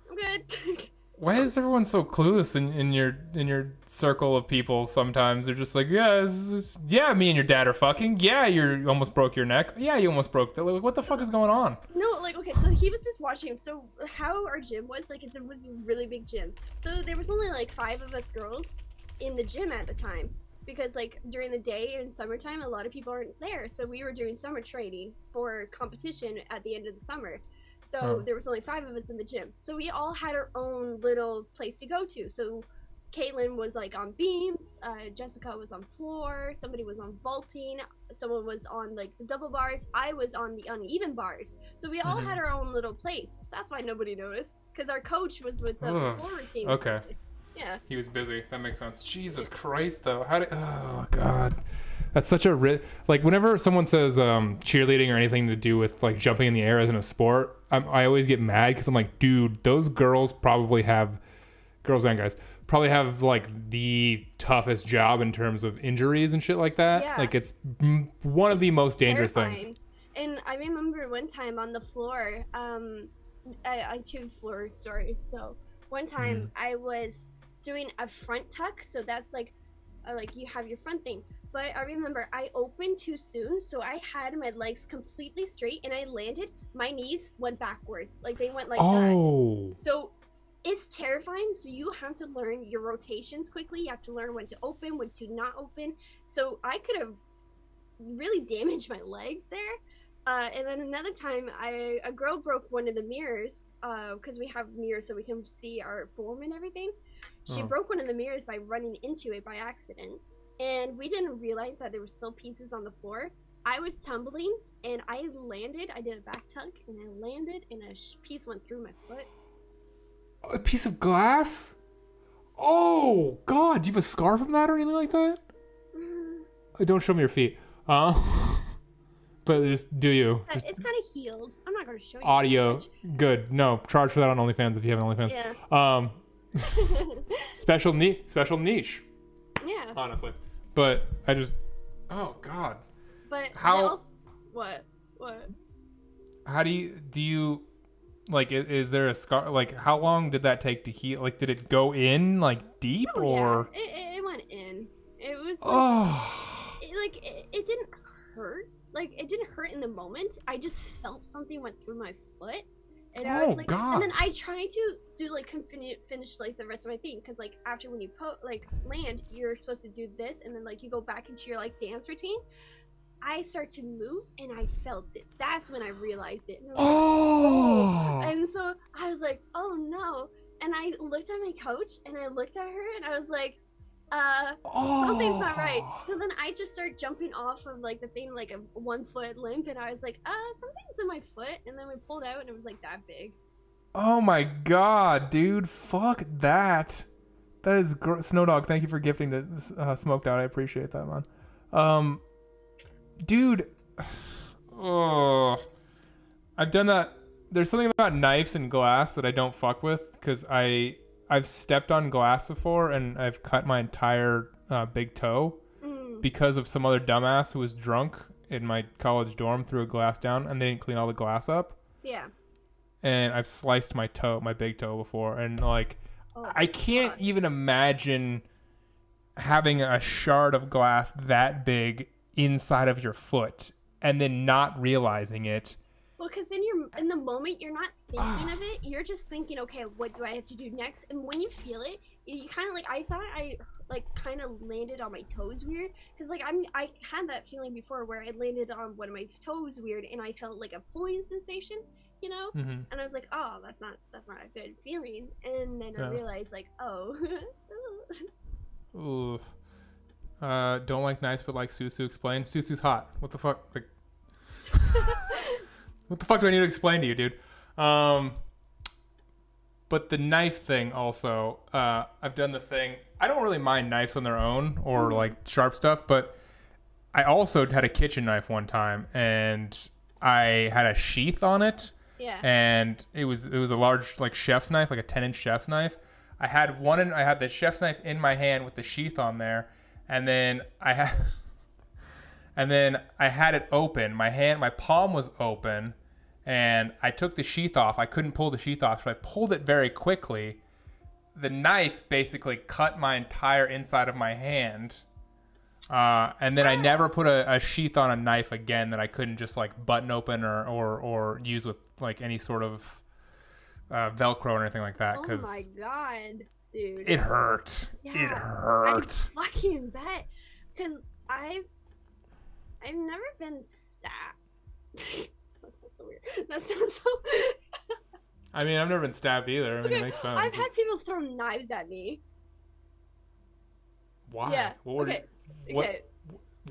"I'm good." Why is everyone so clueless in your circle of people? Sometimes they're just like, yeah, me and your dad are fucking. Yeah, you almost broke your neck. Yeah, you almost broke. Like, what the fuck is going on? No, like, okay, so he was just watching. So how our gym was, like, it was a really big gym. So there was only like 5 of us girls in the gym at the time, because like during the day in summertime, a lot of people aren't there. So we were doing summer training for competition at the end of the summer. So there was only 5 of us in the gym. So we all had our own little place to go to. So Caitlin was like on beams, Jessica was on floor, somebody was on vaulting, someone was on like the double bars, I was on the uneven bars. So we all had our own little place. That's why nobody noticed, because our coach was with the floor routine. Okay. Yeah. He was busy. That makes sense. Jesus Christ, though. Oh God. That's such a like whenever someone says cheerleading or anything to do with like jumping in the air as in a sport, I always get mad because I'm like, dude, those girls and guys probably have like the toughest job in terms of injuries and shit like that. Yeah. Like it's one of the most dangerous things. And I remember one time on the floor, I two floor stories. So one time I was doing a front tuck, so that's like you have your front thing. But I remember I opened too soon, so I had my legs completely straight, and I landed. My knees went backwards, like they went like that. So it's terrifying. So you have to learn your rotations quickly. You have to learn when to open, when to not open. So I could have really damaged my legs there. And then another time, a girl broke one of the mirrors, because we have mirrors so we can see our form and everything. She broke one of the mirrors by running into it by accident. And we didn't realize that there were still pieces on the floor. I was tumbling, and I landed. I did a back tuck, and I landed, and a piece went through my foot. A piece of glass? Oh, God. Do you have a scar from that or anything like that? Don't show me your feet. But just do you. It's kind of healed. I'm not going to show you. Audio. Good. No, charge for that on OnlyFans if you have an OnlyFans. Yeah. Special niche. Yeah. Honestly. But I just... Oh, God. But how... What? How do you... Like, is there a scar? Like, how long did that take to heal? Like, did it go in, like, deep, or? Yeah. It went in. It was, like, it didn't hurt. Like, it didn't hurt in the moment. I just felt something went through my foot. And I was like, God. And then I tried to do, like, finish, like, the rest of my thing. Because, like, after when you, land, you're supposed to do this. And then, like, you go back into your, like, dance routine. I start to move, and I felt it. That's when I realized it. And I was like, and so I was like, oh, no. And I looked at my coach, and I looked at her, and I was like, something's not right. So then I just started jumping off of, like, the thing, like, a 1 foot limp, and I was like, something's in my foot. And then we pulled out, and it was, like, that big. Oh, my God, dude. Fuck that. That is Snow Dog, thank you for gifting to Smoked Out. I appreciate that, man. Dude, I've done that. There's something about knives and glass that I don't fuck with because I've stepped on glass before and I've cut my entire big toe because of some other dumbass who was drunk in my college dorm, threw a glass down and they didn't clean all the glass up. Yeah. And I've sliced my big toe before, and like I can't even imagine having a shard of glass that big inside of your foot and then not realizing it. Well, because in the moment you're not thinking of it, you're just thinking, okay, what do I have to do next? And when you feel it, you kind of like, I thought I like kind of landed on my toes weird, because like I had that feeling before where I landed on one of my toes weird and I felt like a pulling sensation, you know. And I was like, oh, that's not a good feeling. And then I realized like, oh. Ooh. Don't like knives, but like Shm0oo explained. Shm0oo's hot. What the fuck? Like, what the fuck do I need to explain to you, dude? But the knife thing also, I've done the thing. I don't really mind knives on their own or like sharp stuff, but I also had a kitchen knife one time and I had a sheath on it. Yeah. And it was a large like chef's knife, like a 10-inch chef's knife. I had the chef's knife in my hand with the sheath on there. And then I had it open. My palm was open, and I took the sheath off. I couldn't pull the sheath off, so I pulled it very quickly. The knife basically cut my entire inside of my hand. And then I never put a sheath on a knife again that I couldn't just like button open or use with like any sort of Velcro or anything like that. Oh my God. Dude, it hurt. Yeah, it hurt. I fucking bet, because I've never been stabbed. That sounds so weird. That sounds so. I mean, I've never been stabbed either. I mean, it makes sense. I've had people throw knives at me. Why? Yeah. What Okay. What? Okay.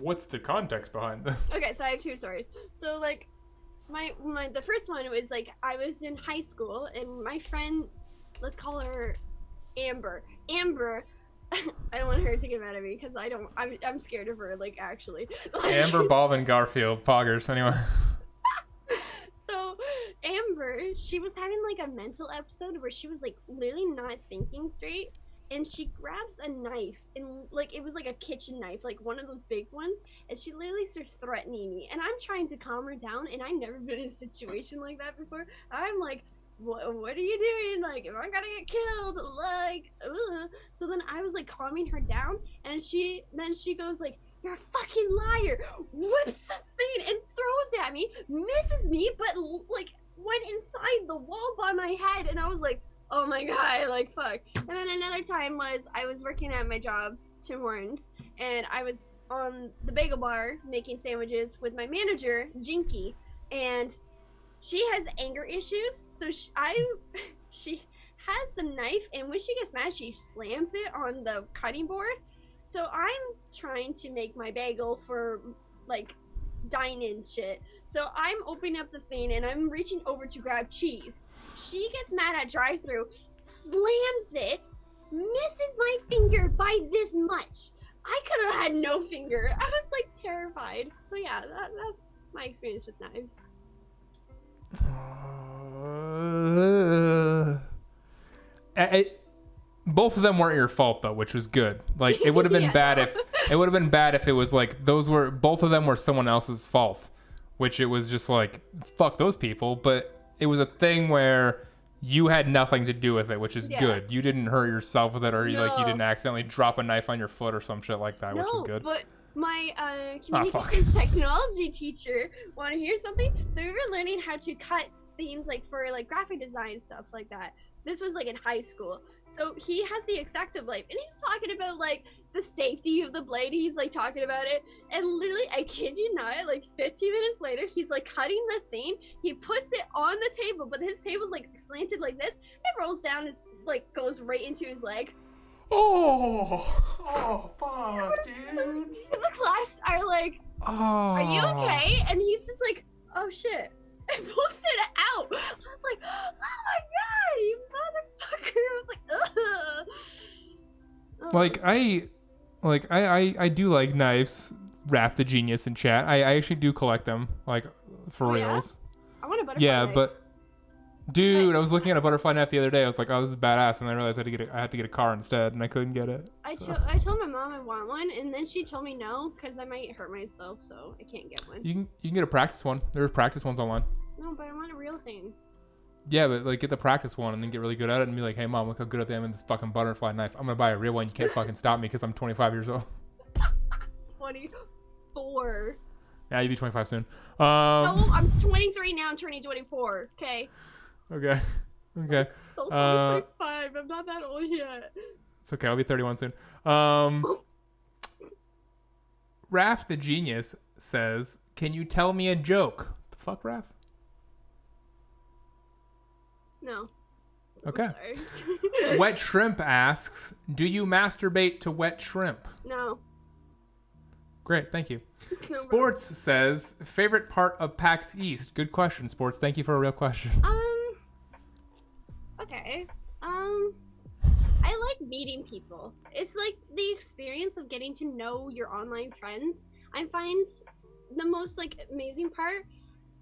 What's the context behind this? Okay, so I have two stories. So like my the first one was like I was in high school and my friend, let's call her Amber. Amber, I don't want her to get mad at me because I'm scared of her, like actually. Like, Amber, Bob, and Garfield, poggers. Anyway. So Amber, she was having like a mental episode where she was like literally not thinking straight, and she grabs a knife and like it was like a kitchen knife, like one of those big ones, and she literally starts threatening me, and I'm trying to calm her down, and I've never been in a situation like that before. I'm like, what are you doing? Like, am I gonna get killed? Like, ugh. So then I was like calming her down, and she goes like, you're a fucking liar, whips the thing and throws it at me, misses me, but like went inside the wall by my head, and I was like, oh my god, like fuck. And then another time was I was working at my job, Tim Hortons, and I was on the bagel bar making sandwiches with my manager, Jinky, and she has anger issues, so she has a knife, and when she gets mad, she slams it on the cutting board. So I'm trying to make my bagel for like dine-in shit. So I'm opening up the thing and I'm reaching over to grab cheese. She gets mad at drive-thru, slams it, misses my finger by this much. I could have had no finger. I was like terrified. So yeah, that's my experience with knives. Both of them weren't your fault though, which was good. Like it would have been Yeah, bad no. if it was like both of them were someone else's fault, which it was just like fuck those people. But it was a thing where you had nothing to do with it, which is Yeah. good. You didn't hurt yourself with it, or you No. didn't accidentally drop a knife on your foot or some shit like that, which is No, good. but my fuck. communications technology teacher, want to hear something? So we were learning how to cut things like for like graphic design stuff like that. This was like in high school. So he has the Exacto blade, and he's talking about like the safety of the blade. He's like talking about it, and literally, I kid you not, like 15 minutes later, he's like cutting the thing. He puts it on the table, but his table's like slanted like this. It rolls down, and like goes right into his leg. Oh, fuck, dude. The class are like, Oh. are you okay? And he's just like, oh shit. And pulls it out. I was like, oh my god, you motherfucker. I was like, ugh. Like I do like knives. Raph the genius in chat. I actually do collect them, like for Oh, yeah? reals. I want a butterfly Yeah, knife. but dude, I was looking at a butterfly knife the other day. I was like, oh, this is badass, and I realized I had to get a car instead, and I couldn't get it. I So. told my mom I want one, and then she told me no because I might hurt myself, so I can't get one. You can get a practice one. There's practice ones online. No, but I want a real thing. Yeah, but like get the practice one and then get really good at it and be like, hey mom, look how good I am in this fucking butterfly knife. I'm gonna buy a real one. You can't fucking stop me because I'm 25 years old. 24. Yeah, you'll be 25 soon. No, I'm 23 now. I'm turning 24. Okay. Okay. Okay. So I'm 25. I'm not that old yet. It's okay. I'll be 31 soon. Raph the genius says, can you tell me a joke? The fuck, Raph? No. Okay. Sorry. Wet Shrimp asks, do you masturbate to wet shrimp? No. Great, thank you. No, Sports says, favorite part of PAX East? Good question, Sports. Thank you for a real question. Okay. I like meeting people. It's like the experience of getting to know your online friends. I find the most like amazing part.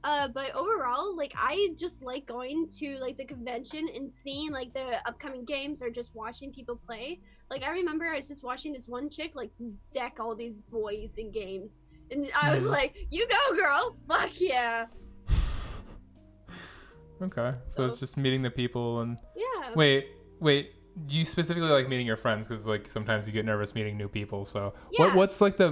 But overall, like I just like going to like the convention and seeing like the upcoming games or just watching people play. Like I remember I was just watching this one chick like deck all these boys in games, and I was like, "You go, girl! Fuck yeah!" Okay, so it's just meeting the people and... Yeah. Wait, you specifically like meeting your friends because like sometimes you get nervous meeting new people. So Yeah. what's like the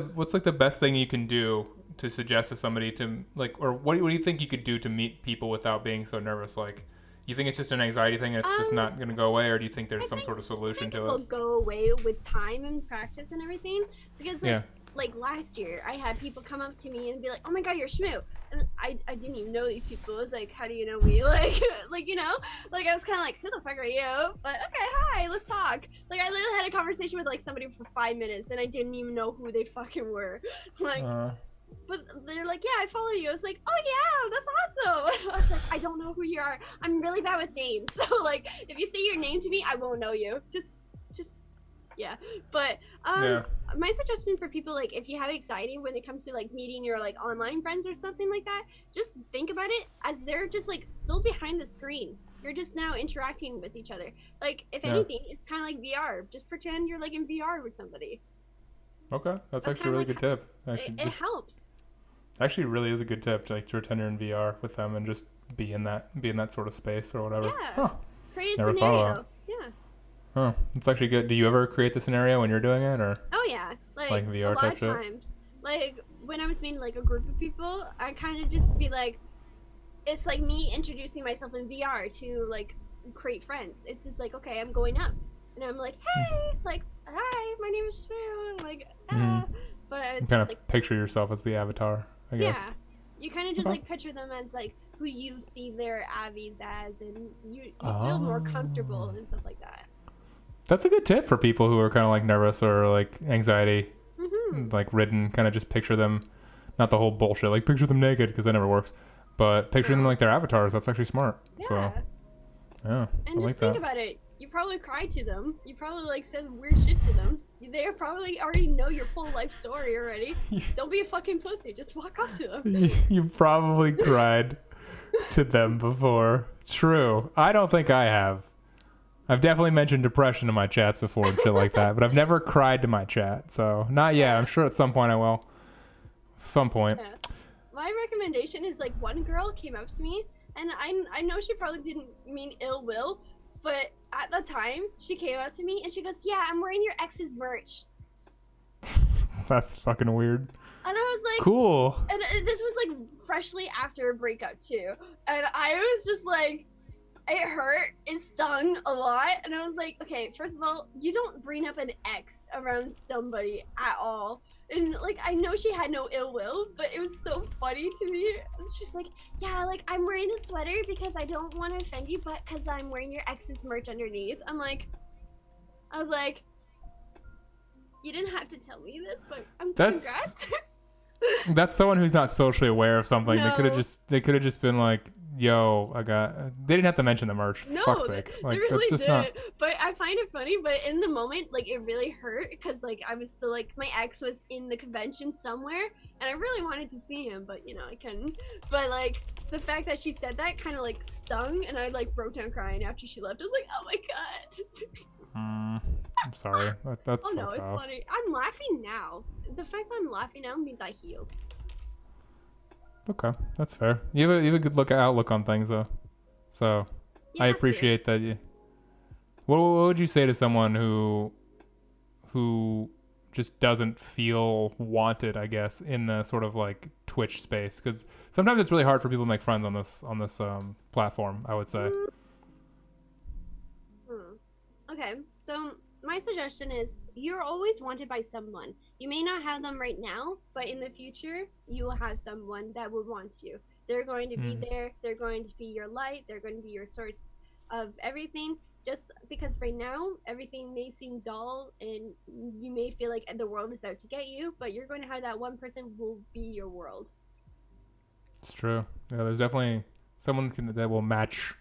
best thing you can do to suggest to somebody to like, or what do you think you could do to meet people without being so nervous? Like, you think it's just an anxiety thing and it's just not gonna go away, or do you think there's some sort of solution to It'll it? go away with time and practice and everything, because like Yeah. like last year, I had people come up to me and be like, "Oh my God, you're Shmoo," and I didn't even know these people. It was like, "How do you know me?" Like you know, like I was kind of like, "Who the fuck are you?" But okay, hi, let's talk. Like I literally had a conversation with like somebody for 5 minutes, and I didn't even know who they fucking were. Like. But they're like, yeah, I follow you. I was like, oh yeah, that's awesome. I was like, I don't know who you are. I'm really bad with names. So like, if you say your name to me, I won't know you. Just, yeah. But my suggestion for people, like, if you have anxiety when it comes to like meeting your like online friends or something like that, just think about it as they're just like still behind the screen. You're just now interacting with each other. Like, if anything, it's kind of like VR. Just pretend you're like in VR with somebody. Okay, that's actually a really good tip. Actually, it helps. Actually, really is a good tip to like to pretend you're in VR with them and just be in that sort of space or whatever. Yeah. Huh. Create a Never scenario. Yeah. Huh. It's actually good. Do you ever create the scenario when you're doing it, or? Oh yeah, like VR a lot of times. Like when I was meeting like a group of people, I kind of just be like, it's like me introducing myself in VR to like create friends. It's just like, okay, I'm going up, and I'm like, hey, like, hi, my name is Shm0oo, like, but it's you just kind of like picture yourself as the avatar, I guess. Yeah, you kind of just like picture them as like who you see their avies as, and you feel more comfortable and stuff like that. That's a good tip for people who are kind of like nervous or like anxiety, like ridden. Kind of just picture them, not the whole bullshit. Like picture them naked because that never works, but picture them like their avatars. That's actually smart. Yeah. So, yeah. And just think about it. You probably cried to them. You probably like said weird shit to them. They probably already know your full life story already. Don't be a fucking pussy. Just walk up to them. You probably cried to them before. True. I don't think I have. I've definitely mentioned depression in my chats before and shit like that, but I've never cried to my chat. So not yet. I'm sure at some point I will. Some point. Yeah. My recommendation is like one girl came up to me, and I know she probably didn't mean ill will, but at the time she came up to me and she goes, "Yeah, I'm wearing your ex's merch." That's fucking weird. And I was like, cool. And this was like freshly after a breakup too, and I was just like, it hurt, it stung a lot, and I was like, okay, first of all, you don't bring up an ex around somebody at all. And like, I know she had no ill will, but it was so funny to me. She's like, yeah, like I'm wearing this sweater because I don't want to offend you, but because I'm wearing your ex's merch underneath. I was like, you didn't have to tell me this, but congrats. That's someone who's not socially aware of something. No. They could have just been like, yo, they didn't have to mention the merch. No, Fuck's sake. Like, they really that's just did. not. But I find it funny, but in the moment, like, it really hurt because, like, I was still, like, my ex was in the convention somewhere, and I really wanted to see him, but, you know, I couldn't. But, like, the fact that she said that kind of, like, stung, and I, like, broke down crying after she left. I was like, oh my God. I'm sorry. That oh, no, sucks. it's funny. I'm laughing now. The fact that I'm laughing now means I healed. Okay, that's fair. You have a good outlook on things, though. So, I appreciate that. What would you say to someone who just doesn't feel wanted, I guess, in the sort of like Twitch space? Because sometimes it's really hard for people to make friends on this platform, I would say. Okay, so my suggestion is you're always wanted by someone. You may not have them right now, but in the future, you will have someone that will want you. They're going to be there. They're going to be your light. They're going to be your source of everything. Just because right now, everything may seem dull and you may feel like the world is out to get you, but you're going to have that one person who will be your world. It's true. Yeah, there's definitely someone that will match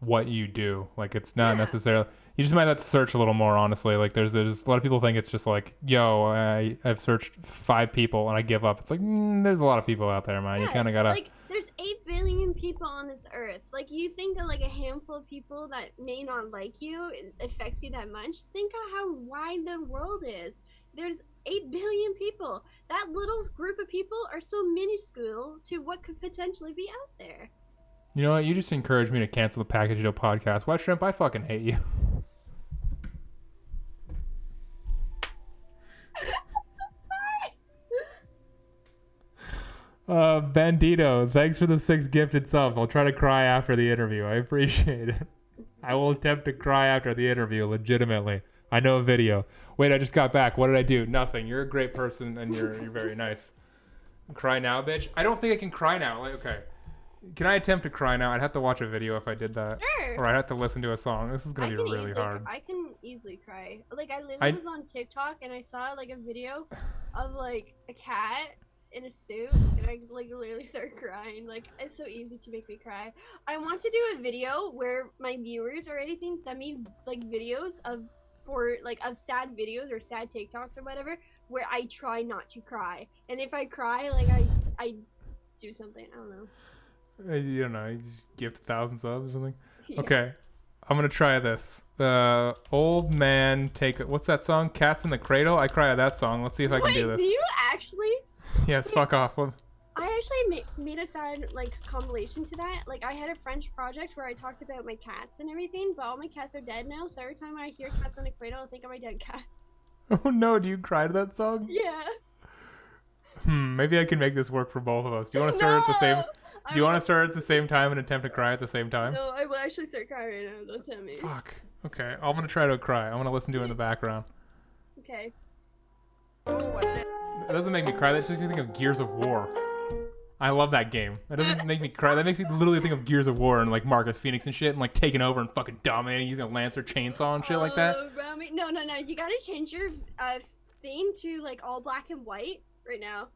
what you do. Like, it's not necessarily, you just might have to search a little more, honestly. Like, there's a lot of people think it's just like, yo, I've searched 5 people and I give up. It's like, there's a lot of people out there, man. You kind of gotta, like, there's 8 billion people on this earth. Like, you think of like a handful of people that may not like you, it affects you that much. Think of how wide the world is. There's 8 billion people. That little group of people are so minuscule to what could potentially be out there. You know what? You just encouraged me to cancel the Package Deal podcast. Wet Shrimp, I fucking hate you. Bandito, thanks for the 6 gifted subs. I'll try to cry after the interview. I appreciate it. I will attempt to cry after the interview, legitimately. I know a video. Wait, I just got back. What did I do? Nothing. You're a great person and you're very nice. Cry now, bitch. I don't think I can cry now. Like, okay. Can I attempt to cry now? I'd have to watch a video if I did that. Sure. Or I'd have to listen to a song. This is going to be really hard. I can easily cry. Like, I literally was on TikTok and I saw, like, a video of, like, a cat in a suit, and I, like, literally started crying. Like, it's so easy to make me cry. I want to do a video where my viewers or anything send me, like, videos of sad videos or sad TikToks or whatever, where I try not to cry. And if I cry, like, I do something. I don't know. You don't know. You just gift 1,000 subs or something? Yeah. Okay. I'm going to try this. Old Man Take... What's that song? Cats in the Cradle? I cry at that song. Let's see if I can do this. Do you actually? Yes, fuck off. I actually made a sad, like, compilation to that. Like, I had a French project where I talked about my cats and everything, but all my cats are dead now, so every time I hear Cats in the Cradle, I think of my dead cats. Oh no, do you cry to that song? Yeah. Maybe I can make this work for both of us. Do you want to start at the same... Do you want to start at the same time and attempt to cry at the same time? No, I will actually start crying right now. Don't tell me. Fuck. Okay, I'm going to try to cry. I'm going to listen to it in the background. Okay. It doesn't make me cry. That just makes me think of Gears of War. I love that game. That doesn't make me cry. That makes me literally think of Gears of War and like Marcus Phoenix and shit and like taking over and fucking dominating using a Lancer chainsaw and shit like that. Rami, no. You gotta change your thing to like all black and white right now.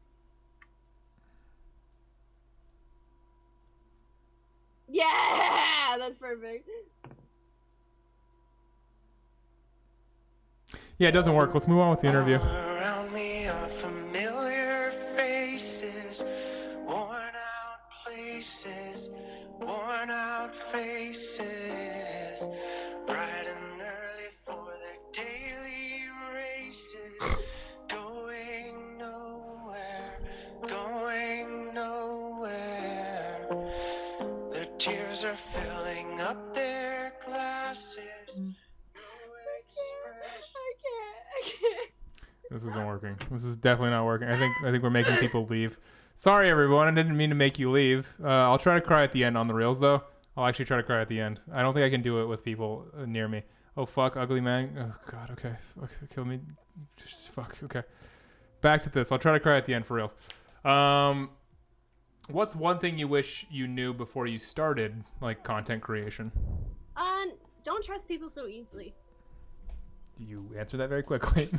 Yeah, that's perfect. Yeah, it doesn't work. Let's move on with the interview. Around me are familiar faces, worn out places, worn out faces, bright and early for the daily races, going nowhere, going nowhere. Their tears are filling up their glasses. I can't. This isn't working. This is definitely not working. I think we're making people leave. Sorry, everyone. I didn't mean to make you leave. I'll try to cry at the end on the reels, though. I'll actually try to cry at the end. I don't think I can do it with people near me. Oh, fuck. Ugly man. Oh, God. Okay. Fuck. Kill me. Just fuck. Okay. Back to this. I'll try to cry at the end for reals. What's one thing you wish you knew before you started, like, content creation? Don't trust people so easily. You answer that very quickly.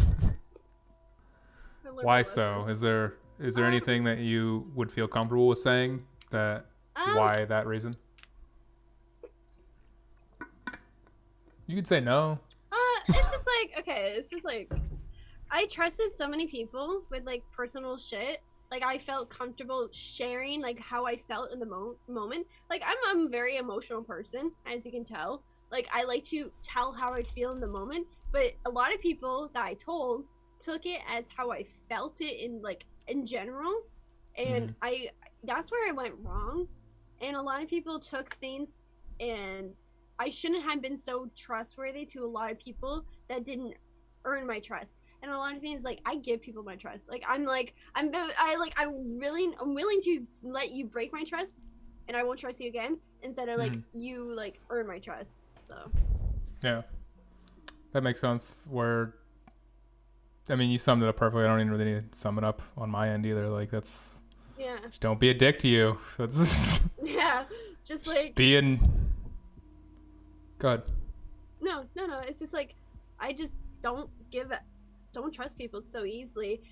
Why so? Is there anything that you would feel comfortable with saying that why that reason? You could say no. It's just like I trusted so many people with like personal shit. Like I felt comfortable sharing like how I felt in the moment. Like I'm a very emotional person, as you can tell. Like I like to tell how I feel in the moment, but a lot of people that I told took it as how I felt it in general, and that's where I went wrong. And a lot of people took things, and I shouldn't have been so trustworthy to a lot of people that didn't earn my trust. And a lot of things, like I give people my trust. Like I'm willing to let you break my trust, and I won't trust you again. Instead of like you like earn my trust. So yeah, that makes sense. Where I mean, you summed it up perfectly. I don't even really need to sum it up on my end either. Like that's just don't be a dick to you. That's just like being. Good. No. It's just like I just don't trust people so easily.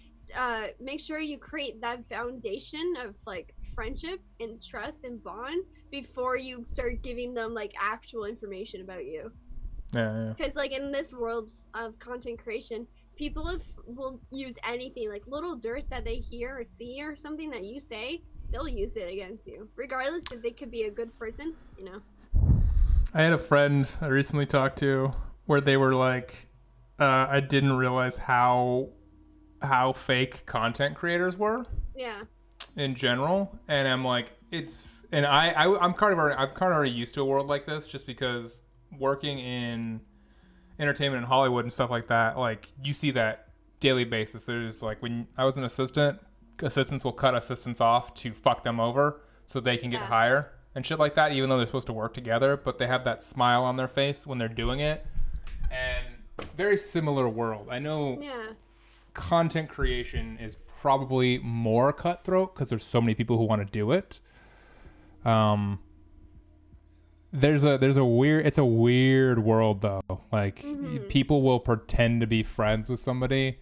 Make sure you create that foundation of like friendship and trust and bond before you start giving them like actual information about you. Yeah. Because like in this world of content creation, people will use anything, like little dirt that they hear or see or something that you say, they'll use it against you, regardless if they could be a good person, you know. I had a friend I recently talked to where they were like, I didn't realize how fake content creators were. Yeah. In general, and I'm like, I've kind of already used to a world like this, just because working in entertainment and Hollywood and stuff like that, like you see that daily basis. There's like when I was an assistant, assistants will cut assistants off to fuck them over so they can get higher and shit like that, even though they're supposed to work together, but they have that smile on their face when they're doing it. And very similar world. I know Yeah. content creation is probably more cutthroat because there's so many people who want to do it. There's a weird, it's a weird world though. Like people will pretend to be friends with somebody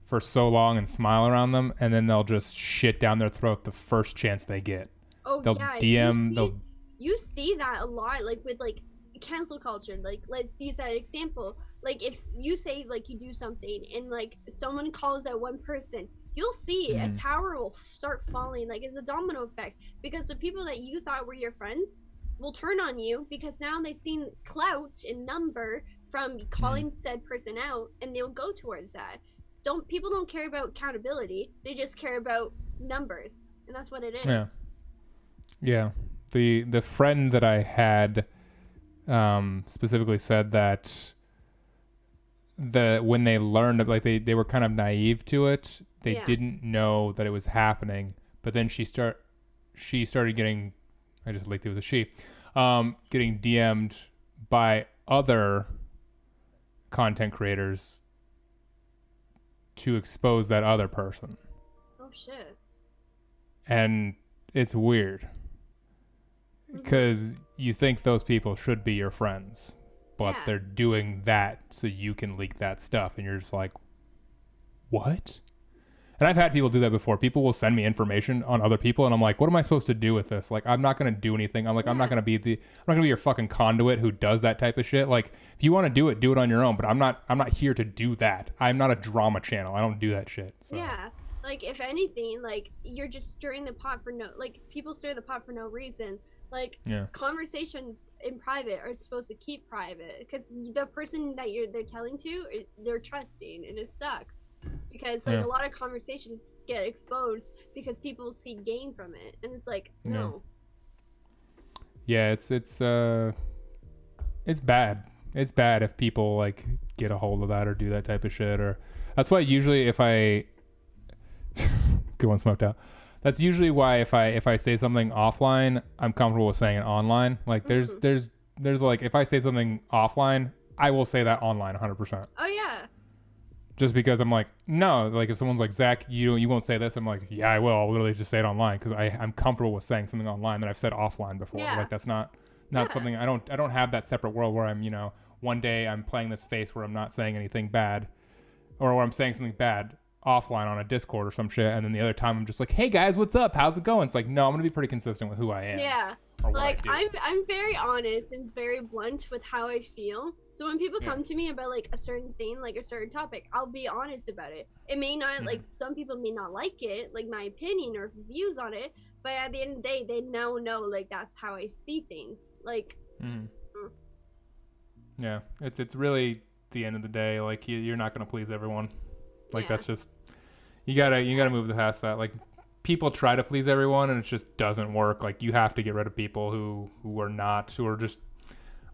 for so long and smile around them, and then they'll just shit down their throat the first chance they get. Oh They'll yeah. DM. You see that a lot, like with like cancel culture. Like let's use that example. Like if you say like you do something and like someone calls out one person, you'll see a tower will start falling. Like it's a domino effect, because the people that you thought were your friends will turn on you because now they've seen clout and number from calling said person out, and they'll go towards that. People don't care about accountability, they just care about numbers, and that's what it is. Yeah. The friend that I had specifically said that when they learned, like they were kind of naive to it, they didn't know that it was happening, but then she started getting, I just leaked it was a she, getting DM'd by other content creators to expose that other person. Oh shit. And it's weird because you think those people should be your friends, but they're doing that so you can leak that stuff, and you're just like, what? And I've had people do that before. People will send me information on other people, and I'm like, what am I supposed to do with this? Like, I'm not going to do anything. I'm like, I'm not going to be your fucking conduit who does that type of shit. Like, if you want to do it on your own, but I'm not here to do that. I'm not a drama channel. I don't do that shit. So. Yeah. Like, if anything, like, you're just stirring the pot for people stir the pot for no reason. Like, conversations in private are supposed to keep private, because the person that they're telling to, they're trusting, and it sucks. Because like a lot of conversations get exposed because people see gain from it, and it's like no. Yeah, it's bad. It's bad if people like get a hold of that or do that type of shit. Or that's why usually if I good one, Smoked Out. That's usually why if I say something offline, I'm comfortable with saying it online. Like there's like if I say something offline, I will say that online 100%. Oh yeah. Just because I'm like, no, like if someone's like, Zach, you won't say this, I'm like, yeah, I will. I'll literally just say it online because I'm comfortable with saying something online that I've said offline before. Yeah. Like that's not something I don't have that separate world where I'm, one day I'm playing this face where I'm not saying anything bad, or where I'm saying something bad offline on a Discord or some shit, and then the other time I'm just like, hey guys, what's up? How's it going? It's like, no, I'm gonna be pretty consistent with who I am. Yeah. Like I'm very honest and very blunt with how I feel. So when people come to me about like a certain thing, like a certain topic, I'll be honest about it. It may not like some people may not like it, like my opinion or views on it, but at the end of the day, they now know like that's how I see things. Like yeah, it's really the end of the day. Like you're not gonna please everyone. Like that's just you gotta move past that. Like people try to please everyone and it just doesn't work. Like you have to get rid of people who are just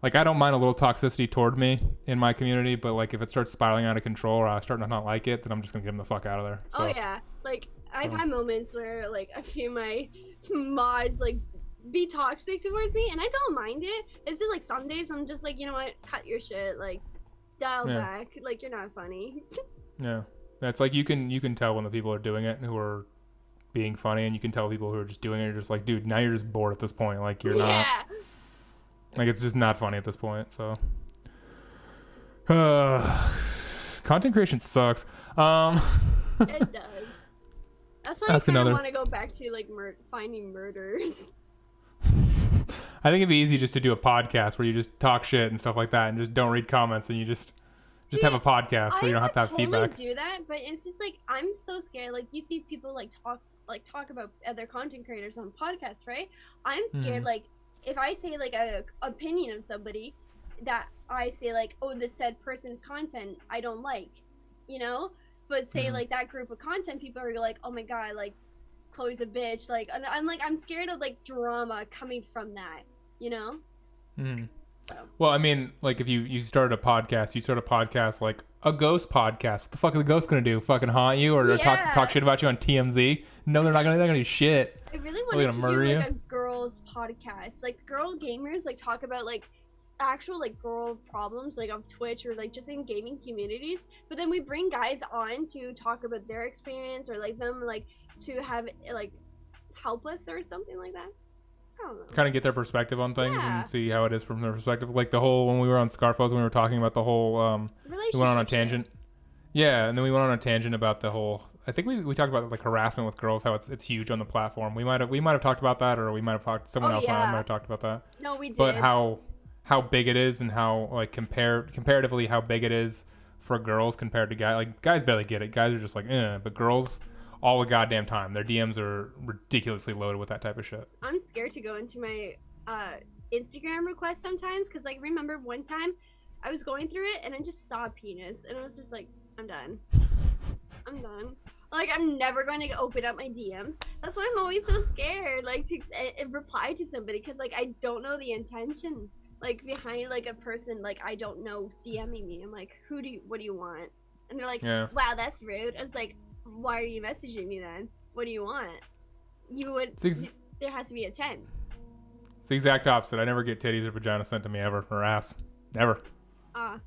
like, I don't mind a little toxicity toward me in my community, but like if it starts spiraling out of control or I start to not like it, then I'm just gonna get them the fuck out of there. So, oh yeah, like I've had moments where like a few of my mods like be toxic towards me, and I don't mind it. It's just like some days I'm just like, you know what, cut your shit, like dial back, like you're not funny. Yeah, it's like you can tell when the people are doing it who are being funny, and you can tell people who are just doing it. You're just like, dude, now you're just bored at this point. Like you're not. Like it's just not funny at this point. So, content creation sucks. It does. That's why I kind of want to go back to like finding murders. I think it'd be easy just to do a podcast where you just talk shit and stuff like that, and just don't read comments, and you just have a podcast where you don't have to have feedback. I totally do that, but it's just like I'm so scared. Like you see people like talk about other content creators on podcasts, right? I'm scared. Like if I say like a opinion of somebody that I say like, oh, this said person's content I don't like, but say like that group of content people are like, oh my god, like Chloe's a bitch, like, and I'm scared of like drama coming from that, So. Well, I mean, like if you start a podcast like a ghost podcast. What the fuck are the ghosts gonna do? Fucking haunt you or talk shit about you on TMZ? No, they're not gonna do shit. I really wanted to do like a girls podcast, like girl gamers, like talk about like actual like girl problems like of Twitch or like just in gaming communities, but then we bring guys on to talk about their experience or like them like to have like help us or something like that. I don't know. Kind of get their perspective on things Yeah. and see how it is from their perspective. Like the whole when we were on Scarfos, when we were talking about the whole we went on a tangent. Yeah, and then we went on a tangent about the whole. I think we talked about like harassment with girls, how it's huge on the platform. We might have talked about that, or we might have talked. Someone else might have talked about that. No, we did. But how big it is and how like comparatively how big it is for girls compared to guys. Like guys barely get it. Guys are just like, but girls all the goddamn time. Their DMs are ridiculously loaded with that type of shit. I'm scared to go into my Instagram requests sometimes because like remember one time I was going through it and I just saw a penis and I was just like, I'm done. I'm done. Like I'm never going to open up my DMs. That's why I'm always so scared like to reply to somebody because like I don't know the intention like behind like a person like I don't know DMing me. I'm like, what do you want? And they're like, wow, that's rude. I was like, why are you messaging me then? What do you want? You would there has to be a 10. It's the exact opposite. I never get titties or vagina sent to me ever, or ass. Never. I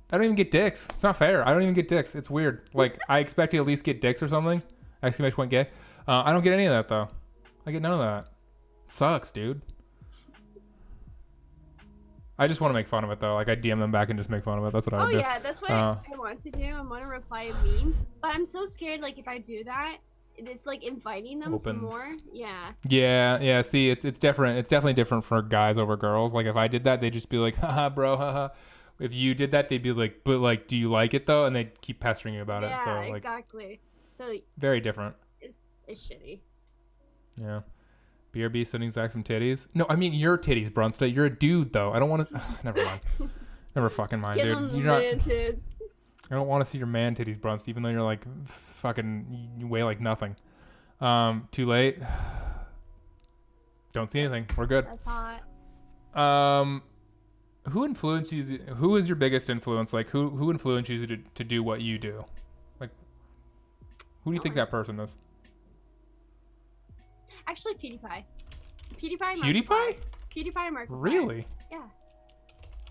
don't even get dicks. It's not fair. I don't even get dicks. It's weird. Like, I expect to at least get dicks or something. Exclamation point gay. I don't get any of that, though. I get none of that. It sucks, dude. I just want to make fun of it, though. Like, I DM them back and just make fun of it. That's what I would do. Oh, yeah. That's what I want to do. I want to reply a meme. But I'm so scared, like, if I do that, it's, like, inviting them more. Yeah. Yeah. See, it's different. It's definitely different for guys over girls. Like, if I did that, they'd just be like, haha, bro, haha. If you did that, they'd be like, but, like, do you like it, though? And they'd keep pestering you about it. So, like, exactly. So very different. It's shitty. Yeah. BRB sending Zach some titties. No, I mean your titties, Brunsta. You're a dude, though. I don't want to. Never mind. Never fucking mind, dude. You're not. Tits. I don't want to see your man titties, Brunsta. Even though you're like fucking, you weigh like nothing. Too late. Don't see anything. We're good. That's hot. Who influenced you? Who is your biggest influence? Like who influenced you to do what you do? Like, who do you think that person is? Actually, PewDiePie. PewDiePie and Markiplier. Really? Yeah.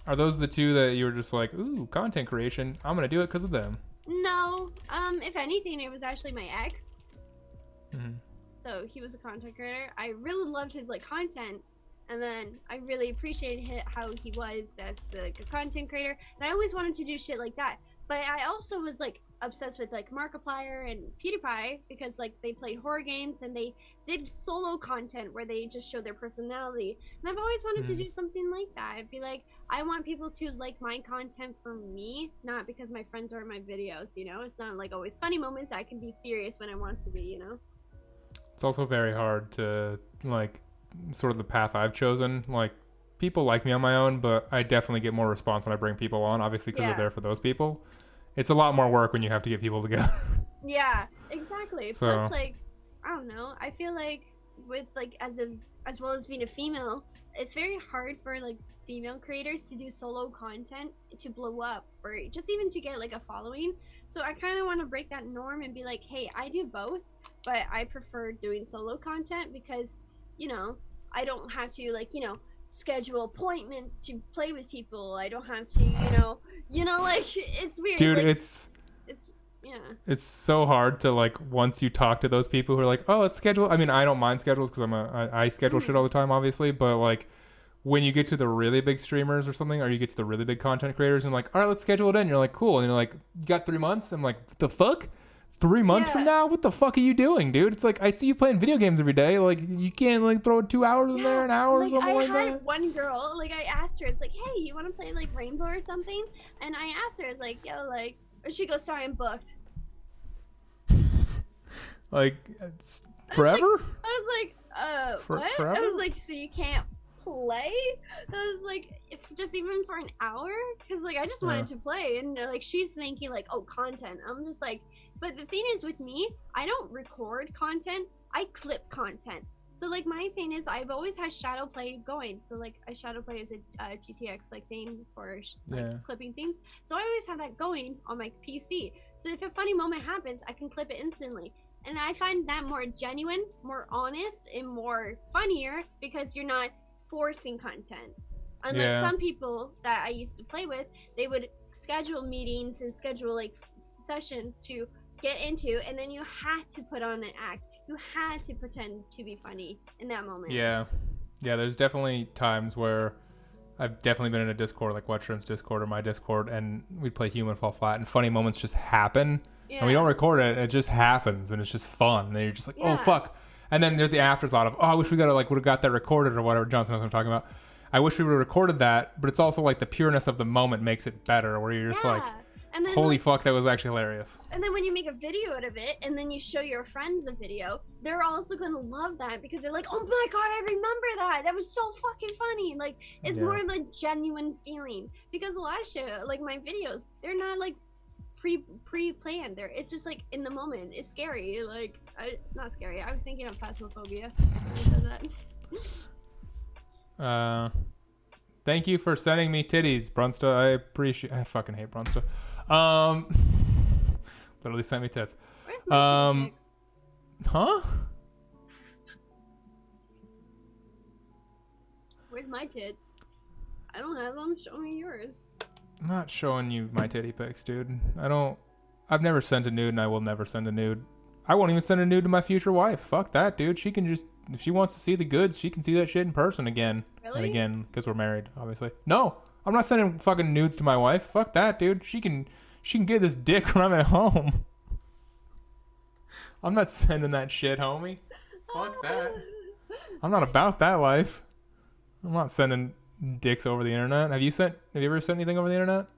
Are those the two that you were just like, ooh, content creation? I'm gonna do it because of them. No. If anything, it was actually my ex. Mm-hmm. So he was a content creator. I really loved his like content, and then I really appreciated how he was as like a content creator. And I always wanted to do shit like that. But I also was like obsessed with like Markiplier and PewDiePie because like they played horror games and they did solo content where they just show their personality. And I've always wanted to do something like that. I'd be like, I want people to like my content for me, not because my friends are in my videos, you know? It's not like always funny moments. I can be serious when I want to be, you know? It's also very hard to like sort of the path I've chosen. Like people like me on my own, but I definitely get more response when I bring people on, obviously because they're there for those people. It's a lot more work when you have to get people together. Yeah, exactly. So, plus, like, I don't know. I feel like with like as well as being a female, it's very hard for like female creators to do solo content to blow up or just even to get like a following. So I kind of want to break that norm and be like, hey, I do both, but I prefer doing solo content because, you know, I don't have to like, you know, schedule appointments to play with people. I don't have to, you know, like it's weird. Dude, like, it's yeah. It's so hard to like once you talk to those people who are like, oh, let's schedule. I mean, I don't mind schedules because I schedule shit all the time, obviously. But like when you get to the really big streamers or something, or you get to the really big content creators, and like, all right, let's schedule it in. You're like, cool, and you're like, you got 3 months. I'm like, what the fuck? 3 months from now? What the fuck are you doing, dude? It's like I see you playing video games every day. Like you can't like throw 2 hours in there, an hour or something like that. I had one girl, like I asked her, it's like, hey, you want to play like Rainbow or something? And I asked her, it's like, yo, like, or she goes, sorry, I'm booked. Like it's forever? I was like, what? Forever? I was like, so you can't play? I was like, if just even for an hour? Because like I just wanted to play, and like she's thinking like, oh, content. I'm just like, but the thing is with me, I don't record content, I clip content. So like my thing is I've always had shadow play going. So like I shadow play as a GTX like thing for clipping things. So I always have that going on my PC. So if a funny moment happens, I can clip it instantly. And I find that more genuine, more honest, and more funnier because you're not forcing content. Unlike Yeah. some people that I used to play with, they would schedule meetings and schedule like sessions to get into, and then you had to put on an act. You had to pretend to be funny in that moment. Yeah. Yeah, there's definitely times where I've definitely been in a Discord, like Wetshroom's Discord or my Discord, and we'd play Human Fall Flat, and funny moments just happen. Yeah. And we don't record it, it just happens, and it's just fun. And you're just like, oh, fuck. And then there's the afterthought of, oh, I wish we would have got that recorded or whatever. Johnson knows what I'm talking about. I wish we would have recorded that, but it's also like the pureness of the moment makes it better, where you're just like, and then, holy like, fuck, that was actually hilarious. And then when you make a video out of it, and then you show your friends a video, they're also going to love that because they're like, oh my god, I remember that. That was so fucking funny. Like, it's more of a genuine feeling. Because a lot of shit, like my videos, they're not like pre-planned. It's just like in the moment. It's scary. Like, not scary. I was thinking of phasmophobia when I said that. Thank you for sending me titties, Brunsta. I fucking hate Brunsta. Literally sent me tits. Where's my titty pics? Huh? Where's my tits? I don't have them. Show me yours. I'm not showing you my titty pics, dude. I've never sent a nude, and I will never send a nude. I won't even send a nude to my future wife. Fuck that, dude. She can just, if she wants to see the goods, she can see that shit in person again. Really? And again, because we're married, obviously. No, I'm not sending fucking nudes to my wife. Fuck that, dude. She can get this dick when I'm at home. I'm not sending that shit, homie. Fuck that. I'm not about that life. I'm not sending dicks over the internet. Have you ever sent anything over the internet?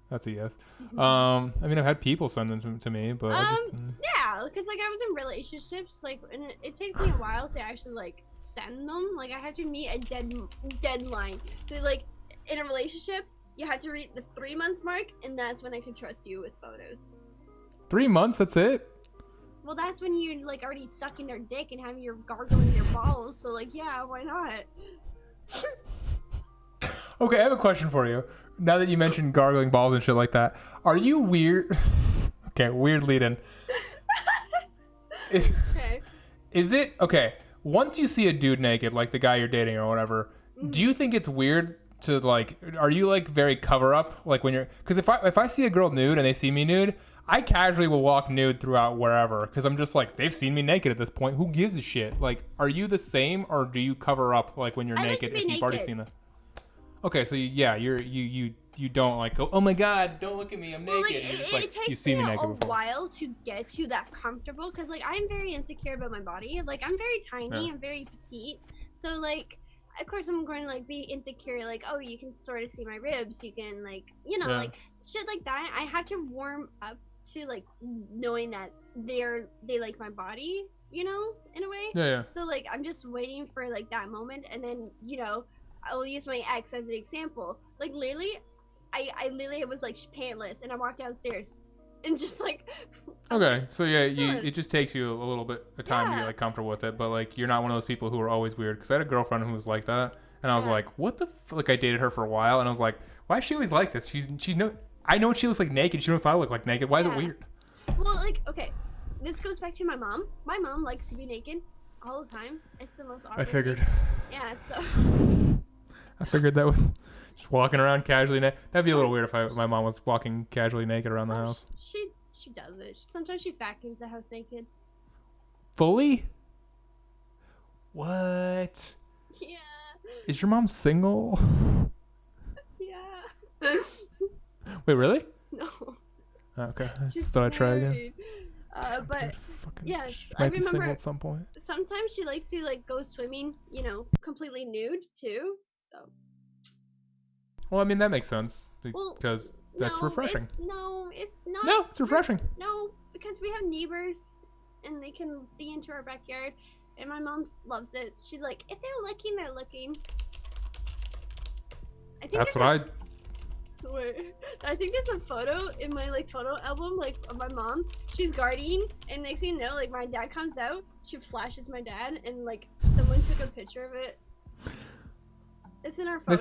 That's a yes. I mean, I've had people send them to me, but yeah, because like I was in relationships, like, and it takes me a while to actually like send them. Like, I have to meet a deadline. So like in a relationship, you have to reach the 3 months mark, and that's when I can trust you with photos. 3 months, that's it? Well, that's when you're like already sucking their dick and having your gargling your balls. So like, yeah, why not? Okay, I have a question for you. Now that you mentioned gargling balls and shit like that, are you weird? Okay, weird lead in. Okay. Is it okay? Once you see a dude naked, like the guy you're dating or whatever, do you think it's weird to like? Are you like very cover up? Like when you're, because if I see a girl nude and they see me nude, I casually will walk nude throughout wherever because I'm just like, they've seen me naked at this point. Who gives a shit? Like, are you the same or do you cover up like when you're naked if you've already seen the? Okay, so yeah, you don't like go, oh my god, don't look at me, I'm naked. Like, You're just it like, takes you see me naked a before. while to get to that comfortable because like I'm very insecure about my body. Like I'm very tiny, I'm very petite, so like of course I'm going to like be insecure. Like, oh, you can sort of see my ribs, you can like, you know, like shit like that. I have to warm up to like knowing that they like my body, you know, in a way. Yeah. So like I'm just waiting for like that moment, and then you know I will use my ex as an example. Like literally, I literally was like pantless, and I walked downstairs, and just like. Okay, so yeah, Sure. it just takes you a little bit of time to get like comfortable with it, but like you're not one of those people who are always weird. Because I had a girlfriend who was like that, and I was like, what the like I dated her for a while, and I was like, why is she always like this? She's no, I know what she looks like naked. She knows what I look like naked. Why is it weird? Well, like okay, this goes back to my mom. My mom likes to be naked all the time. It's the most awkward. I figured. thing. Yeah, so. I figured that was just walking around casually naked. That'd be a little weird if my mom was walking casually naked around the house. She does it. Sometimes she vacuums the house naked. Fully? What? Yeah. Is your mom single? Yeah. Wait, really? No. Okay, I She's just thought I'd try again. married. But yes, She I might be single remember at some point. sometimes she likes to like go swimming, you know, completely nude too. So. Well, I mean that makes sense Well, because that's refreshing. It's not. No, it's refreshing. No, because we have neighbors, and they can see into our backyard, and my mom loves it. She's like, if they're looking, they're looking. I think That's what Wait, I think there's a photo in my like photo album, like of my mom. She's guarding, and next thing you know, like my dad comes out. She flashes my dad, and like someone took a picture of it. It's in our photo.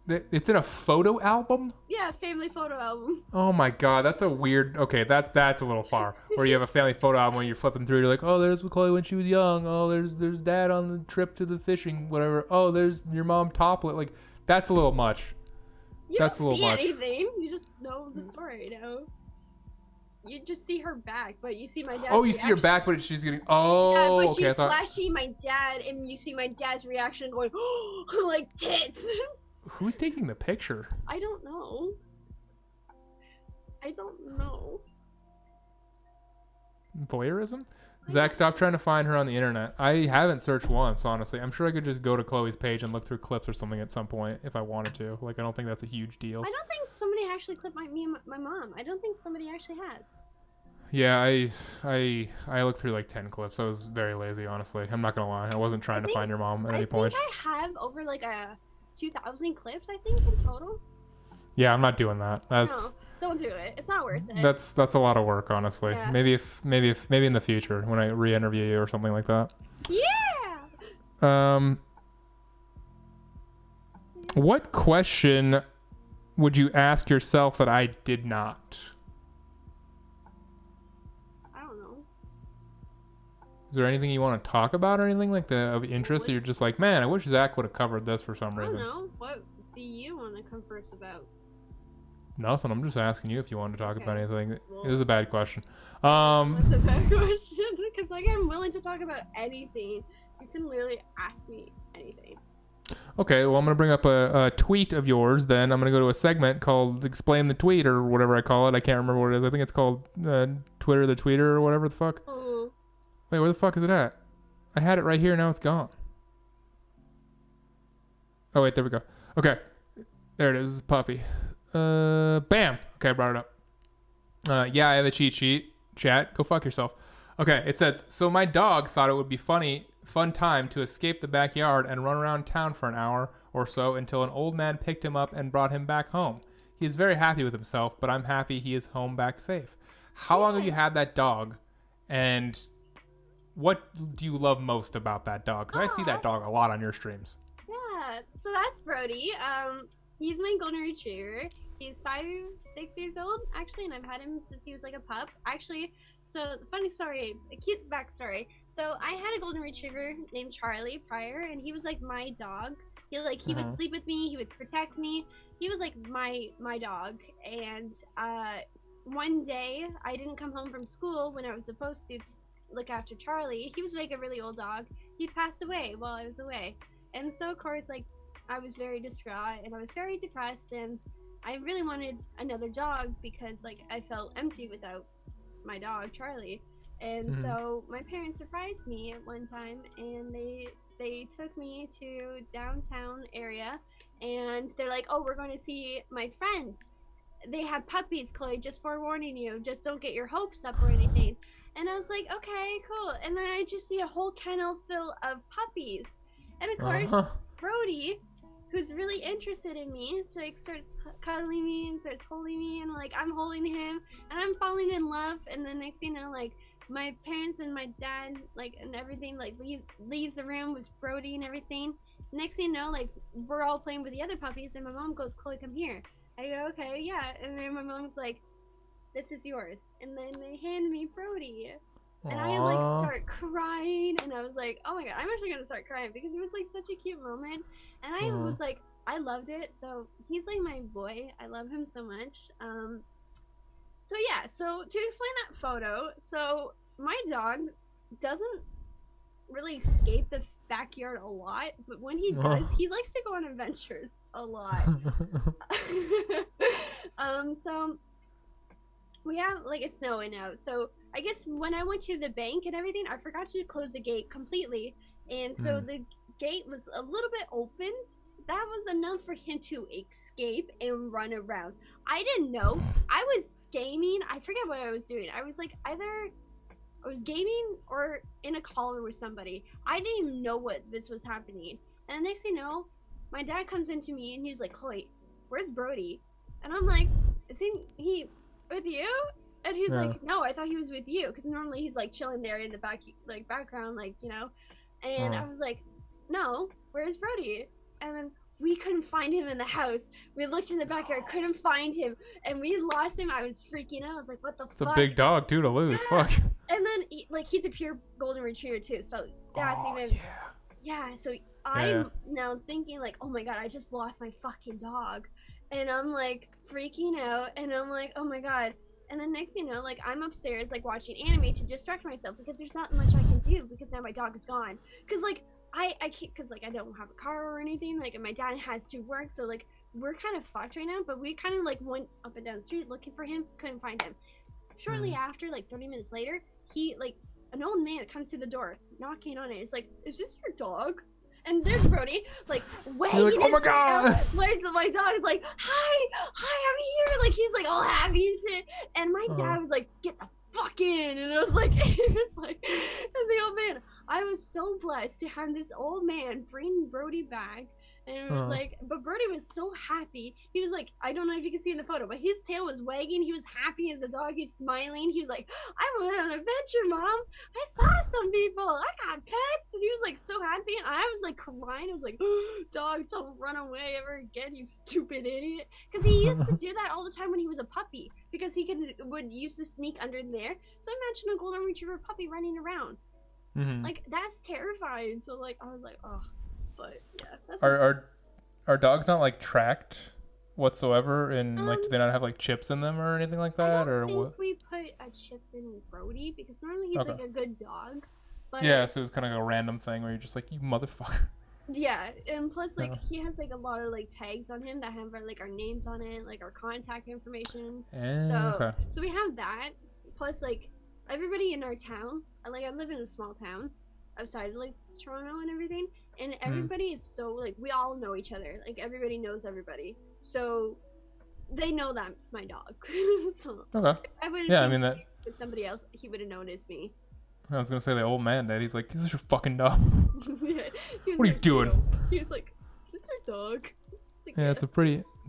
It's in a photo album? Yeah, family photo album. Oh my god, that's a weird. Okay, that's a little far. Where you have a family photo album when you're flipping through, you're like, oh, there's Chloe when she was young. Oh, there's dad on the trip to the fishing, whatever. Oh, there's your mom toplet. Like, that's a little much. You That's don't a little see much. anything. You just know the story, you know. You just see her back, but you see my dad. Oh, you see her back, but she's getting. Oh, Yeah, but okay. she's I thought. flashing my dad, and you see my dad's reaction going, like tits. Who's taking the picture? I don't know. I don't know. Voyeurism? Zach, stop trying to find her on the internet. I haven't searched once, honestly. I'm sure I could just go to Chloe's page and look through clips or something at some point if I wanted to. Like, I don't think that's a huge deal. I don't think somebody actually clipped me and my mom. I don't think somebody actually has. Yeah, I looked through like 10 clips. I was very lazy, honestly. I'm not gonna lie. I wasn't trying to find your mom at any point. I think I have over like 2,000 clips, I think, in total. Yeah, I'm not doing that. No, don't do it. It's not worth it. That's a lot of work, honestly. Yeah. Maybe in the future when I re-interview you or something like that. Yeah. What question would you ask yourself that I did not? I don't know. Is there anything you want to talk about or anything like that of interest? Or you're just like, man, I wish Zach would have covered this for some I reason. don't know. What do you want to converse about? Nothing. I'm just asking you if you wanted to talk Okay. about anything. Well- It is a bad question. That's a bad question because like I'm willing to talk about anything. You can literally ask me anything. Okay, well, I'm going to bring up a tweet of yours then. I'm going to go to a segment called Explain the Tweet or whatever I call it. I can't remember what it is. I think it's called Twitter the Tweeter or whatever the fuck. Oh. Wait, where the fuck is it at? I had it right here. Now it's gone. Oh, wait, there we go. Okay. There it is. This is Puppy. Bam. Okay, I brought it up. Yeah, I have a cheat sheet. Chat, go fuck yourself. Okay, it says, so my dog thought it would be fun time to escape the backyard and run around town for an hour or so until an old man picked him up and brought him back home. He is very happy with himself, but I'm happy he is home back safe. How long have you had that dog? And what do you love most about that dog? Because I see that dog a lot on your streams. Yeah. So that's Brody. He's my golden retriever. He's 6 years old actually, and I've had him since he was like a pup. Actually, so funny story, a cute backstory. So I had a golden retriever named Charlie prior, and he was like my dog. He would sleep with me. He would protect me. He was like my dog. And one day I didn't come home from school when I was supposed to look after Charlie. He was like a really old dog. He passed away while I was away, and so of course like I was very distraught and I was very depressed, and I really wanted another dog because like I felt empty without my dog Charlie. And so my parents surprised me at one time, and they took me to downtown area, and they're like, oh, we're going to see my friend. They have puppies, Chloe, just forewarning you, just don't get your hopes up or anything. And I was like, okay, cool. And then I just see a whole kennel full of puppies, and of course Brody, who's really interested in me, so like starts cuddling me and starts holding me, and like I'm holding him and I'm falling in love. And the next thing you know, like my parents and my dad like and everything like leaves the room with Brody and everything. Next thing you know, like we're all playing with the other puppies, and my mom goes, Chloe, come here. I go, okay, yeah. And then my mom's like, this is yours. And then they hand me Brody. And I like start crying, and I was like, oh my god, I'm actually gonna start crying because it was like such a cute moment. And I was like, I loved it. So he's like my boy. I love him so much. So yeah, so to explain that photo, so my dog doesn't really escape the backyard a lot, but when he does, he likes to go on adventures a lot. So we have like a snowing out, so I guess when I went to the bank and everything, I forgot to close the gate completely, and so the gate was a little bit opened. That was enough for him to escape and run around. I didn't know. I was gaming. I forget what I was doing. I was like either I was gaming or in a call with somebody. I didn't even know what this was happening. And the next thing you know, my dad comes into me and he's like, Chloe, where's Brody? And I'm like, is he with you? And he's like, no, I thought he was with you, because normally he's like chilling there in the background, like, you know. And I was like, no, where's Brody? And then we couldn't find him in the house. We looked in the backyard, couldn't find him, and we lost him. I was freaking out. I was like, what the fuck? It's a big dog too to lose. Yeah. Fuck. And then he's a pure golden retriever too, so that's even so I'm now thinking like, oh my god, I just lost my fucking dog, and I'm like freaking out, and I'm like, oh my god. And then next thing you know, like I'm upstairs like watching anime to distract myself because there's not much I can do because now my dog is gone. Because like I can't, because like I don't have a car or anything, like, and my dad has to work, so like we're kind of fucked right now. But we kind of like went up and down the street looking for him, couldn't find him. Shortly after, like 30 minutes later, he like an old man comes to the door knocking on it. It's like, is this your dog? And there's Brody, like, wagging like, oh my his god! tail. My dog is like, hi, I'm here. Like, he's like all happy and shit. And my dad was like, get the fuck in. And I was like, and the old man, I was so blessed to have this old man bring Brody back. And it was like, but Brody was so happy. He was like, I don't know if you can see in the photo, but his tail was wagging. He was happy as a dog. He's smiling. He was like, I went on an adventure, Mom. I saw some people. I got pets. And he was like so happy. And I was like crying. I was like, dog, don't run away ever again, you stupid idiot. Because he used to do that all the time when he was a puppy. Because he would used to sneak under there. So imagine a golden retriever puppy running around. Like, that's terrifying. So like, I was like, oh. But yeah, that's are dogs not like tracked whatsoever, and like do they not have like chips in them or anything like that, or what? We put a chip in Brody because normally he's like a good dog. But yeah, so it's kind of like a random thing where you're just like, you motherfucker. Yeah, and plus like he has like a lot of like tags on him that have like our names on it, like our contact information. So we have that. Plus like everybody in our town, like I live in a small town outside of like Toronto and everything. And everybody is so, like, we all know each other. Like, everybody knows everybody. So, they know that it's my dog. So, okay. I would I mean, that... with somebody else, he would have known it's me. I was going to say the old man, Dad. He's like, is this your fucking dog? What are you doing? He was like, is this your dog? Like, yeah, it's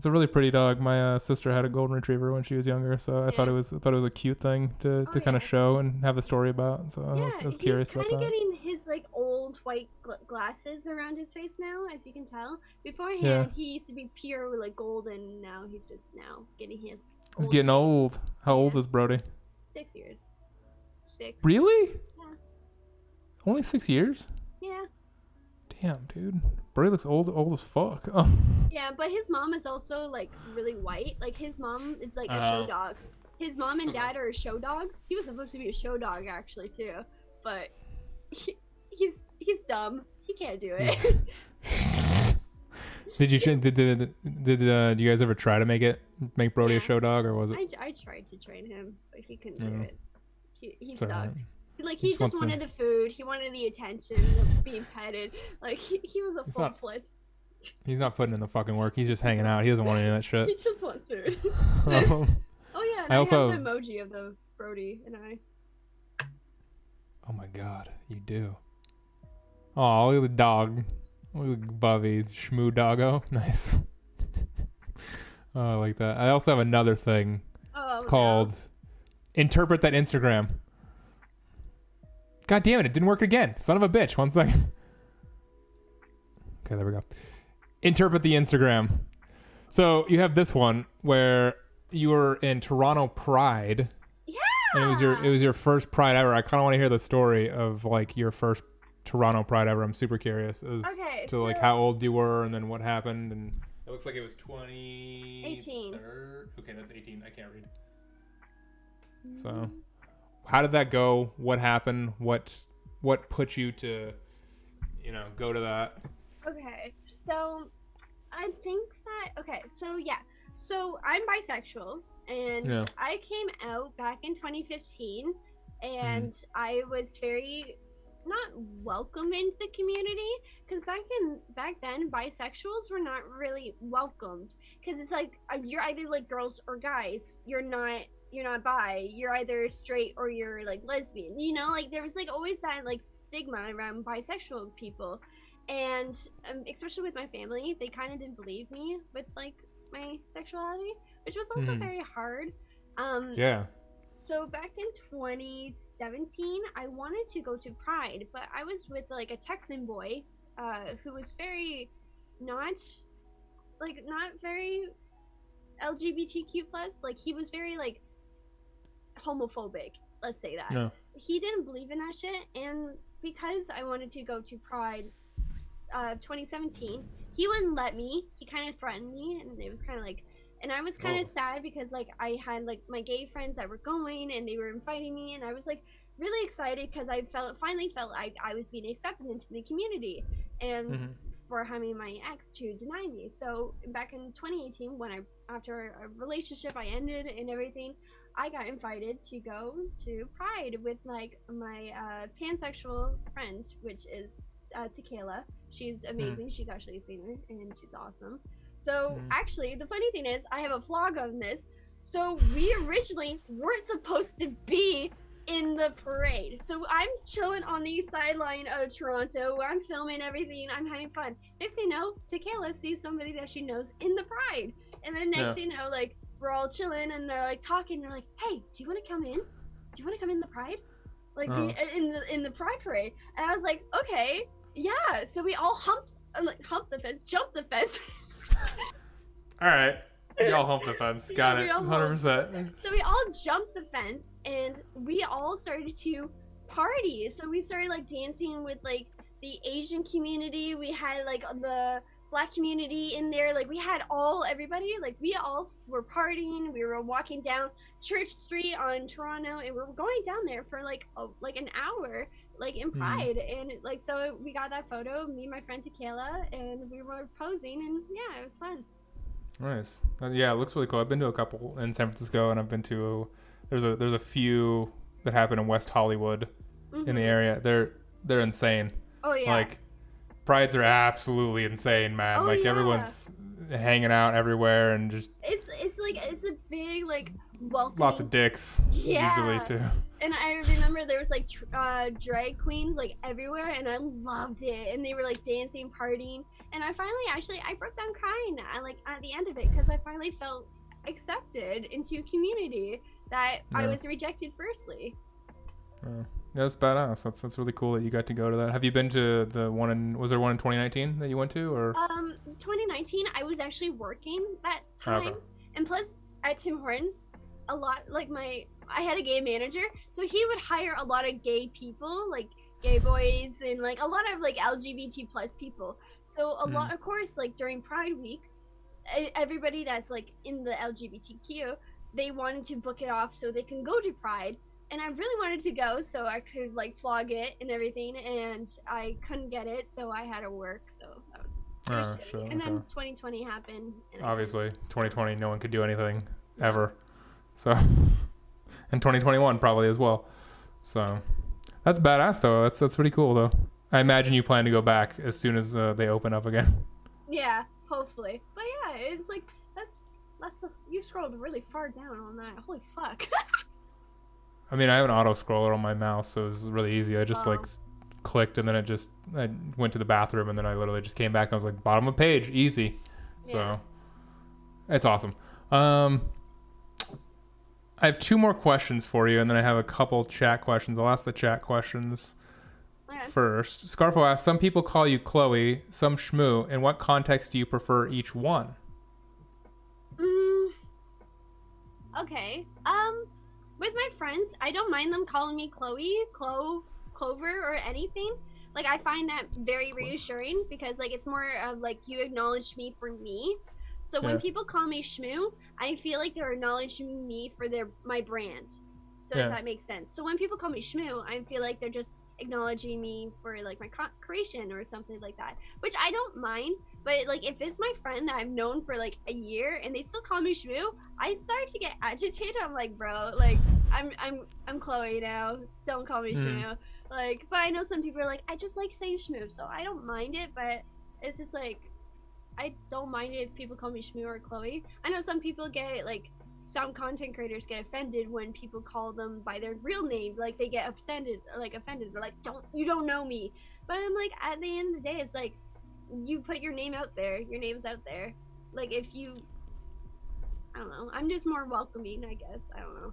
a really pretty dog. My sister had a golden retriever when she was younger, so I thought it was a cute thing to kind of show and have the story about. So I was curious about that. He's kind of getting his like old white glasses around his face now, as you can tell. Beforehand, he used to be pure like golden. Now he's just getting his. He's getting old. How old is Brody? 6 years. 6. Really? Yeah. Only 6 years? Yeah. Damn, dude. Brody looks old as fuck. Yeah, but his mom is also like really white. Like his mom is like a show dog. His mom and dad are show dogs. He was supposed to be a show dog actually too, but he's dumb. He can't do it. Did you guys ever try to make Brody a show dog, or was it? I tried to train him, but he couldn't do it. He sucked. Like he just wanted the food, he wanted the attention of being petted. Like he was a full-fledged. He's not putting in the fucking work. He's just hanging out. He doesn't want any of that shit. He just wants food. Oh yeah, and I also have the emoji of the Brody and I. Oh my god, you do. Oh, look at the dog. Look at Bubby. Shmoo doggo. Nice. Oh, I like that. I also have another thing. It's called Interpret That Instagram. God damn it, it didn't work again. Son of a bitch. 1 second. Okay, there we go. Interpret the Instagram. So you have this one where you were in Toronto Pride. Yeah. And it was your first Pride ever. I kind of want to hear the story of like your first Toronto Pride ever. I'm super curious as to like how old you were and then what happened. And it looks like it was 18. Okay, that's 18. I can't read. So, how did that go? What happened? What put you to, go to that? Okay, so I think that so I'm bisexual, and I came out back in 2015, and I was very not welcome into the community because back then bisexuals were not really welcomed because it's like you're either like girls or guys. You're not bi, you're either straight or you're like lesbian, like there was like always that like stigma around bisexual people, and especially with my family, they kind of didn't believe me with like my sexuality, which was also very hard. So back in 2017 I wanted to go to Pride, but I was with like a Texan boy who was very not like not very LGBTQ plus. Like he was very like homophobic. Let's say that. No. He didn't believe in that shit, and because I wanted to go to Pride 2017, he wouldn't let me. He kind of threatened me, and it was kind of like, and I was kind of sad because like I had like my gay friends that were going and they were inviting me, and I was like really excited because I finally felt like I was being accepted into the community, and for having my ex to deny me. So back in 2018, when after a relationship I ended and everything, I got invited to go to Pride with like my pansexual friend, which is Tequila. She's amazing. She's actually a singer and she's awesome. So actually, the funny thing is, I have a vlog on this. So we originally weren't supposed to be in the parade. So I'm chilling on the sideline of Toronto. I'm filming everything. I'm having fun. Next thing you know, Tequila sees somebody that she knows in the Pride. And then next thing you know, like, we're all chilling and they're like talking. They're like, "Hey, do you want to come in? Do you want to come in the Pride? Like in the Pride parade?" And I was like, "Okay, yeah." So we all jumped the fence. All right, we all hump the fence. Got it. 100%. So we all jumped the fence and we all started to party. So we started like dancing with like the Asian community. We had like the Black community in there. Like we had everybody, like we all were partying. We were walking down Church Street on Toronto and we were going down there for like an hour, like in Pride. And like, so we got that photo, me and my friend Tequila, and we were posing, and yeah, it was fun. Nice. Yeah, it looks really cool. I've been to a couple in San Francisco, and I've been to there's a few that happen in West Hollywood in the area. They're insane. Oh yeah. Like Prides are absolutely insane, man. Like everyone's hanging out everywhere and just it's a big like welcoming. Lots of dicks usually too. And I remember there was like drag queens like everywhere, and I loved it. And they were like dancing, partying, and I finally I broke down crying at the end of it because I finally felt accepted into a community that I was rejected firstly. Yeah, that's badass. That's really cool that you got to go to that. Have you been to the one was there one in 2019 that you went to, or 2019 I was actually working that time. And plus at Tim Hortons a lot like I had a gay manager, so he would hire a lot of gay people, like gay boys and like a lot of like LGBT plus people. So a lot, of course, like during Pride Week, everybody that's like in the LGBTQ, they wanted to book it off so they can go to Pride. And I really wanted to go so I could like vlog it and everything, and I couldn't get it, so I had to work. So that was sure, and then 2020 happened. Obviously, 2020, no one could do anything ever. So, and 2021 probably as well. So, that's badass though. That's pretty cool though. I imagine you plan to go back as soon as they open up again. Yeah, hopefully. But yeah, it's like that's you scrolled really far down on that. Holy fuck. I mean, I have an auto scroller on my mouse, so it was really easy. I just like clicked, and then I went to the bathroom, and then I literally just came back and I was like, bottom of page, easy. Yeah. So it's awesome. I have 2 more questions for you, and then I have a couple chat questions. I'll ask the chat questions first. Scarfo asks, some people call you Chloe, some Shmoo. In what context do you prefer each one? Okay. With my friends, I don't mind them calling me Chloe, Clover, or anything. Like, I find that very reassuring because, like, it's more of, like, you acknowledge me for me. So when people call me Shmoo, I feel like they're acknowledging me for my brand. So if that makes sense. So when people call me Shmoo, I feel like they're just acknowledging me for, like, my creation or something like that. Which I don't mind. But, like, if it's my friend that I've known for, like, a year and they still call me Shmoo, I start to get agitated. I'm like, bro, like, I'm Chloe now. Don't call me Shmoo. Like, but I know some people are like, I just like saying Shmoo, so I don't mind it, but it's just, like, I don't mind it if people call me Shmoo or Chloe. I know some people get, like, some content creators get offended when people call them by their real name. Like, they get offended. They're like, you don't know me. But I'm like, at the end of the day, it's like, you put your name out there. Your name's out there. Like, if you, I don't know. I'm just more welcoming, I guess. I don't know.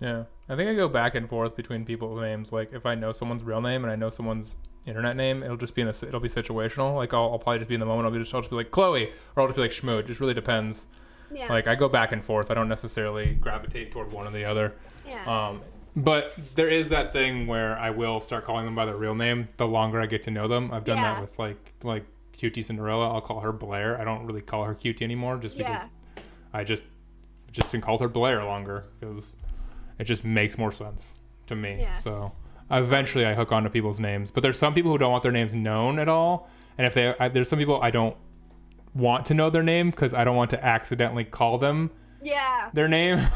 Yeah. I think I go back and forth between people's names. Like, if I know someone's real name and I know someone's internet name. It'll just be it'll be situational. Like I'll probably just be in the moment. I'll just be like Chloe, or I'll just be like Shmoo. It just really depends. Yeah. Like I go back and forth. I don't necessarily gravitate toward one or the other. Yeah. But there is that thing where I will start calling them by their real name the longer I get to know them. I've done that with like Cutie Cinderella. I'll call her Blair. I don't really call her Cutie anymore just because I just been called her Blair longer because it just makes more sense to me. Yeah. So eventually I hook onto people's names. But there's some people who don't want their names known at all. And if there's some people I don't want to know their name because I don't want to accidentally call them their name.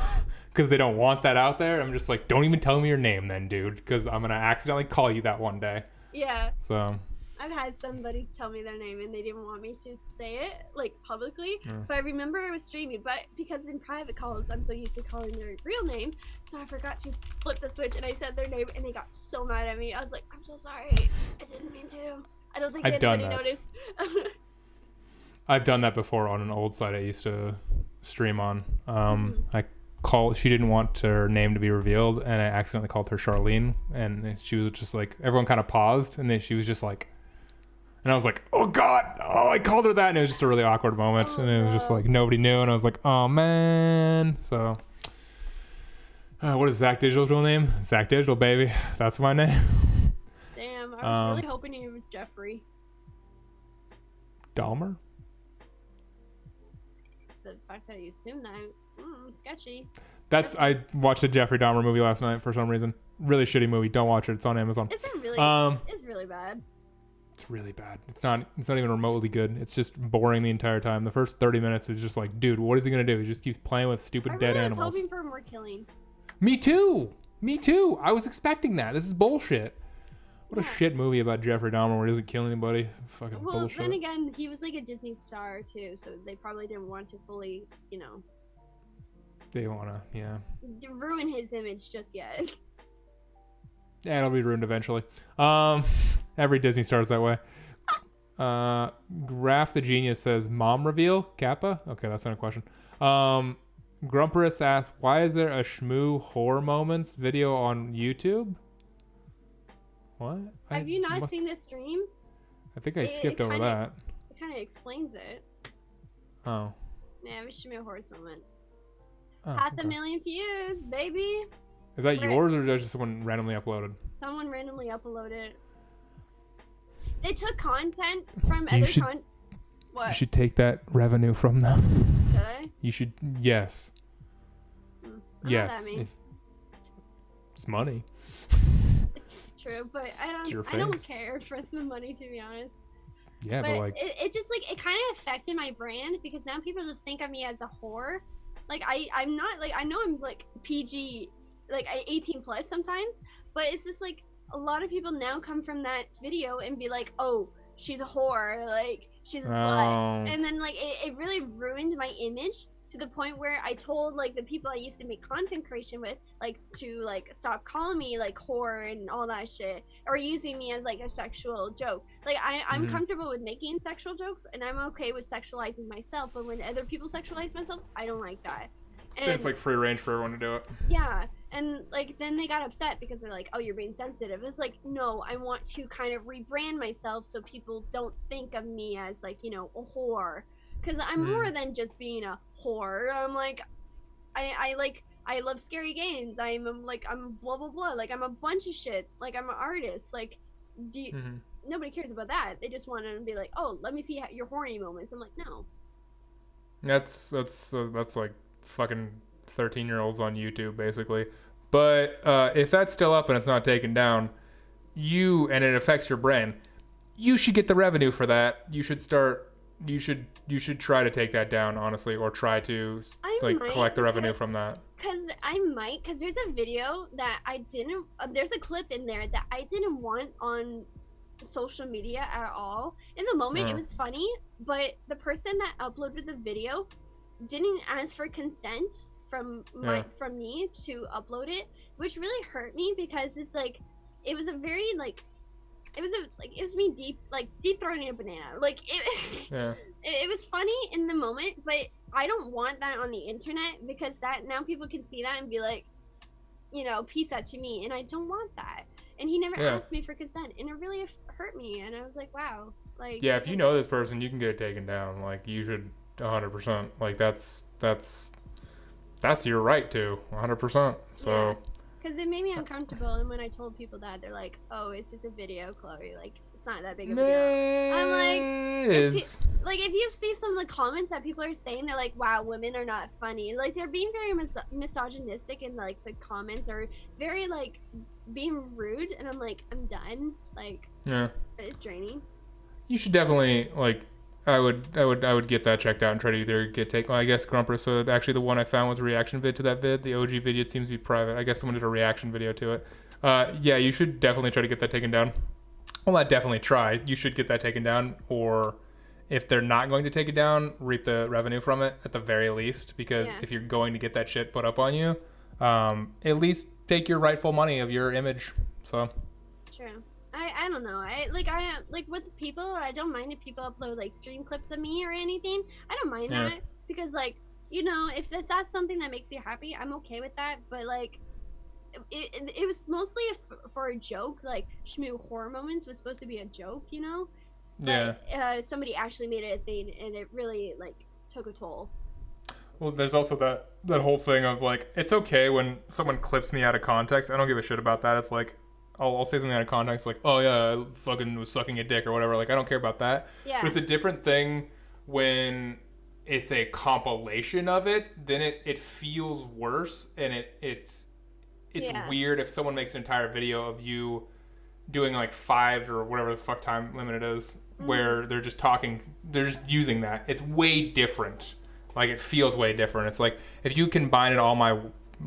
Because they don't want that out there. I'm just like, don't even tell me your name then, dude. Because I'm going to accidentally call you that one day. Yeah. So. I've had somebody tell me their name and they didn't want me to say it, like, publicly. But I remember I was streaming. But because in private calls, I'm so used to calling their real name. So I forgot to flip the switch and I said their name and they got so mad at me. I was like, I'm so sorry. I didn't mean to. I don't think anybody noticed. I've done that before on an old site I used to stream on. She didn't want her name to be revealed and I accidentally called her Charlene and she was just like, everyone kind of paused and then she was just like, and I was like, oh god, I called her that, and it was just a really awkward moment. And it was just like nobody knew and I was like, oh man. So what is Zach Digital's real name? Zach Digital, baby, that's my name. Damn, I was really hoping it was Jeffrey Dahmer. The fact that you assumed that, sketchy. I watched a Jeffrey Dahmer movie last night for some reason. Really shitty movie. Don't watch it. It's on Amazon. It's really bad. It's really bad. It's not even remotely good. It's just boring the entire time. The first 30 minutes is just like, dude, what is he gonna do? He just keeps playing with stupid dead animals. I was hoping for more killing. Me too. I was expecting that. This is bullshit. What a shit movie about Jeffrey Dahmer where he doesn't kill anybody. Fucking bullshit. Well, then again, he was like a Disney star too, so they probably didn't want to fully, They wanna, ruin his image just yet. Yeah, it'll be ruined eventually. Every Disney star is that way. Graph the Genius says, mom reveal? Kappa? Okay, that's not a question. Grumperus asks, why is there a Shmoo horror moments video on YouTube? What? Have you not seen this stream? I think I skipped over that. It kind of explains it. Oh. Yeah, it was Shm0oo horse moment. Oh, 500,000 views, baby. Is that yours or just someone randomly uploaded? Someone randomly uploaded. They took content from other content. What? You should take that revenue from them. Should I? You should. Yes. Yes. It's money. True, but I don't care for the money, to be honest. Yeah, but like it just like it kind of affected my brand because now people just think of me as a whore. Like I'm not like I know I'm like PG, like 18 plus sometimes, but it's just like a lot of people now come from that video and be like, oh, she's a whore, like she's a slut, and then like it really ruined my image to the point where I told like the people I used to make content creation with like to like stop calling me like whore and all that shit or using me as like a sexual joke. Like I'm comfortable with making sexual jokes and I'm okay with sexualizing myself, but when other people sexualize myself, I don't like that. And it's like free range for everyone to do it. Yeah, and like then they got upset because they're like, oh, you're being sensitive. It's like, no, I want to kind of rebrand myself so people don't think of me as like, you know, a whore. Because I'm more than just being a whore. I'm like, I love scary games. I'm blah blah blah. Like I'm a bunch of shit. Like I'm an artist. Like, nobody cares about that. They just want to be like, oh, let me see your horny moments. I'm like, no. That's like fucking 13-year-olds on YouTube basically. But if that's still up and it's not taken down, and it affects your brand, you should get the revenue for that. You should start. You should try to take that down, honestly, or try to collect the revenue from that. Because there's a video that I didn't, there's a clip in there that I didn't want on social media at all. In the moment, it was funny, but the person that uploaded the video didn't ask for consent from me to upload it, which really hurt me because it's like, it was a very like, it was me deep throating a banana. Like it was funny in the moment, but I don't want that on the internet because that now people can see that and be like, you know, peace out to me, and I don't want that. and he never Yeah. asked me for consent, and it really hurt me. And I was like, wow, like Yeah, if you know this person, you can get it taken down. Like, you should 100%. Like, that's your right to 100%. So. Because it made me uncomfortable, and when I told people that, they're like, "Oh, it's just a video, Chloe. Like, it's not that big of a deal." I'm like, if you see some of the comments that people are saying, they're like, "Wow, women are not funny." Like, they're being very misogynistic, and like the comments are very like being rude, and I'm like, I'm done. Like, yeah, it's draining. You should definitely like. I would get that checked out and try to either get taken. Well, I guess Grumper. So actually, the one I found was a reaction vid to that vid. The OG video seems to be private. I guess someone did a reaction video to it. Yeah, you should definitely try to get that taken down. Well, not definitely try. You should get that taken down, or if they're not going to take it down, reap the revenue from it at the very least. Because if you're going to get that shit put up on you, at least take your rightful money of your image. So. True. I don't know. I like with people. I don't mind if people upload like stream clips of me or anything. I don't mind that because like if that's something that makes you happy, I'm okay with that. But like it was mostly for a joke. Like Shmoo horror moments was supposed to be a joke, But somebody actually made it a thing, and it really like took a toll. Well, there's also that whole thing of like, it's okay when someone clips me out of context. I don't give a shit about that. It's like, I'll say something out of context, like, oh yeah, I fucking was sucking a dick or whatever. Like, I don't care about that. Yeah. But it's a different thing when it's a compilation of it. Then it feels worse, and it's weird if someone makes an entire video of you doing like 5 or whatever the fuck time limit it is, where they're just talking, they're just using that. It's way different. Like, it feels way different. It's like, if you combine all my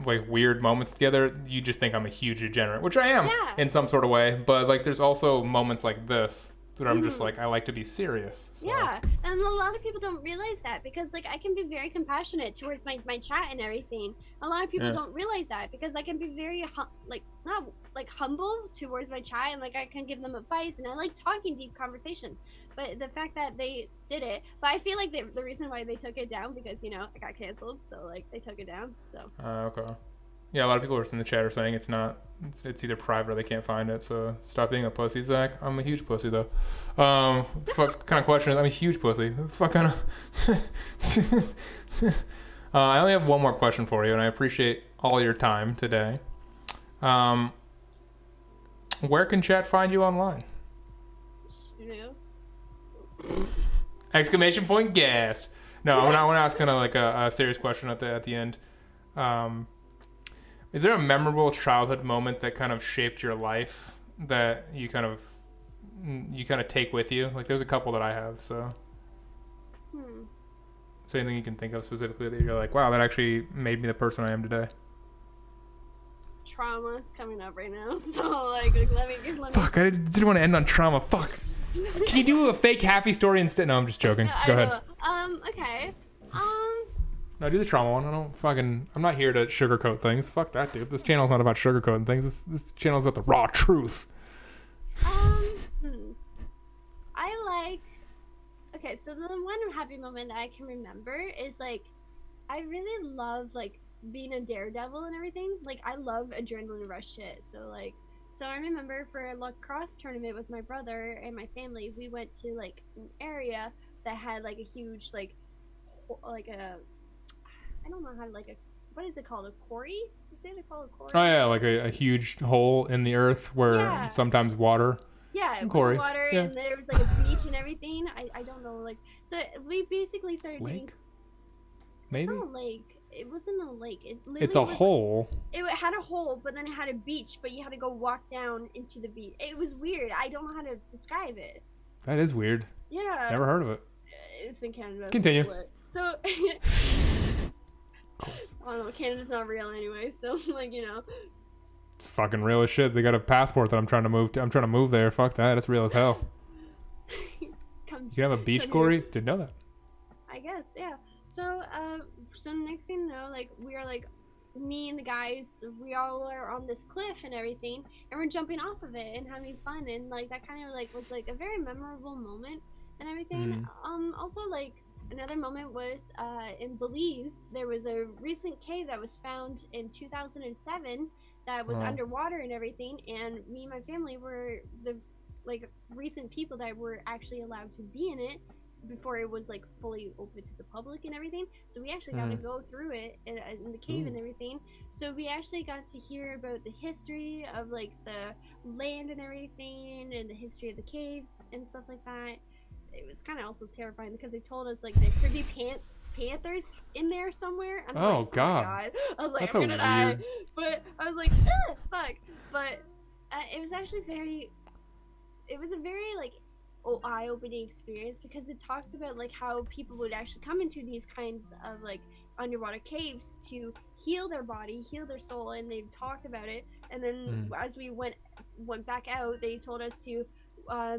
like weird moments together, you just think I'm a huge degenerate, which I am in some sort of way. But like, there's also moments like this that I'm just like, I like to be serious. So. Yeah, and a lot of people don't realize that because like I can be very compassionate towards my chat and everything. A lot of people don't realize that because I can be very not like humble towards my chat, and like I can give them advice, and I like talking deep conversation. But the fact that they did it, but I feel like the reason why they took it down because I got canceled, so like they took it down. So. Okay. Yeah, a lot of people in the chat are saying it's not. It's either private or they can't find it. So stop being a pussy, Zach. I'm a huge pussy though. Fuck kind of question. I'm a huge pussy. Fuck kind of. I only have one more question for you, and I appreciate all your time today. Where can chat find you online? Exclamation point gassed. No, I want to ask kind of like a serious question at the end. Is there a memorable childhood moment that kind of shaped your life that you kind of take with you? Like, there's a couple that I have. So anything you can think of specifically that you're like, wow, that actually made me the person I am today? Trauma is coming up right now, so like let me. Fuck, I didn't want to end on trauma. Fuck. Can you do a fake happy story instead? No, I'm just joking. Go ahead. Okay. No, do the trauma one. I'm not here to sugarcoat things. Fuck that, dude. This channel's not about sugarcoating things. This channel's about the raw truth. Okay, so the one happy moment that I can remember is like, I really love like being a daredevil and everything. Like, I love adrenaline rush shit. So I remember for a lacrosse tournament with my brother and my family, we went to like an area that had like a huge I don't know how to what is it called? A quarry? Is it called a quarry? Oh yeah, like a huge hole in the earth where sometimes water. Yeah, quarry. Water, and there was like a beach and everything. I don't know, so we basically started doing. Maybe. It's not a lake. It wasn't a lake. It's a hole. It had a hole, but then it had a beach, but you had to go walk down into the beach. It was weird. I don't know how to describe it. That is weird. Yeah. Never heard of it. It's in Canada. Continue. So. I don't know. Canada's not real anyway, so It's fucking real as shit. They got a passport that I'm trying to move to. I'm trying to move there. Fuck that. It's real as hell. You can have a beach, Corey? Didn't know that. I guess, yeah. So next thing you know, we are me and the guys, we all are on this cliff and everything, and we're jumping off of it and having fun, and that kind of was a very memorable moment and everything. Also another moment was in Belize. There was a recent cave that was found in 2007, that was underwater and everything, and me and my family were the like recent people that were actually allowed to be in it before it was like fully open to the public and everything. So we actually got to go through it in the cave and everything. So we actually got to hear about the history of like the land and everything, and the history of the caves and stuff like that. It was kind of also terrifying because they told us like there could be panthers in there somewhere. I'm like, God. Oh my God. I was like, That's I'm gonna die. weird. But I was like, fuck. But it was actually it was a very like eye-opening experience, because it talks about like how people would actually come into these kinds of like underwater caves to heal their body, heal their soul, and they've talked about it. And then as we went back out, they told us to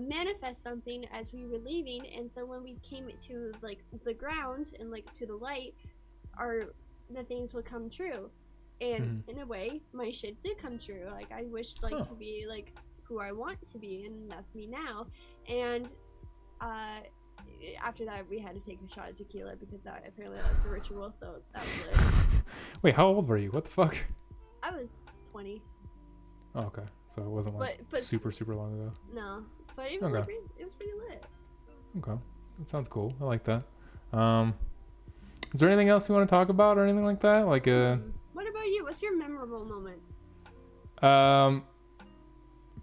manifest something as we were leaving. And so when we came to like the ground and like to the light, the things would come true. And in a way, my shit did come true. Like I wished like to be like who I want to be, and that's me now. And after that, we had to take a shot of tequila because apparently that's the ritual. So that was it. Wait, how old were you? What the fuck? I was 20. Oh, okay, so it wasn't like but super long ago. No, but it was like, it was pretty lit. Okay, that sounds cool. I like that. Is there anything else you want to talk about or anything like that? Like what about you? What's your memorable moment?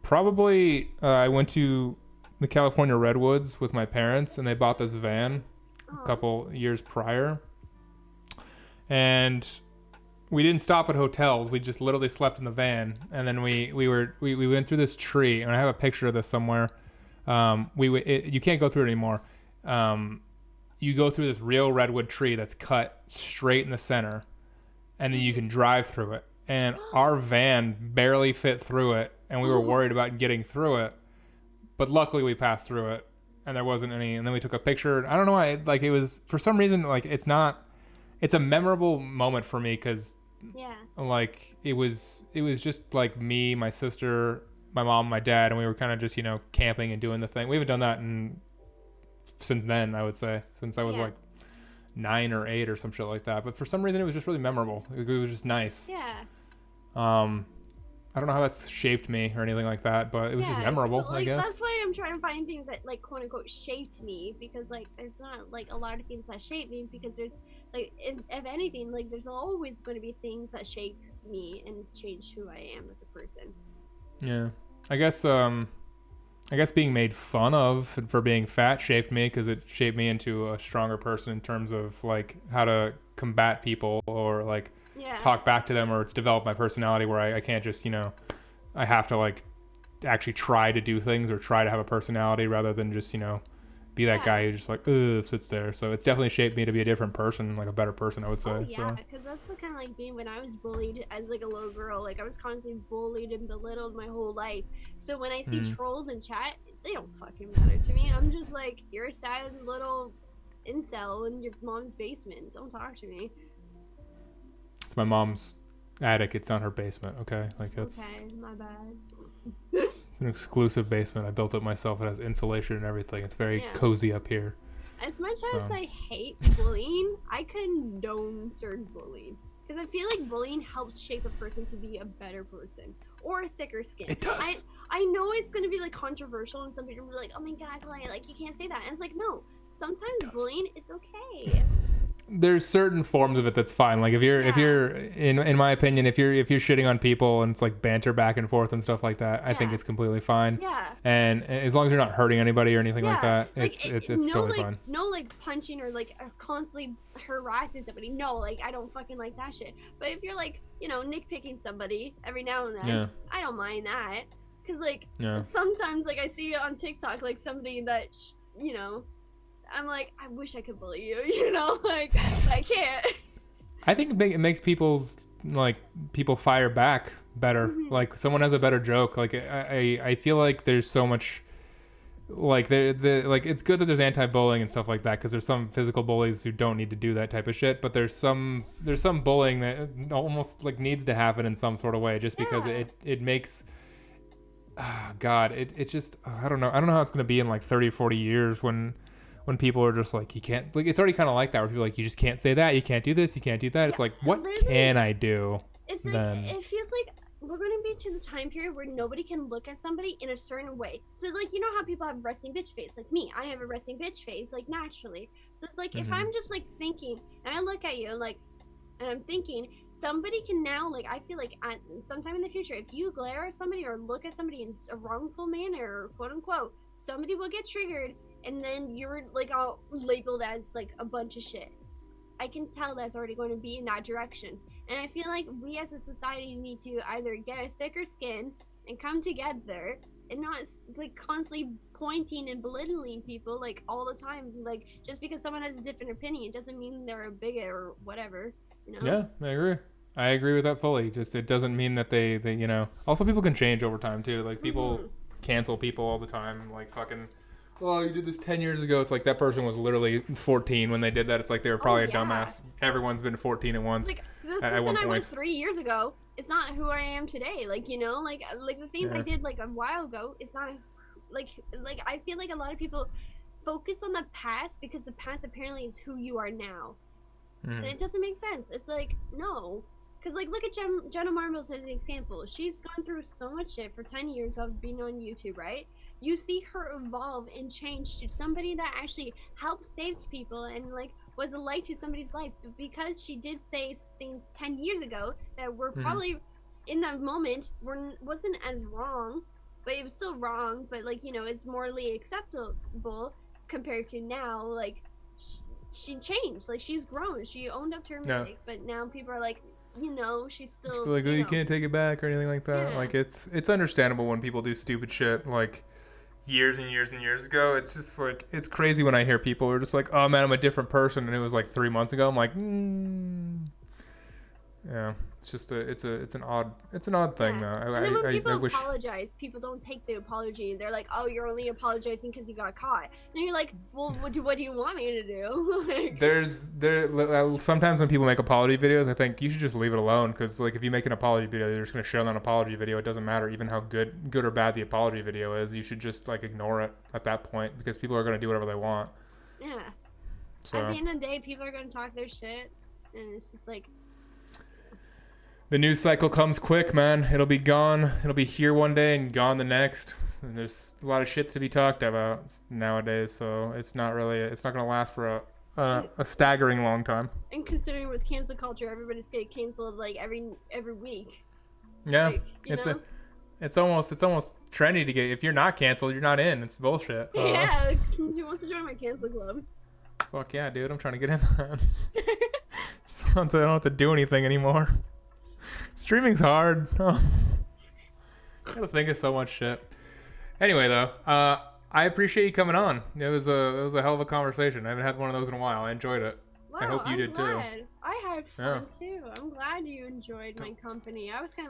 Probably I went to the California Redwoods with my parents, and they bought this van a couple years prior, and we didn't stop at hotels. We just literally slept in the van, and then we went through this tree, and I have a picture of this somewhere. You can't go through it anymore. You go through this real redwood tree that's cut straight in the center, and then you can drive through it. And our van barely fit through it, and we were worried about getting through it. But luckily we passed through it, and there wasn't any. And then we took a picture. I don't know why. Like, it was, for some reason, like, it's a memorable moment for me, because like it was just like me, my sister, my mom, my dad, and we were kind of just, camping and doing the thing. We haven't done that since then, I would say, since I was like 9 or 8 or some shit like that. But for some reason it was just really memorable. It was just nice. I don't know how that's shaped me or anything like that, but it was just memorable, so, like, I guess. That's why I'm trying to find things that, like, quote unquote shaped me, because like there's not like a lot of things that shape me, because there's like if anything, like there's always going to be things that shape me and change who I am as a person. Yeah, I guess being made fun of for being fat shaped me, because it shaped me into a stronger person in terms of like how to combat people, or like talk back to them, or it's developed my personality where I can't just, I have to like actually try to do things or try to have a personality rather than just, be that guy who just like sits there. So it's definitely shaped me to be a different person, like a better person, I would say. Because that's the kind of like being when I was bullied as like a little girl. Like I was constantly bullied and belittled my whole life. So when I see trolls in chat, they don't fucking matter to me. I'm just like, you're a sad little incel in your mom's basement. Don't talk to me. It's my mom's attic. It's not her basement. Okay, like that's. Okay, my bad. It's an exclusive basement. I built it myself. It has insulation and everything. It's very cozy up here. As much as I hate bullying, I condone certain bullying, because I feel like bullying helps shape a person to be a better person or a thicker skin. It does. I know it's going to be like controversial, and some people will be like, "Oh my god, like you can't say that." And it's like, no, sometimes bullying is okay. There's certain forms of it that's fine. Like if you're in my opinion, if you're shitting on people and it's like banter back and forth and stuff like that, I think it's completely fine. Yeah. And as long as you're not hurting anybody or anything like that, it's totally fine. No like punching or like constantly harassing somebody. No, like I don't fucking like that shit. But if you're like, nitpicking somebody every now and then, I don't mind that. Cause like sometimes like I see on TikTok like somebody that I'm like, I wish I could bully you, like I can't. I think it makes people fire back better. Mm-hmm. Like someone has a better joke. Like I feel like there's so much, like like it's good that there's anti-bullying and stuff like that, because there's some physical bullies who don't need to do that type of shit. But there's some bullying that almost like needs to happen in some sort of way, just because it makes. God, it just I don't know how it's gonna be in like 30 or 40 years when people are just like, you can't, like, it's already kind of like that, where people are like, you just can't say that, you can't do this, you can't do that. It's like, what can I do? It's like, it feels like we're going to be to the time period where nobody can look at somebody in a certain way. So, like, you know how people have resting bitch face? Like me, I have a resting bitch face, like, naturally. So it's like, if I'm just, like, thinking, and I look at you, like, and I'm thinking, somebody can now, like, I feel like at sometime in the future, if you glare at somebody or look at somebody in a wrongful manner, or quote unquote, somebody will get triggered, and then you're, like, all labeled as, like, a bunch of shit. I can tell that's already going to be in that direction. And I feel like we as a society need to either get a thicker skin and come together and not, like, constantly pointing and belittling people, like, all the time. Like, just because someone has a different opinion doesn't mean they're a bigot or whatever, you know? Yeah, I agree. I agree with that fully. Just it doesn't mean that they you know. Also, people can change over time too. Like, people cancel people all the time. Like, fucking, oh, you did this 10 years ago. It's like that person was literally 14 when they did that. It's like they were probably a dumbass. Everyone's been 14 at once. Like, the person I was 3 years ago, it's not who I am today. Like, you know, like the things I did, like, a while ago, it's not, like, I feel like a lot of people focus on the past because the past apparently is who you are now. And it doesn't make sense. It's like, no. Because, like, look at Jenna Marbles as an example. She's gone through so much shit for 10 years of being on YouTube, right? You see her evolve and change to somebody that actually helped save people and, like, was a light to somebody's life. But because she did say things 10 years ago that were probably, in that moment, wasn't as wrong, but it was still wrong, but, like, you know, it's morally acceptable compared to now. Like, she changed. Like, she's grown. She owned up to her mistake, but now people are like, you know, she's still like, oh, you can't take it back or anything like that. Like, it's understandable when people do stupid shit, like, years and years and years ago. It's just like, it's crazy when I hear people who are just like, oh man, I'm a different person, and it was like 3 months ago. I'm like, yeah, it's just it's an odd thing though. And then when people apologize, people don't take the apology. They're like, oh, you're only apologizing because you got caught. And you're like, well, what do you want me to do? Like, sometimes when people make apology videos, I think you should just leave it alone, because, like, if you make an apology video, you're just gonna share that apology video. It doesn't matter even how good or bad the apology video is. You should just, like, ignore it at that point, because people are gonna do whatever they want. Yeah. So, at the end of the day, people are gonna talk their shit, and it's just like, the news cycle comes quick, man. It'll be gone. It'll be here one day and gone the next. And there's a lot of shit to be talked about nowadays, so it's not gonna last for a staggering long time. And considering with cancel culture, everybody's getting canceled, like, every week. Yeah, like, it's almost trendy to get. If you're not canceled, you're not in. It's bullshit. Yeah, like, who wants to join my cancel club? Fuck yeah, dude. I'm trying to get in that. I don't have to do anything anymore. Streaming's hard. Oh. I gotta think of so much shit. Anyway, though, I appreciate you coming on. It was a hell of a conversation. I haven't had one of those in a while. I enjoyed it. Wow, I hope you did too. I had fun too. I'm glad you enjoyed my company. I was kind of